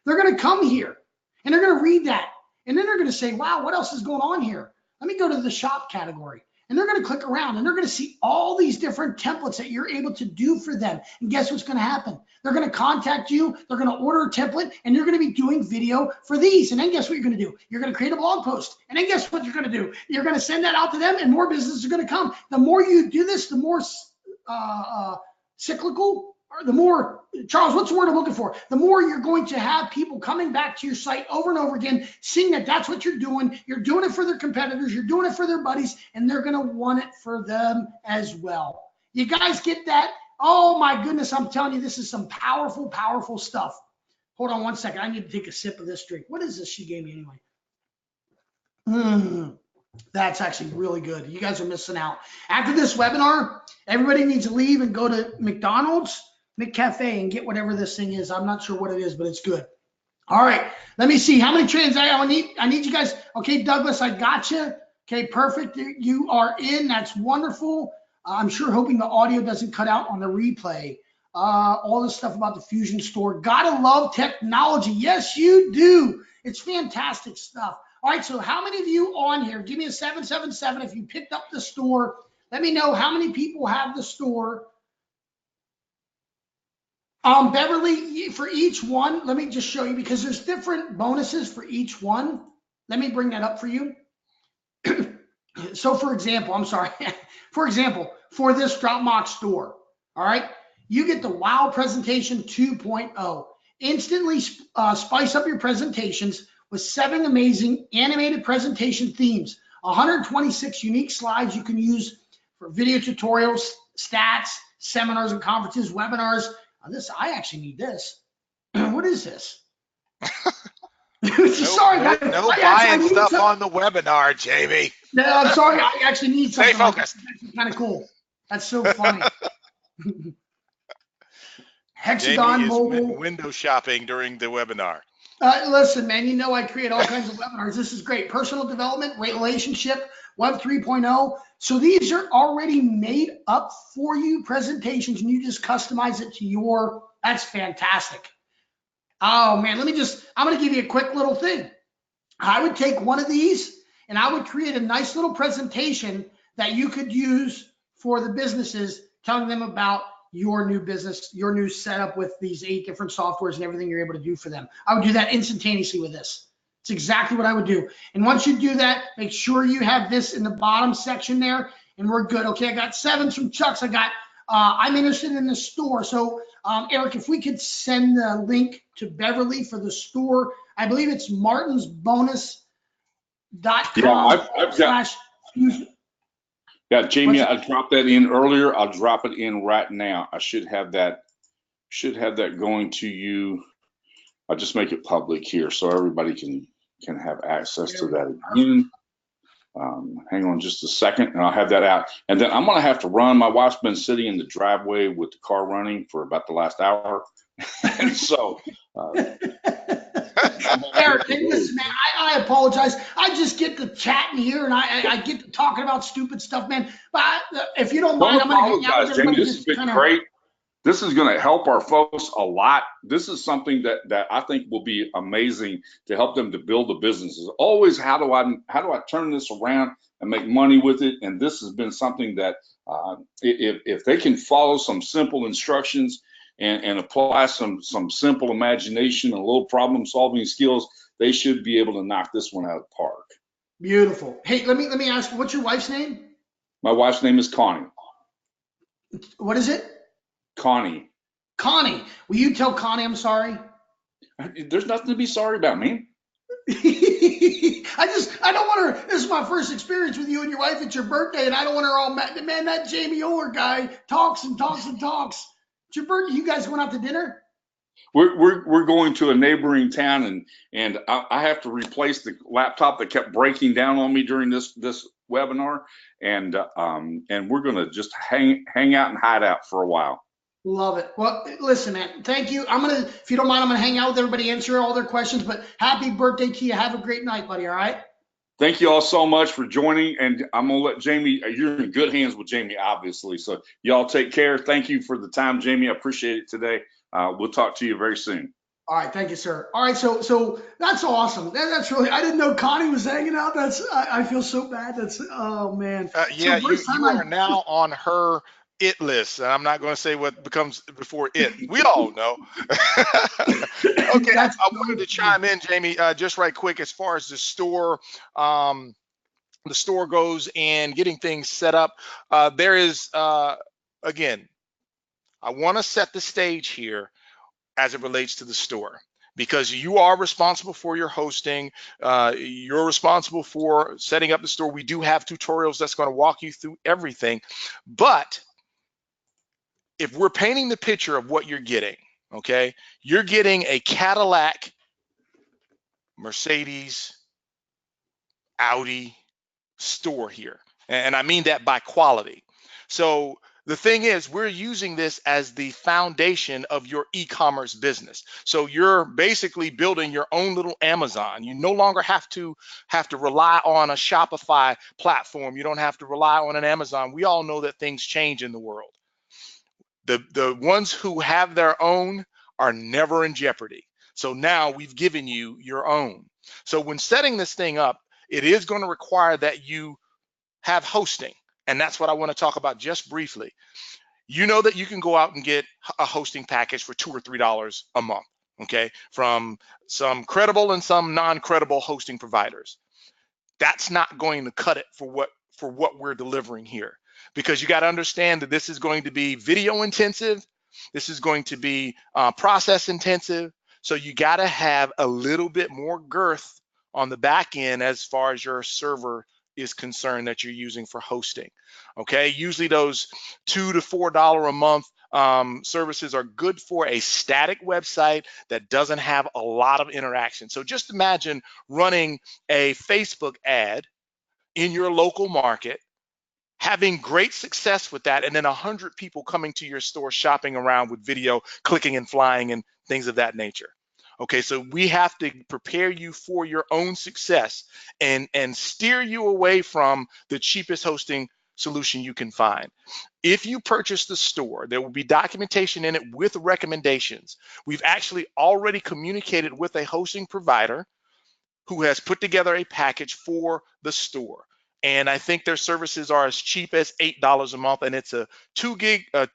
Speaker 2: They're going to come here and they're going to read that. And then they're going to say, wow, what else is going on here? Let me go to the shop category. And they're going to click around and they're going to see all these different templates that you're able to do for them. And guess what's going to happen? They're going to contact you. They're going to order a template and you're going to be doing video for these. And then guess what you're going to do? You're going to create a blog post. And then guess what you're going to do? You're going to send that out to them and more businesses are going to come. The more you do this, the more cyclical, or the more, Charles, what's the word I'm looking for? The more you're going to have people coming back to your site over and over again, seeing that that's what you're doing. You're doing it for their competitors. You're doing it for their buddies, and they're going to want it for them as well. You guys get that? Oh, my goodness. I'm telling you, this is some powerful, powerful stuff. Hold on one second. I need to take a sip of this drink. What is this she gave me anyway? That's actually really good. You guys are missing out. After this webinar, everybody needs to leave and go to McDonald's, McCafe, and get whatever this thing is. I'm not sure what it is, but it's good. All right, let me see how many transactions I need you guys. Okay, Douglas, I got you. Okay, perfect. You are in. That's wonderful. I'm sure hoping the audio doesn't cut out on the replay. All this stuff about the Fusion store. Gotta love technology. Yes, you do. It's fantastic stuff. All right, so how many of you on here? Give me a 777 if you picked up the store. Let me know how many people have the store. Beverly, for each one, let me just show you because there's different bonuses for each one. Let me bring that up for you. So for example, I'm sorry. For example, for this Dropbox store, all right, you get the Wow Presentation 2.0. Instantly spice up your presentations with 7 amazing animated presentation themes, 126 unique slides you can use for video tutorials, stats, seminars and conferences, webinars. I actually need this. What is this? Sorry,
Speaker 3: no buying stuff on the webinar, Jamie.
Speaker 2: No, I'm sorry. I actually need something.
Speaker 3: Stay focused.
Speaker 2: That's kind of cool. That's so funny. Hexagon Mobile.
Speaker 3: Window shopping during the webinar.
Speaker 2: Listen, man, you know I create all kinds of webinars. This is great. Personal development, relationship, Web 3.0. So these are already made up for you presentations, and you just customize it to your, that's fantastic. Oh, man, I'm going to give you a quick little thing. I would take one of these, and I would create a nice little presentation that you could use for the businesses, telling them about your new business, your new setup with these 8 different softwares and everything you're able to do for them. I would do that instantaneously with this. It's exactly what I would do. And once you do that, make sure you have this in the bottom section there, and we're good. Okay, I got 7s from Chuck's. I got, I'm interested in the store. So, Eric, if we could send the link to Beverly for the store, I believe it's martinsbonus.com/fusion.
Speaker 1: Yeah, Jamie, I dropped that in earlier. I'll drop it in right now. I should have that going to you. I'll just make it public here so everybody can have access to that again. Hang on just a second, and I'll have that out. And then I'm going to have to run. My wife's been sitting in the driveway with the car running for about the last hour. And so,
Speaker 2: Eric, listen, man, I apologize. I just get to chatting here, and I get to talking about stupid stuff, man. But if you don't mind, I'm going to hang out with everybody.
Speaker 1: This has been great. This is going to help our folks a lot. This is something that I think will be amazing to help them to build the businesses. Always, how do I turn this around and make money with it? And this has been something that if they can follow some simple instructions and apply some simple imagination and a little problem solving skills, they should be able to knock this one out of the park.
Speaker 2: Beautiful. Hey, let me ask you, what's your wife's name?
Speaker 1: My wife's name is Connie.
Speaker 2: What is it?
Speaker 1: Connie.
Speaker 2: Connie. Will you tell Connie I'm sorry?
Speaker 1: There's nothing to be sorry about, man.
Speaker 2: I don't want her, this is my first experience with you and your wife at your birthday, and I don't want her all mad. Man, that Jamie Oler guy talks and talks and talks. It's your birthday. You guys going out to dinner?
Speaker 1: We're going to a neighboring town, and I have to replace the laptop that kept breaking down on me during this webinar, and we're gonna just hang out and hide out for a while.
Speaker 2: Love it. Well, listen, man, thank you. If you don't mind, I'm gonna hang out with everybody, answer all their questions. But happy birthday to you. Have a great night, buddy. All right.
Speaker 1: Thank you all so much for joining, and I'm gonna let Jamie. You're in good hands with Jamie, obviously. So y'all take care. Thank you for the time, Jamie. I appreciate it today. We'll talk to you very soon.
Speaker 2: All right, thank you, sir. All right, so that's awesome. That's really, I didn't know Connie was hanging out. I feel so bad. Oh man.
Speaker 3: Yeah,
Speaker 2: So
Speaker 3: you
Speaker 2: first time
Speaker 3: you are now on her it list. And I'm not going to say what becomes before it. We all know. Okay,
Speaker 2: that's
Speaker 3: I
Speaker 2: so
Speaker 3: wanted to
Speaker 2: funny.
Speaker 3: chime in, Jamie, just right quick as far as um, the store goes and getting things set up. There is again, I want to set the stage here as it relates to the store because you are responsible for your hosting. You're responsible for setting up the store. We do have tutorials that's going to walk you through everything. But if we're painting the picture of what you're getting, okay, you're getting a Cadillac, Mercedes, Audi store here. And I mean that by quality. So the thing is, we're using this as the foundation of your e-commerce business. So you're basically building your own little Amazon. You no longer have to rely on a Shopify platform. You don't have to rely on an Amazon. We all know that things change in the world. The ones who have their own are never in jeopardy. So now we've given you your own. So when setting this thing up, it is going to require that you have hosting. And that's what I want to talk about just briefly. You know that you can go out and get a hosting package for $2 or $3 a month, okay, from some credible and some non-credible hosting providers. That's not going to cut it for what we're delivering here, because you got to understand that this is going to be video intensive. This is going to be process intensive. So you got to have a little bit more girth on the back end as far as your server is concerned that you're using for hosting. Okay, usually those $2 to $4 a month services are good for a static website that doesn't have a lot of interaction. So just imagine running a Facebook ad in your local market, having great success with that, and then 100 people coming to your store shopping around with video, clicking and flying and things of that nature. Okay, so we have to prepare you for your own success and steer you away from the cheapest hosting solution you can find. If you purchase the store, there will be documentation in it with recommendations. We've actually already communicated with a hosting provider who has put together a package for the store. And I think their services are as cheap as $8 a month, and it's a 2 gig, a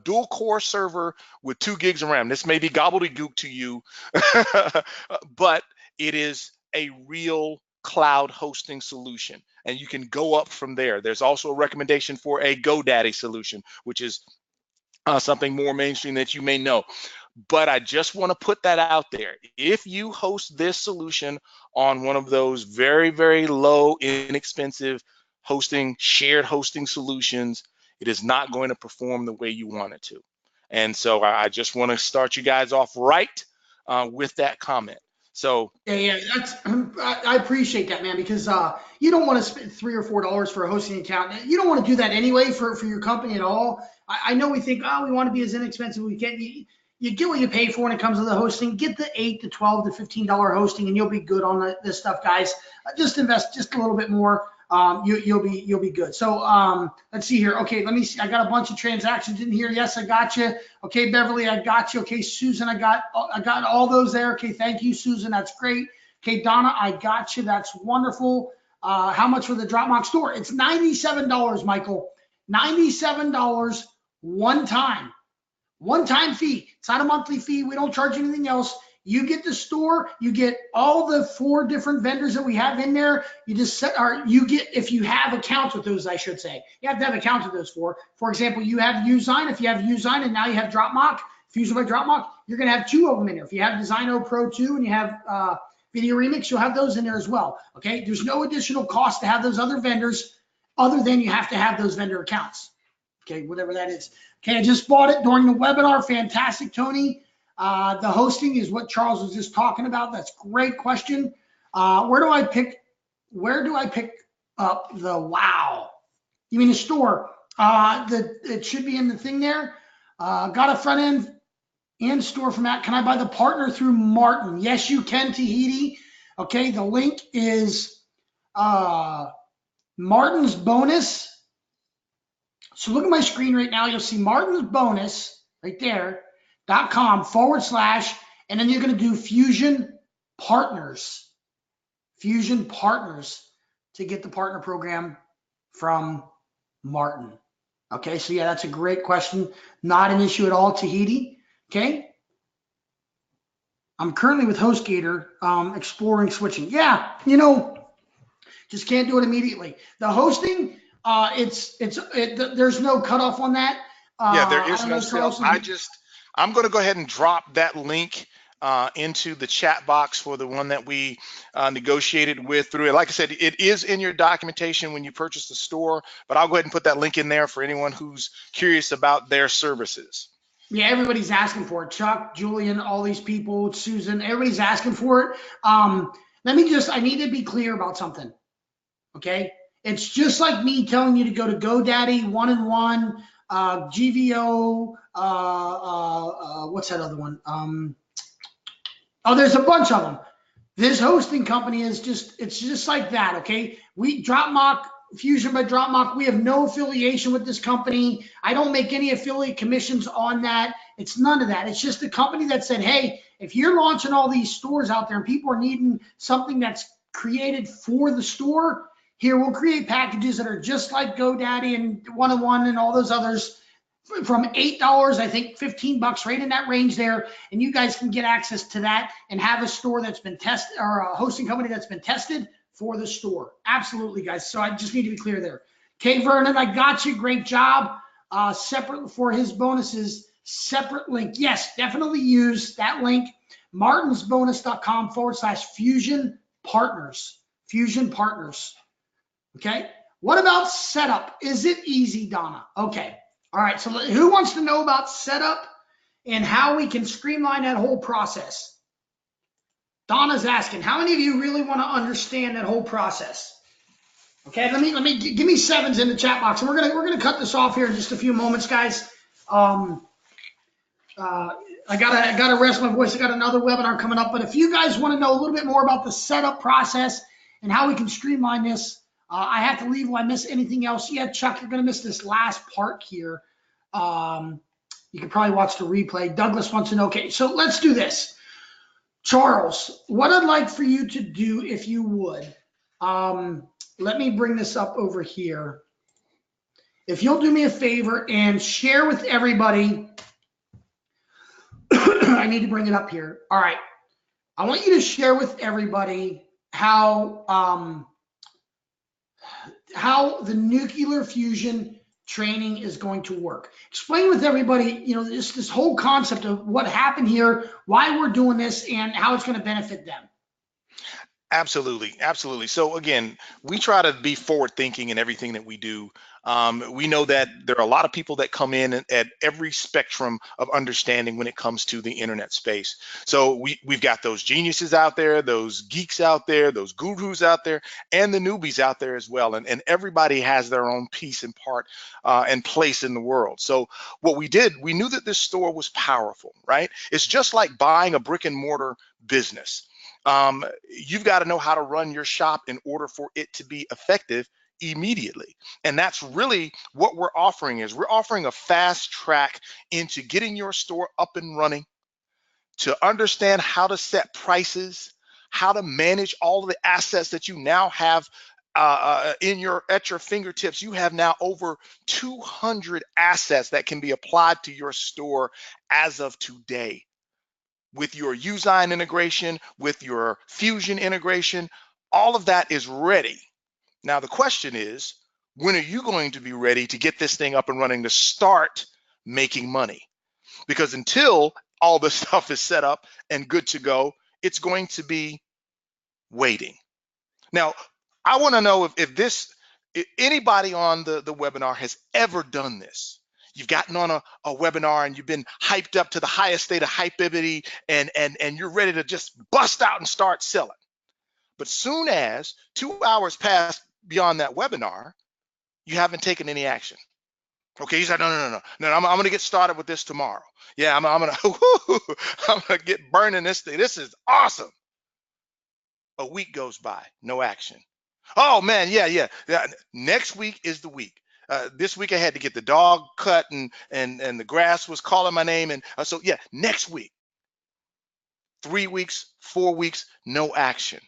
Speaker 3: dual core server with 2 gigs of RAM. This may be gobbledygook to you, but it is a real cloud hosting solution, and you can go up from there. There's also a recommendation for a GoDaddy solution, which is something more mainstream that you may know. But I just want to put that out there. If you host this solution on one of those very, very low, inexpensive shared hosting solutions, it is not going to perform the way you want it to. And so I just want to start you guys off right with that comment. So
Speaker 2: Yeah, that's I appreciate that, man, because you don't want to spend $3 or $4 for a hosting account. You don't want to do that anyway for your company at all. I know we think, oh, we want to be as inexpensive as we can. You get what you pay for when it comes to the hosting. Get the $8 to $12 to $15 hosting, and you'll be good on this stuff, guys. Just invest just a little bit more. You'll be good. So let's see here. Okay, let me see. I got a bunch of transactions in here. Yes, I got you. Okay, Beverly, I got you. Okay, Susan, I got all those there. Okay, thank you, Susan. That's great. Okay, Donna, I got you. That's wonderful. How much for the Dropbox store? It's $97, Michael. $97 one time. One-time fee. It's not a monthly fee. We don't charge anything else. You get the store, you get all the 4 different vendors that we have in there. You just you get, if you have accounts with those, I should say, you have to have accounts with those 4. For example, you have Usign. If you have Usign and now you have Dropbox, Fusion by Dropbox, you're going to have 2 of them in there. If you have Designo Pro 2 and you have Video Remix, you'll have those in there as well. Okay, there's no additional cost to have those other vendors other than you have to have those vendor accounts. Okay, whatever that is. Okay, I just bought it during the webinar. Fantastic, Tony. The hosting is what Charles was just talking about. That's a great question. Where do I pick up the wow? You mean the store? It should be in the thing there. Got a front end and store from that. Can I buy the partner through Martin? Yes, you can, Tahiti. Okay, the link is Martin's bonus. So look at my screen right now. You'll see Martin's bonus right there, .com / and then you're going to do Fusion Partners. Fusion Partners to get the partner program from Martin. Okay, so yeah, that's a great question. Not an issue at all, Tahiti. Okay. I'm currently with HostGator, exploring switching. Yeah, just can't do it immediately. The hosting, there's no cutoff on that.
Speaker 3: Yeah, there
Speaker 2: I
Speaker 3: is
Speaker 2: don't
Speaker 3: no
Speaker 2: know,
Speaker 3: sale.
Speaker 2: Charles.
Speaker 3: I'm going to go ahead and drop that link into the chat box for the one that we negotiated with through it. Like I said, it is in your documentation when you purchase the store, but I'll go ahead and put that link in there for anyone who's curious about their services.
Speaker 2: Yeah, everybody's asking for it. Chuck, Julian, all these people, Susan, everybody's asking for it. I need to be clear about something. Okay. It's just like me telling you to go to GoDaddy, 1&1, GVO, what's that other one? There's a bunch of them. This hosting company it's just like that. Okay. We DropMock, Fusion by DropMock, we have no affiliation with this company. I don't make any affiliate commissions on that. It's none of that. It's just a company that said, hey, if you're launching all these stores out there and people are needing something that's created for the store, here we'll create packages that are just like GoDaddy and 1&1 and all those others from $8, I think $15, right in that range there. And you guys can get access to that and have a store that's been tested, or a hosting company that's been tested for the store. Absolutely, guys. So I just need to be clear there. Okay, Vernon, I got you. Great job. Separate for his bonuses, separate link. Yes, definitely use that link. martinsbonus.com / Fusion Partners. Fusion Partners. Okay. What about setup? Is it easy, Donna? Okay. All right. So who wants to know about setup and how we can streamline that whole process? Donna's asking, how many of you really want to understand that whole process? Okay, give me sevens in the chat box, and we're gonna cut this off here in just a few moments, guys. I gotta rest my voice. I got another webinar coming up, but if you guys want to know a little bit more about the setup process and how we can streamline this, I have to leave. Will I miss anything else? Yeah, Chuck, you're gonna miss this last part here. You can probably watch the replay. Douglas wants to know. Okay, so let's do this. Charles, what I'd like for you to do, if you would, let me bring this up over here. If you'll do me a favor and share with everybody, I need to bring it up here. All right. I want you to share with everybody how the nuclear fusion training is going to work. Explain with everybody, this whole concept of what happened here, why we're doing this, and how it's going to benefit them.
Speaker 3: Absolutely. Absolutely. So again, we try to be forward thinking in everything that we do. We know that there are a lot of people that come in at every spectrum of understanding when it comes to the internet space. So we've got those geniuses out there, those geeks out there, those gurus out there, and the newbies out there as well. And everybody has their own piece and part and place in the world. So what we did, we knew that this store was powerful, right? It's just like buying a brick and mortar business. You've got to know how to run your shop in order for it to be effective immediately. And that's really what we're offering. We're offering a fast track into getting your store up and running, to understand how to set prices, how to manage all of the assets that you now have at your fingertips. You have now over 200 assets that can be applied to your store as of today. With your Usign integration, with your Fusion integration, all of that is ready. Now, the question is, when are you going to be ready to get this thing up and running to start making money? Because until all this stuff is set up and good to go, it's going to be waiting. Now, I want to know if anybody on the webinar has ever done this. You've gotten on a webinar and you've been hyped up to the highest state of hypeability and you're ready to just bust out and start selling. But soon as 2 hours pass beyond that webinar, you haven't taken any action. Okay, you said, no, I'm going to get started with this tomorrow. Yeah, I'm going to get burning this thing. This is awesome. A week goes by, no action. Oh man, yeah. Next week is the week. This week I had to get the dog cut, and the grass was calling my name, and so yeah, next week. 3 weeks, 4 weeks, no action.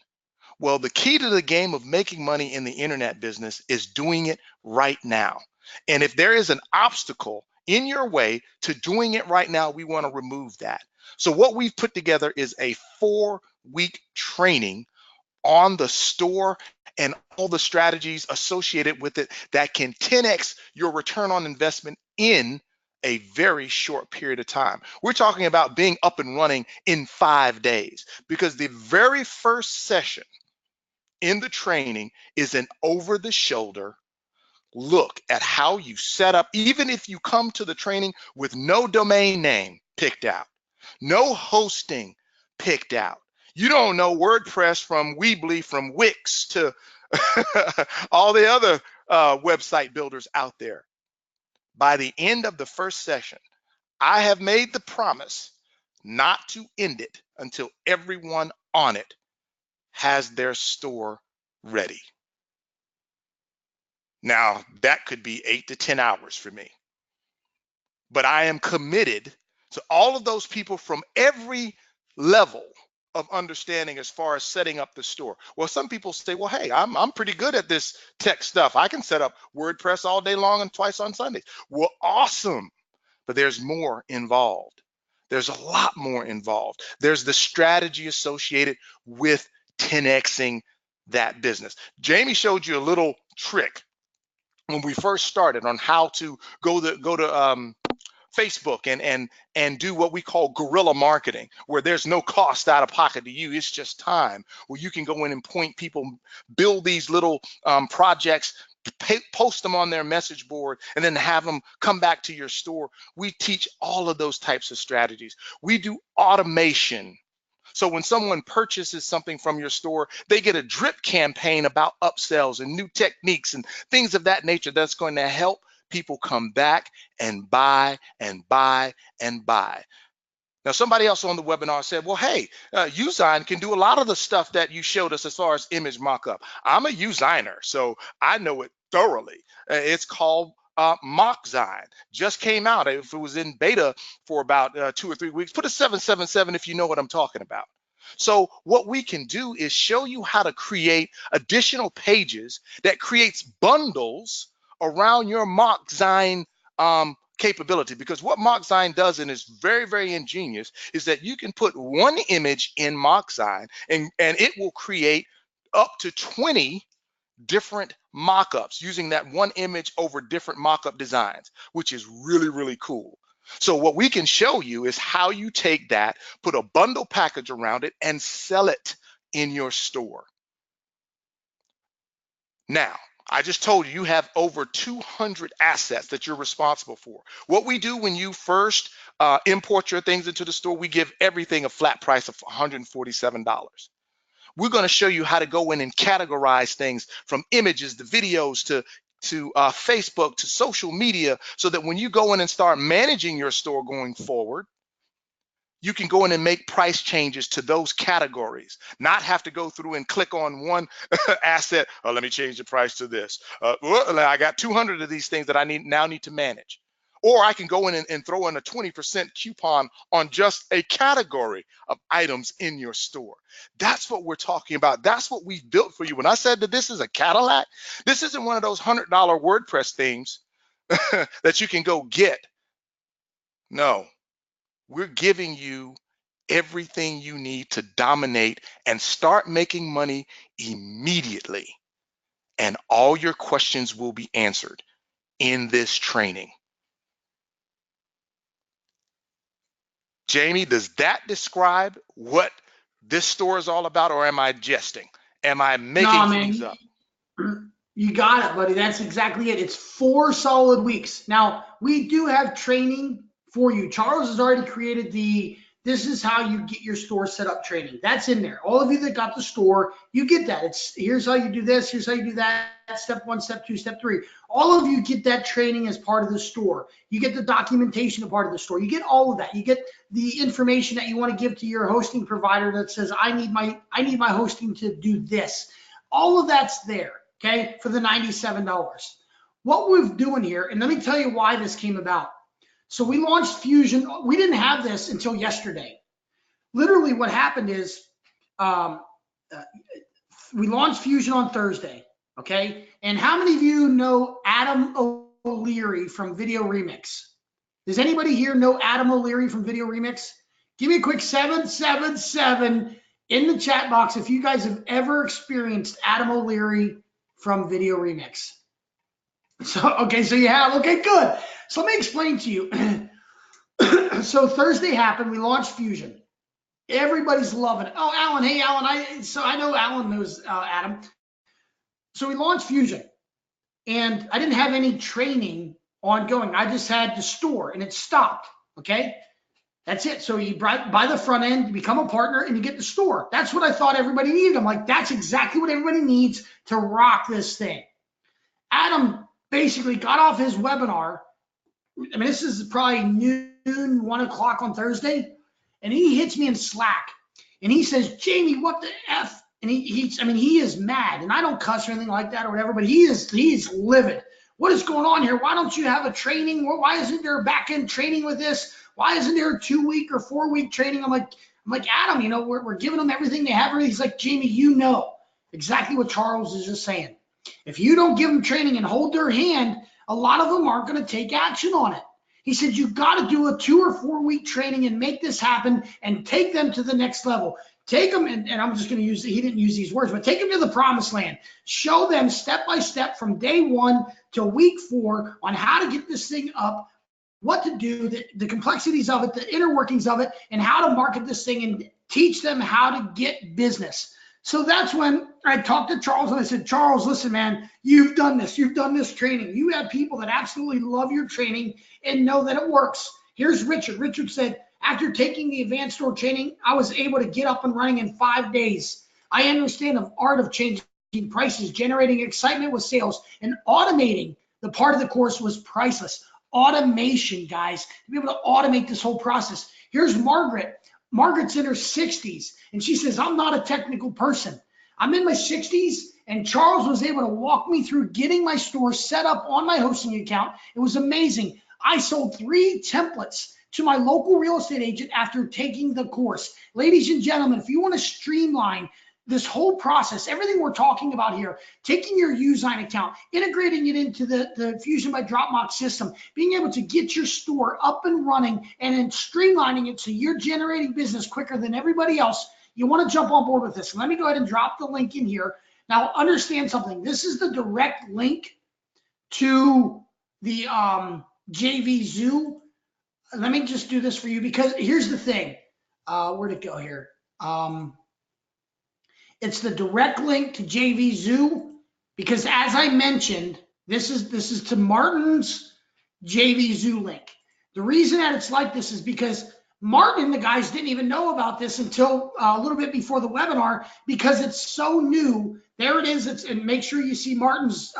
Speaker 3: Well, the key to the game of making money in the internet business is doing it right now. And if there is an obstacle in your way to doing it right now, we want to remove that. So what we've put together is a 4-week training on the store and all the strategies associated with it that can 10x your return on investment in a very short period of time. We're talking about being up and running in 5 days, because the very first session in the training is an over the shoulder look at how you set up, even if you come to the training with no domain name picked out, no hosting picked out. You don't know WordPress from Weebly, from Wix to all the other website builders out there. By the end of the first session, I have made the promise not to end it until everyone on it has their store ready. Now, that could be 8 to 10 hours for me, but I am committed to all of those people from every level of understanding as far as setting up the store. Well, some people say, well, hey, I'm pretty good at this tech stuff. I can set up WordPress all day long and twice on Sundays. Well, awesome. But there's more involved. There's a lot more involved. There's the strategy associated with 10xing that business. Jamie showed you a little trick when we first started on how to go to Facebook and do what we call guerrilla marketing, where there's no cost out of pocket to you. It's just time, where you can go in and point people, build these little projects, post them on their message board, and then have them come back to your store. We teach all of those types of strategies. We do automation. So when someone purchases something from your store, they get a drip campaign about upsells and new techniques and things of that nature that's going to help people come back and buy and buy and buy. Now, somebody else on the webinar said, well, hey, Usign can do a lot of the stuff that you showed us as far as image mockup. I'm a Usigner, so I know it thoroughly. It's called Mocksign. Just came out. If it was in beta for about 2 or 3 weeks, put a 777 if you know what I'm talking about. So what we can do is show you how to create additional pages that creates bundles around your Mocksign capability. Because what Mocksign does, and is very, very ingenious, is that you can put one image in Mocksign and it will create up to 20 different mockups using that one image over different mockup designs, which is really, really cool. So what we can show you is how you take that, put a bundle package around it, and sell it in your store. Now, I just told you have over 200 assets that you're responsible for. What we do when you first import your things into the store, we give everything a flat price of $147. We're going to show you how to go in and categorize things from images to videos to Facebook to social media, so that when you go in and start managing your store going forward, you can go in and make price changes to those categories, not have to go through and click on one asset. Oh, let me change the price to this. I got 200 of these things that I now need to manage. Or I can go in and throw in a 20% coupon on just a category of items in your store. That's what we're talking about. That's what we've built for you. When I said that this is a Cadillac, this isn't one of those $100 WordPress themes that you can go get. No. We're giving you everything you need to dominate and start making money immediately. And all your questions will be answered in this training. Jamie, does that describe what this store is all about, or am I jesting? Am I making things up?
Speaker 2: You got it, buddy. That's exactly it. It's 4 solid weeks. Now, we do have training for you. Charles has already created this is how you get your store set up training. That's in there. All of you that got the store, you get that. Here's how you do this, here's how you do that, step 1, step 2, step 3. All of you get that training as part of the store. You get the documentation as part of the store. You get all of that. You get the information that you want to give to your hosting provider that says, I need my hosting to do this. All of that's there, okay, for the $97. What we're doing here, and let me tell you why this came about. So we launched Fusion. We didn't have this until yesterday. Literally what happened is we launched Fusion on Thursday, okay? And how many of you know Adam O'Leary from Video Remix? Does anybody here know Adam O'Leary from Video Remix? Give me a quick 777 in the chat box if you guys have ever experienced Adam O'Leary from Video Remix. So, okay, so you have, okay, good. So let me explain to you. So Thursday happened, we launched Fusion. Everybody's loving it. Oh, Alan, hey, Alan, I know Alan knows Adam. So we launched Fusion, and I didn't have any training ongoing. I just had the store, and it stopped, okay? That's it. So you buy the front end, you become a partner, and you get the store. That's what I thought everybody needed. I'm like, that's exactly what everybody needs to rock this thing. Adam basically got off his webinar. I mean, this is probably noon, 1 o'clock on Thursday. And he hits me in Slack. And he says, Jamie, what the F? And he is mad. And I don't cuss or anything like that or whatever, but he's livid. What is going on here? Why don't you have a training? Why isn't there a back-end training with this? Why isn't there a 2-week or 4-week training? I'm like, Adam, you know, we're giving them everything they have. He's like, Jamie, you know exactly what Charles is just saying. If you don't give them training and hold their hand, a lot of them aren't going to take action on it. He said, you got to do a 2 or 4 week training and make this happen and take them to the next level. Take them, and I'm just going to use, he didn't use these words, but take them to the promised land. Show them step by step from day 1 to week 4 on how to get this thing up, what to do, the complexities of it, the inner workings of it, and how to market this thing and teach them how to get business. So that's when I talked to Charles and I said, Charles, listen, man, you've done this training. You have people that absolutely love your training and know that it works. Here's Richard. Richard said, after taking the advanced store training, I was able to get up and running in 5 days. I understand the art of changing prices, generating excitement with sales, and automating the part of the course was priceless. Automation, guys, to be able to automate this whole process. Here's Margaret. Margaret's in her 60s, and she says, I'm not a technical person. I'm in my 60s, and Charles was able to walk me through getting my store set up on my hosting account. It was amazing. I sold 3 templates to my local real estate agent after taking the course. Ladies and gentlemen, if you want to streamline this whole process, everything we're talking about here, taking your Usign account, integrating it into the Fusion by Dropbox system, being able to get your store up and running and then streamlining it so you're generating business quicker than everybody else, you want to jump on board with this. Let me go ahead and drop the link in here. Now, understand something. This is the direct link to the JV Zoo. Let me just do this for you because here's the thing. Where'd it go here? It's the direct link to JV Zoo because, as I mentioned, this is to Martin's JV Zoo link. The reason that it's like this is because Martin and the guys didn't even know about this until a little bit before the webinar because it's so new. There it is. And make sure you see Martin's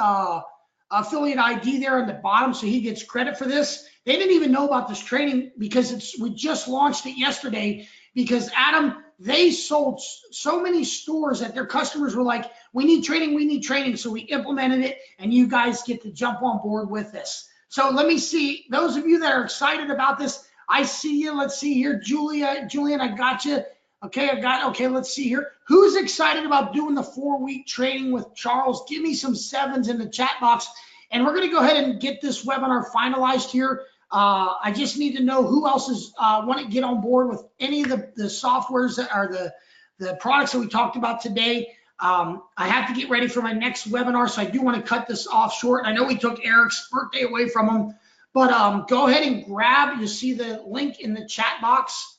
Speaker 2: affiliate ID there on the bottom so he gets credit for this. They didn't even know about this training because we just launched it yesterday because Adam, they sold so many stores that their customers were like, we need training, we need training. So we implemented it and you guys get to jump on board with this. So let me see, those of you that are excited about this, I see you. Let's see here. Julian, I got you. Okay, okay, let's see here. Who's excited about doing the 4-week training with Charles? Give me some 7s in the chat box. And we're going to go ahead and get this webinar finalized here. I just need to know who else is want to get on board with any of the softwares that are the products that we talked about today. I have to get ready for my next webinar, so I do want to cut this off short. I know we took Eric's birthday away from him, but go ahead and grab, you see the link in the chat box.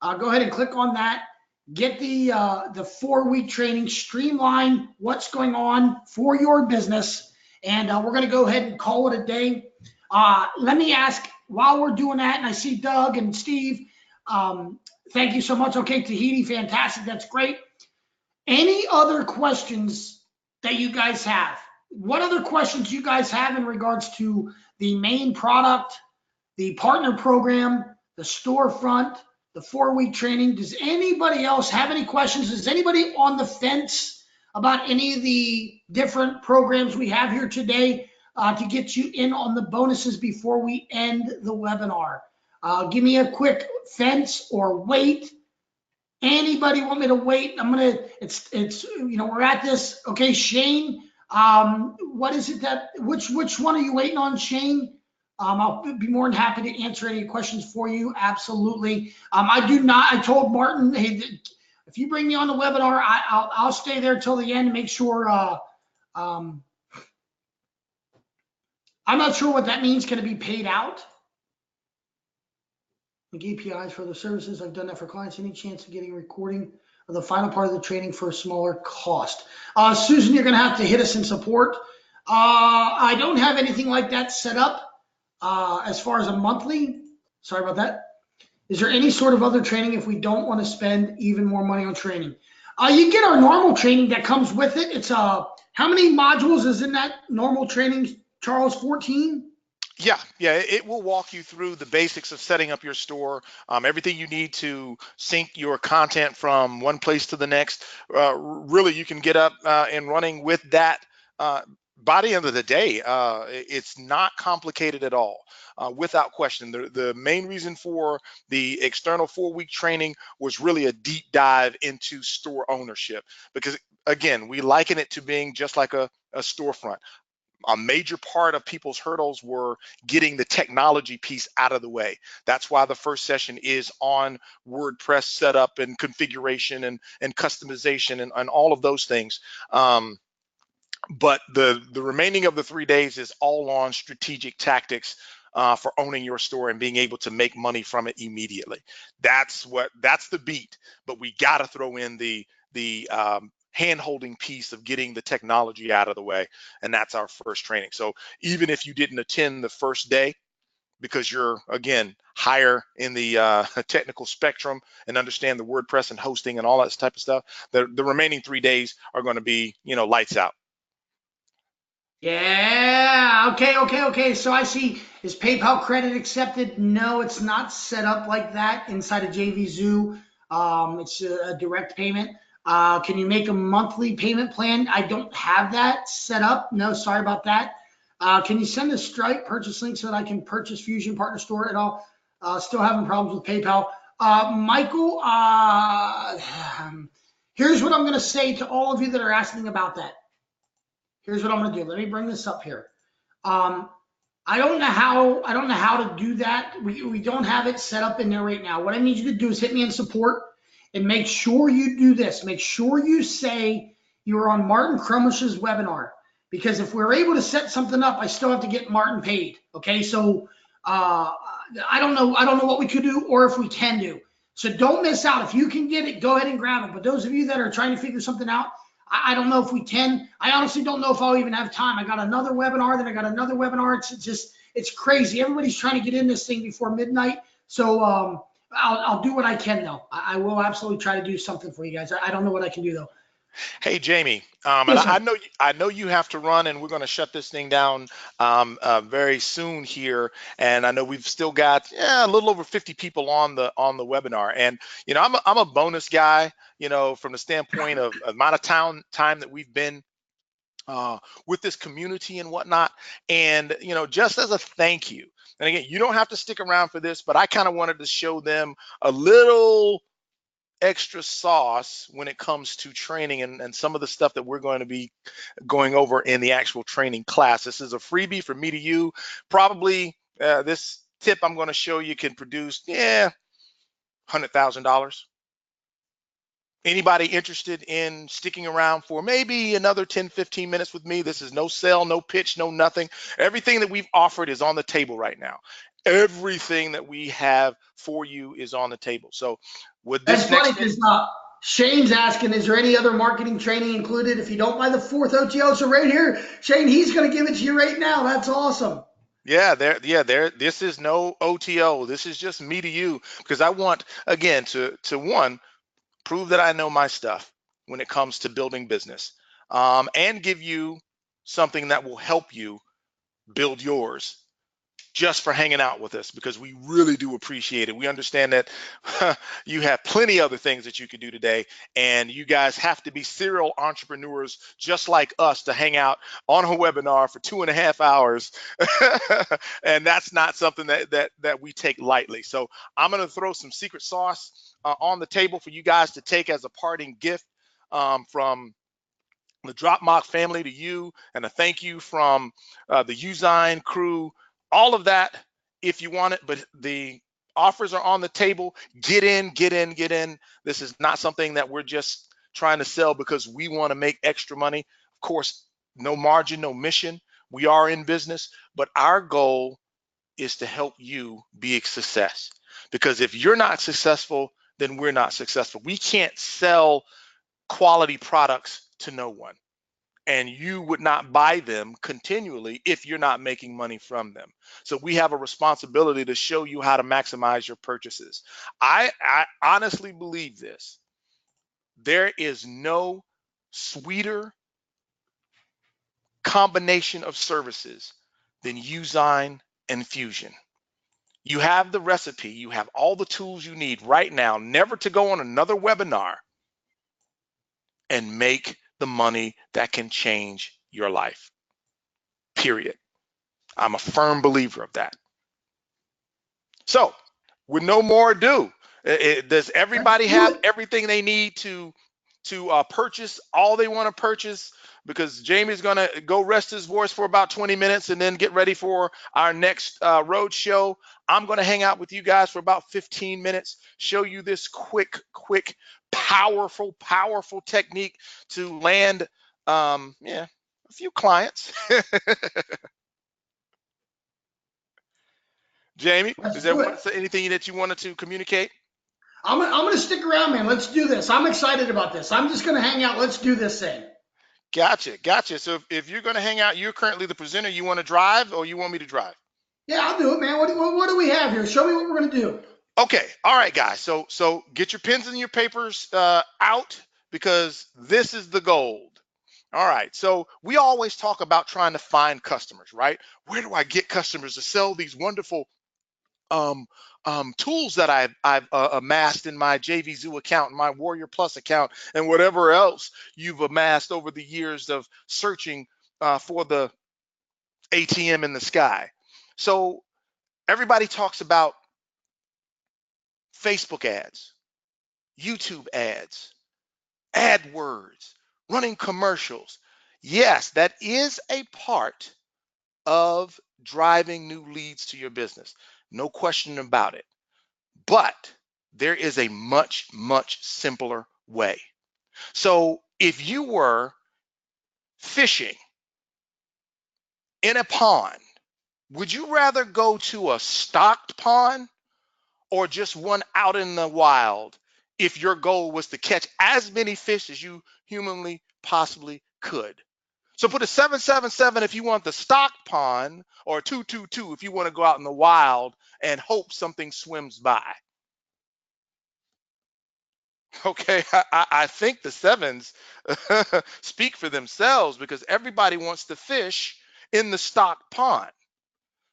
Speaker 2: Go ahead and click on that. Get the 4-week training, streamline what's going on for your business. And we're going to go ahead and call it a day. Let me ask, while we're doing that, and I see Doug and Steve, thank you so much. Okay, Tahiti, fantastic. That's great. Any other questions that you guys have? What other questions you guys have in regards to the main product, the partner program, the storefront, the 4-week training? Does anybody else have any questions? Is anybody on the fence about any of the different programs we have here today to get you in on the bonuses before we end the webinar. Give me a quick fence or wait. Anybody want me to wait? It's we're at this. Okay, Shane, what is it which one are you waiting on, Shane? I'll be more than happy to answer any questions for you. Absolutely. I told Martin, hey, if you bring me on the webinar, I'll stay there till the end to make sure. I'm not sure what that means. Can it be paid out? Like APIs for the services. I've done that for clients. Any chance of getting a recording of the final part of the training for a smaller cost? Susan, you're going to have to hit us in support. I don't have anything like that set up as far as a monthly. Sorry about that. Is there any sort of other training if we don't want to spend even more money on training? You get our normal training that comes with it. It's how many modules is in that normal training, Charles? 14?
Speaker 3: Yeah, it will walk you through the basics of setting up your store, everything you need to sync your content from one place to the next. Really, you can get up and running with that by the end of the day. It's not complicated at all, without question. The main reason for the external 4-week training was really a deep dive into store ownership, because again, we liken it to being just like a storefront. A major part of people's hurdles were getting the technology piece out of the way. That's why the first session is on WordPress setup and configuration and customization and all of those things. But the remaining of the 3 days is all on strategic tactics for owning your store and being able to make money from it immediately. That's the beat. But we got to throw in the hand-holding piece of getting the technology out of the way, and that's our first training. So even if you didn't attend the first day because you're, again, higher in the technical spectrum and understand the WordPress and hosting and all that type of stuff, the remaining 3 days are going to be, lights out.
Speaker 2: Yeah, okay. So I see, is PayPal credit accepted? No, it's not set up like that inside of JV Zoo. It's a direct payment. Can you make a monthly payment plan? I don't have that set up. No, sorry about that. Can you send a Stripe purchase link so that I can purchase Fusion Partner Store at all? Still having problems with PayPal. Michael, here's what I'm going to say to all of you that are asking about that. Here's what I'm going to do. Let me bring this up here. I don't know how to do that. We don't have it set up in there right now. What I need you to do is hit me in support and make sure you do this. Make sure you say you're on Martin Crumlish's webinar, because if we're able to set something up, I still have to get Martin paid. Okay, so I don't know what we could do or if we can do. So don't miss out. If you can get it, go ahead and grab it. But those of you that are trying to figure something out, I don't know if we can. I honestly don't know if I'll even have time. I got another webinar, then I got another webinar. It's crazy. Everybody's trying to get in this thing before midnight. So I'll do what I can though. I will absolutely try to do something for you guys. I don't know what I can do though.
Speaker 3: Hey, Jamie,
Speaker 2: Yes,
Speaker 3: and I know you have to run, and we're going to shut this thing down very soon here. And I know we've still got a little over 50 people on the webinar. And I'm a bonus guy. From the standpoint of amount of time that we've been with this community and whatnot. And just as a thank you. And again, you don't have to stick around for this, but I kind of wanted to show them a little extra sauce when it comes to training and some of the stuff that we're going to be going over in the actual training class. This is a freebie from me to you. Probably this tip I'm going to show you can produce $100,000. Anybody interested in sticking around for maybe another 10, 15 minutes with me? This is no sell, no pitch, no nothing. Everything that we've offered is on the table right now. Everything that we have for you is on the table. So with this,
Speaker 2: that's funny because Shane's asking, is there any other marketing training included if you don't buy the 4th OTO? So right here, Shane, he's going to give it to you right now. That's awesome.
Speaker 3: Yeah, this is no OTO. This is just me to you, because I want, again, to one, prove that I know my stuff when it comes to building business, and give you something that will help you build yours just for hanging out with us, because we really do appreciate it. We understand that you have plenty other things that you could do today, and you guys have to be serial entrepreneurs just like us to hang out on a webinar for 2.5 hours. And that's not something that we take lightly. So I'm going to throw some secret sauce on the table for you guys to take as a parting gift from the Drop Mock family to you, and a thank you from the Usign crew, all of that if you want it. But the offers are on the table. Get in, get in, get in. This is not something that we're just trying to sell because we want to make extra money. Of course, no margin, no mission. We are in business, but our goal is to help you be a success. Because if you're not successful, then we're not successful. We can't sell quality products to no one, and you would not buy them continually if you're not making money from them. So we have a responsibility to show you how to maximize your purchases. I honestly believe this. There is no sweeter combination of services than Usign and Fusion. You have the recipe, you have all the tools you need right now, never to go on another webinar and make the money that can change your life. Period. I'm a firm believer of that. So, with no more ado, does everybody have everything they need to purchase all they want to purchase? Because Jamie's going to go rest his voice for about 20 minutes and then get ready for our next road show. I'm going to hang out with you guys for about 15 minutes, show you this quick, powerful technique to land a few clients. Jamie, is there anything that you wanted to communicate?
Speaker 2: I'm gonna stick around, man. Let's do this. I'm excited about this. I'm just gonna hang out. Let's do this thing.
Speaker 3: Gotcha. So if you're gonna hang out, you're currently the presenter. You want to drive, or you want me to drive?
Speaker 2: Yeah, I'll do it, man. What do we have here? Show me what we're gonna do.
Speaker 3: Okay, all right, guys. So get your pens and your papers out, because this is the gold. All right. So we always talk about trying to find customers, right? Where do I get customers to sell these wonderful tools that I've amassed in my JVZoo account, my Warrior Plus account, and whatever else you've amassed over the years of searching for the ATM in the sky. So everybody talks about Facebook ads, YouTube ads, AdWords, running commercials. Yes, that is a part of driving new leads to your business. No question about it. But there is a much simpler way. So if you were fishing in a pond, would you rather go to a stocked pond or just one out in the wild if your goal was to catch as many fish as you humanly possibly could? So put a 777 if you want the stocked pond, or a 222 if you want to go out in the wild and hope something swims by. Okay, I think the sevens speak for themselves, because everybody wants to fish in the stocked pond.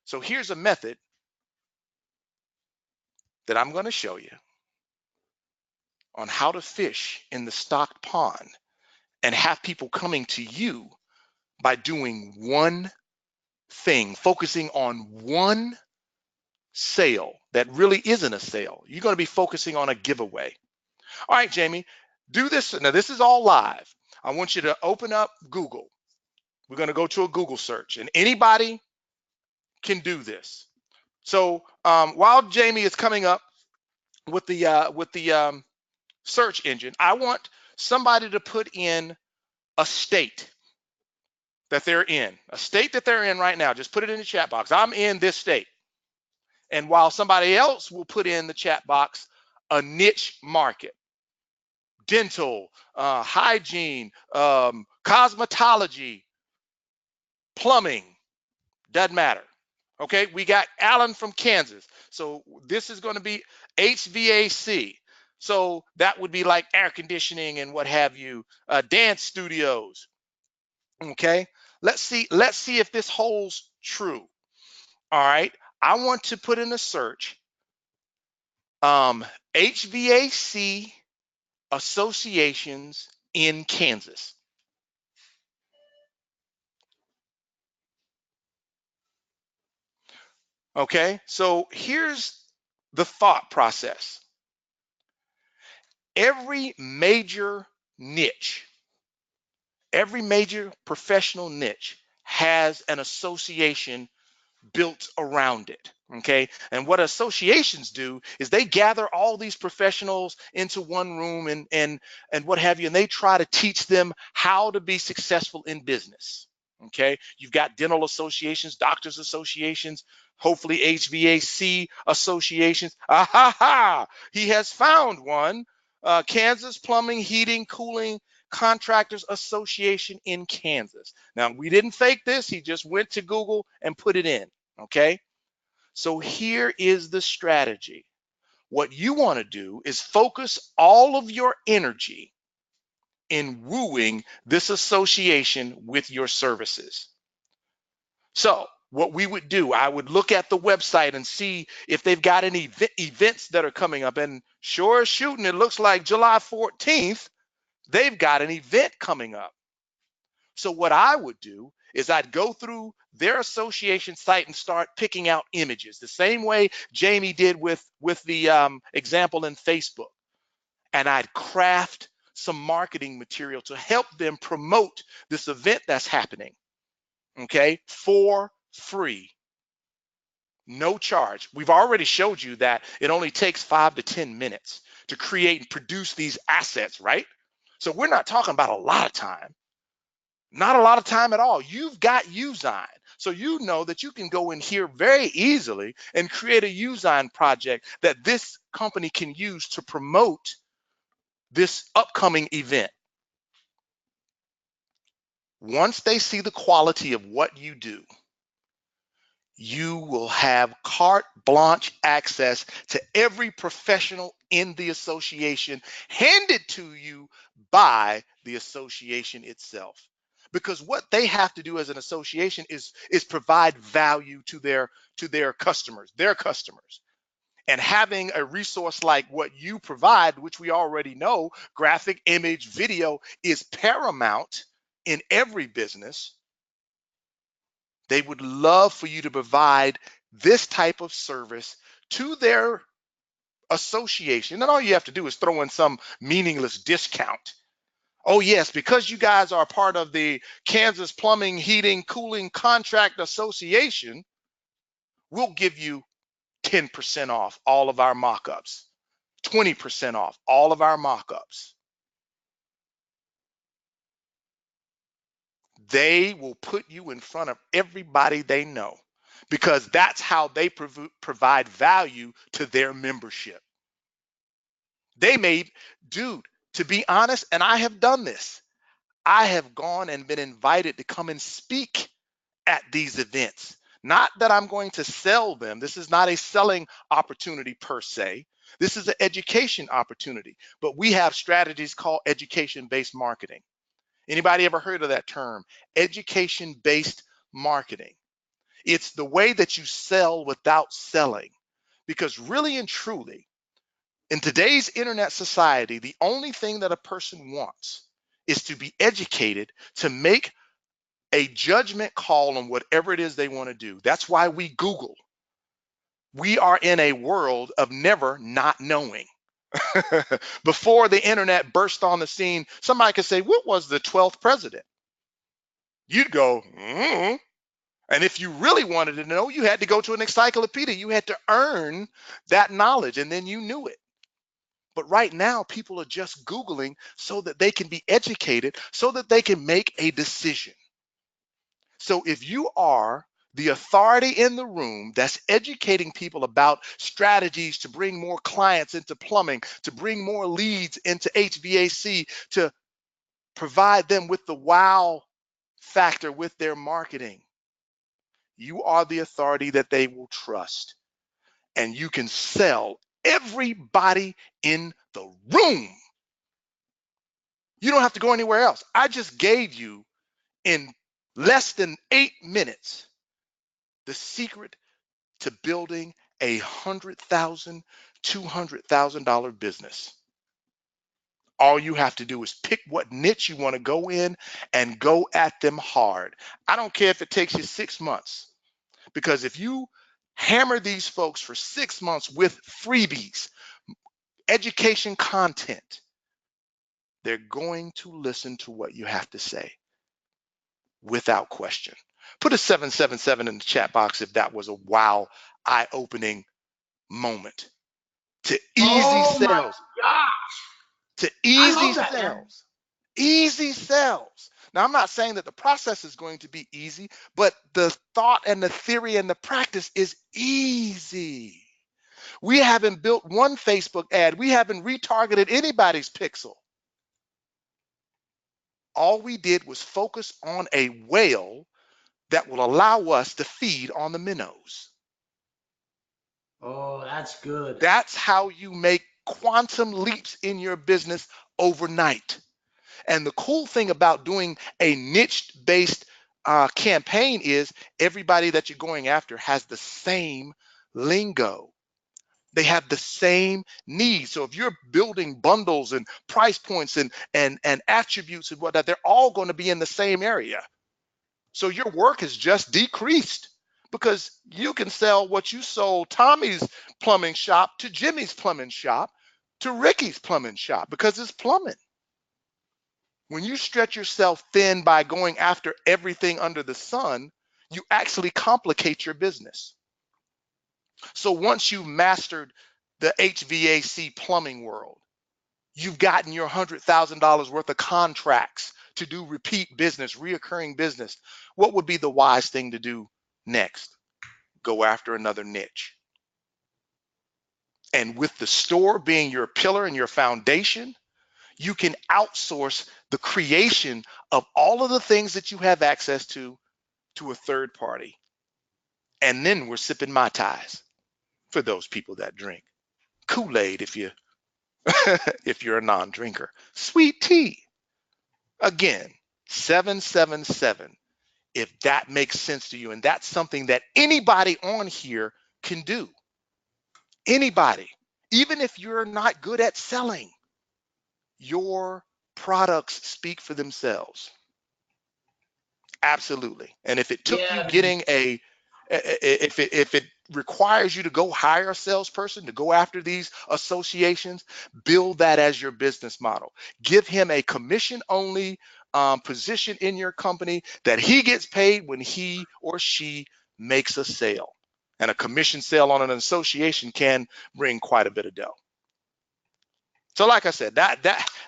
Speaker 3: So here's a method that I'm going to show you on how to fish in the stocked pond and have people coming to you by doing one thing, focusing on one sale that really isn't a sale. You're going to be focusing on a giveaway. All right, Jamie, do this. Now, this is all live. I want you to open up Google. We're going to go to a Google search, and anybody can do this. So while Jamie is coming up with the search engine, I want somebody to put in a state that they're in, right now. Just put it in the chat box. I'm in this state. And while somebody else will put in the chat box a niche market, dental, hygiene, cosmetology, plumbing, doesn't matter. Okay, we got Alan from Kansas. So this is going to be HVAC. So that would be like air conditioning and what have you, dance studios. Okay, let's see if this holds true. All right, I want to put in a search, HVAC associations in Kansas. Okay, so here's the thought process. Every major niche, every major professional niche has an association built around it. Okay. And what associations do is they gather all these professionals into one room and what have you, and they try to teach them how to be successful in business. Okay. You've got dental associations, doctors associations, hopefully HVAC associations. Ah ha ha! He has found one. Kansas Plumbing, Heating, Cooling Contractors Association in Kansas. Now, we didn't fake this. He just went to Google and put it in. Okay. So here is the strategy. What you want to do is focus all of your energy in wooing this association with your services. So what we would do, I would look at the website and see if they've got any events that are coming up. And sure as shooting, it looks like July 14th, they've got an event coming up. So what I would do is I'd go through their association site and start picking out images, the same way Jamie did with the example in Facebook. And I'd craft some marketing material to help them promote this event that's happening, okay, for free, no charge. We've already showed you that it only takes 5 to 10 minutes to create and produce these assets, right? So we're not talking about a lot of time. Not a lot of time at all. You've got Usign. So you know that you can go in here very easily and create a Usign project that this company can use to promote this upcoming event. Once they see the quality of what you do, you will have carte blanche access to every professional in the association handed to you by the association itself. Because what they have to do as an association is provide value to their customers, And having a resource like what you provide, which we already know, graphic, image, video, is paramount in every business. They would love for you to provide this type of service to their association. And all you have to do is throw in some meaningless discount. Oh, yes, because you guys are part of the Kansas Plumbing, Heating, Cooling Contract Association, we'll give you 10% off all of our mock-ups, 20% off all of our mock-ups. They will put you in front of everybody they know because that's how they provide value to their membership. They may, dude, to be honest, and I have done this, I have gone and been invited to come and speak at these events. Not that I'm going to sell them. This is not a selling opportunity per se. This is an education opportunity, but we have strategies called education-based marketing. Anybody ever heard of that term? Education-based marketing. It's the way that you sell without selling. Because really and truly, in today's internet society, the only thing that a person wants is to be educated to make a judgment call on whatever it is they want to do. That's why we Google. We are in a world of never not knowing. Before the internet burst on the scene, somebody could say, what was the 12th president? You'd go, mm-hmm. And if you really wanted to know, you had to go to an encyclopedia. You had to earn that knowledge, and then you knew it. But right now, people are just Googling so that they can be educated, so that they can make a decision. So if you are the authority in the room that's educating people about strategies to bring more clients into plumbing, to bring more leads into HVAC, to provide them with the wow factor with their marketing, you are the authority that they will trust. And you can sell everybody in the room. You don't have to go anywhere else. I just gave you in less than 8 minutes the secret to building a $100,000, $200,000 business. All you have to do is pick what niche you want to go in and go at them hard. I don't care if it takes you 6 months, because if you hammer these folks for 6 months with freebies, education content, they're going to listen to what you have to say without question. Put a 777 in the chat box if that was a wow, eye-opening moment. To easy
Speaker 2: Oh my
Speaker 3: sales,
Speaker 2: gosh.
Speaker 3: to
Speaker 2: I
Speaker 3: easy
Speaker 2: love that, man.
Speaker 3: sales, easy sales. Now, I'm not saying that the process is going to be easy, but the thought and the theory and the practice is easy. We haven't built one Facebook ad. We haven't retargeted anybody's pixel. All we did was focus on a whale that will allow us to feed on the minnows.
Speaker 2: Oh, that's good.
Speaker 3: That's how you make quantum leaps in your business overnight. And the cool thing about doing a niche-based campaign is everybody that you're going after has the same lingo. They have the same needs. So if you're building bundles and price points and attributes and whatnot, they're all going to be in the same area. So your work has just decreased, because you can sell what you sold Tommy's plumbing shop to Jimmy's plumbing shop to Ricky's plumbing shop, because it's plumbing. When you stretch yourself thin by going after everything under the sun, you actually complicate your business. So once you've mastered the HVAC plumbing world, you've gotten your $100,000 worth of contracts to do repeat business, reoccurring business. What would be the wise thing to do next? Go after another niche. And with the store being your pillar and your foundation, you can outsource the creation of all of the things that you have access to a third party. And then we're sipping Mai Tais for those people that drink. Kool-Aid if you if you're a non-drinker. Sweet tea. Again, 777, if that makes sense to you. And that's something that anybody on here can do. Anybody. Even if you're not good at selling, your products speak for themselves. Absolutely. And if it took you
Speaker 2: Yeah, man.
Speaker 3: getting if it requires you to go hire a salesperson to go after these associations, build that as your business model. Give him a commission only position in your company that he gets paid when he or she makes a sale. And a commission sale on an association can bring quite a bit of dough. So like I said,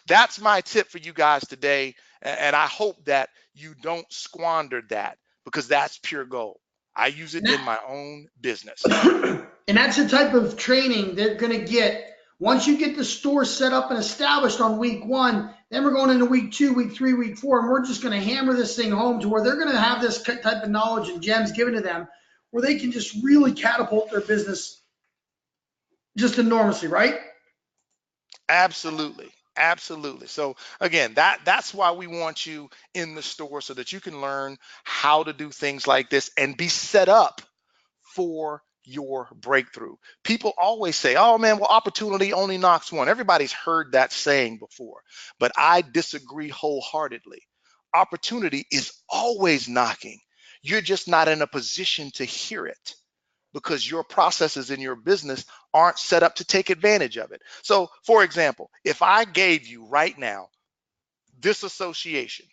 Speaker 3: that's my tip for you guys today. And I hope that you don't squander that, because that's pure gold. I use it in my own business.
Speaker 2: And that's the type of training they're going to get. Once you get the store set up and established on week 1, then we're going into week 2, week 3, week 4, and we're just going to hammer this thing home to where they're going to have this type of knowledge and gems given to them where they can just really catapult their business just enormously, right?
Speaker 3: Absolutely. Absolutely. So again, that's why we want you in the store, so that you can learn how to do things like this and be set up for your breakthrough. People always say, oh man, well, opportunity only knocks one. Everybody's heard that saying before, but I disagree wholeheartedly. Opportunity is always knocking. You're just not in a position to hear it, because your processes in your business aren't set up to take advantage of it. So for example, if I gave you right now this association,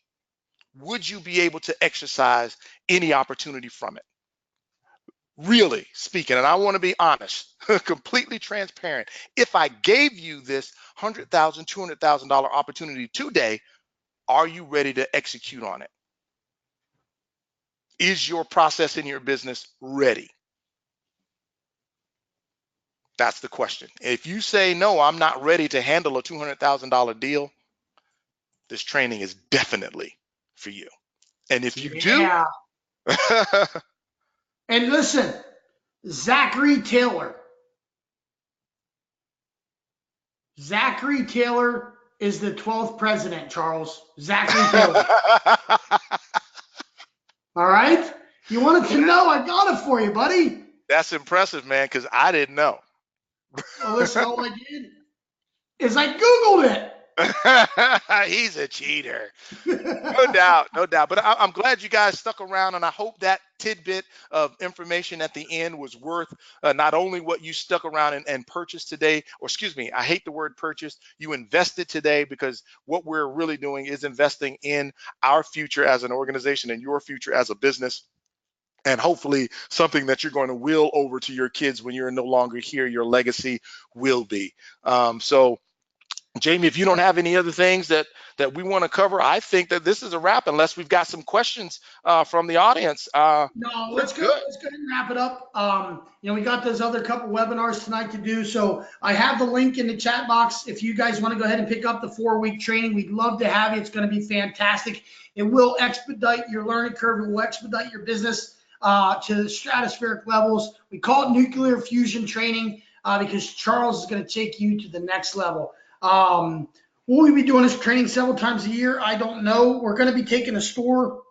Speaker 3: would you be able to exercise any opportunity from it? Really speaking, and I want to be honest, completely transparent. If I gave you this $100,000, $200,000 opportunity today, are you ready to execute on it? Is your process in your business ready? That's the question. If you say, no, I'm not ready to handle a $200,000 deal, this training is definitely for you. And if you do,
Speaker 2: Yeah. And listen, Zachary Taylor. Zachary Taylor is the 12th president, Charles. Zachary Taylor. All right? You wanted to know, I got it for you, buddy.
Speaker 3: That's impressive, man, because I didn't know.
Speaker 2: Well, listen, all I did is I Googled
Speaker 3: He's a cheater. No
Speaker 2: it.
Speaker 3: doubt, no doubt. But I'm glad you guys stuck around, and I hope that tidbit of information at the end was worth not only what you stuck around and purchased today, or excuse me, I hate the word purchased. You invested today, because what we're really doing is investing in our future as an organization and your future as a business. And hopefully something that you're going to will over to your kids when you're no longer here. Your legacy will be. So Jamie, if you don't have any other things that we want to cover, I think that this is a wrap, unless we've got some questions from the audience.
Speaker 2: No,
Speaker 3: We're
Speaker 2: let's go.
Speaker 3: good.
Speaker 2: Let's go ahead and wrap it up. We got those other couple webinars tonight to do. So I have the link in the chat box. If you guys want to go ahead and pick up the 4-week training, we'd love to have you. It's going to be fantastic. It will expedite your learning curve. It will expedite your business to the stratospheric levels. We call it nuclear fusion training because Charles is going to take you to the next level. Will we be doing this training several times a year? I don't know. We're going to be taking a store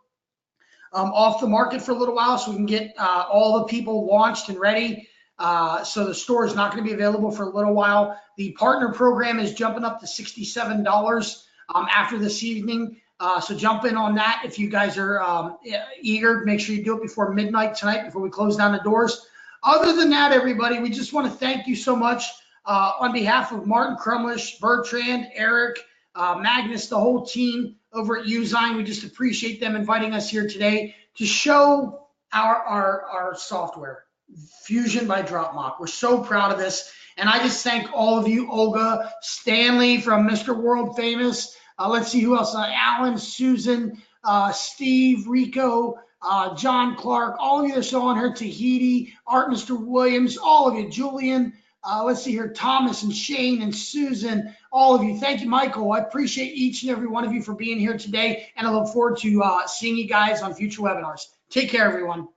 Speaker 2: off the market for a little while so we can get all the people launched and ready. So the store is not going to be available for a little while. The partner program is jumping up to $67 after this evening. So jump in on that if you guys are eager. Make sure you do it before midnight tonight, before we close down the doors. Other than that, everybody, we just want to thank you so much on behalf of Martin Crumlish, Bertrand, Eric, Magnus, the whole team over at Usign. We just appreciate them inviting us here today to show our software, Fusion by DropMock. We're so proud of this. And I just thank all of you, Olga, Stanley from Mr. World Famous. Let's see who else. Alan, Susan, Steve, Rico, John Clark, all of you that are still on here, Tahiti, Art, Mr. Williams, all of you, Julian. Let's see here, Thomas and Shane and Susan, all of you. Thank you, Michael. I appreciate each and every one of you for being here today, and I look forward to seeing you guys on future webinars. Take care, everyone.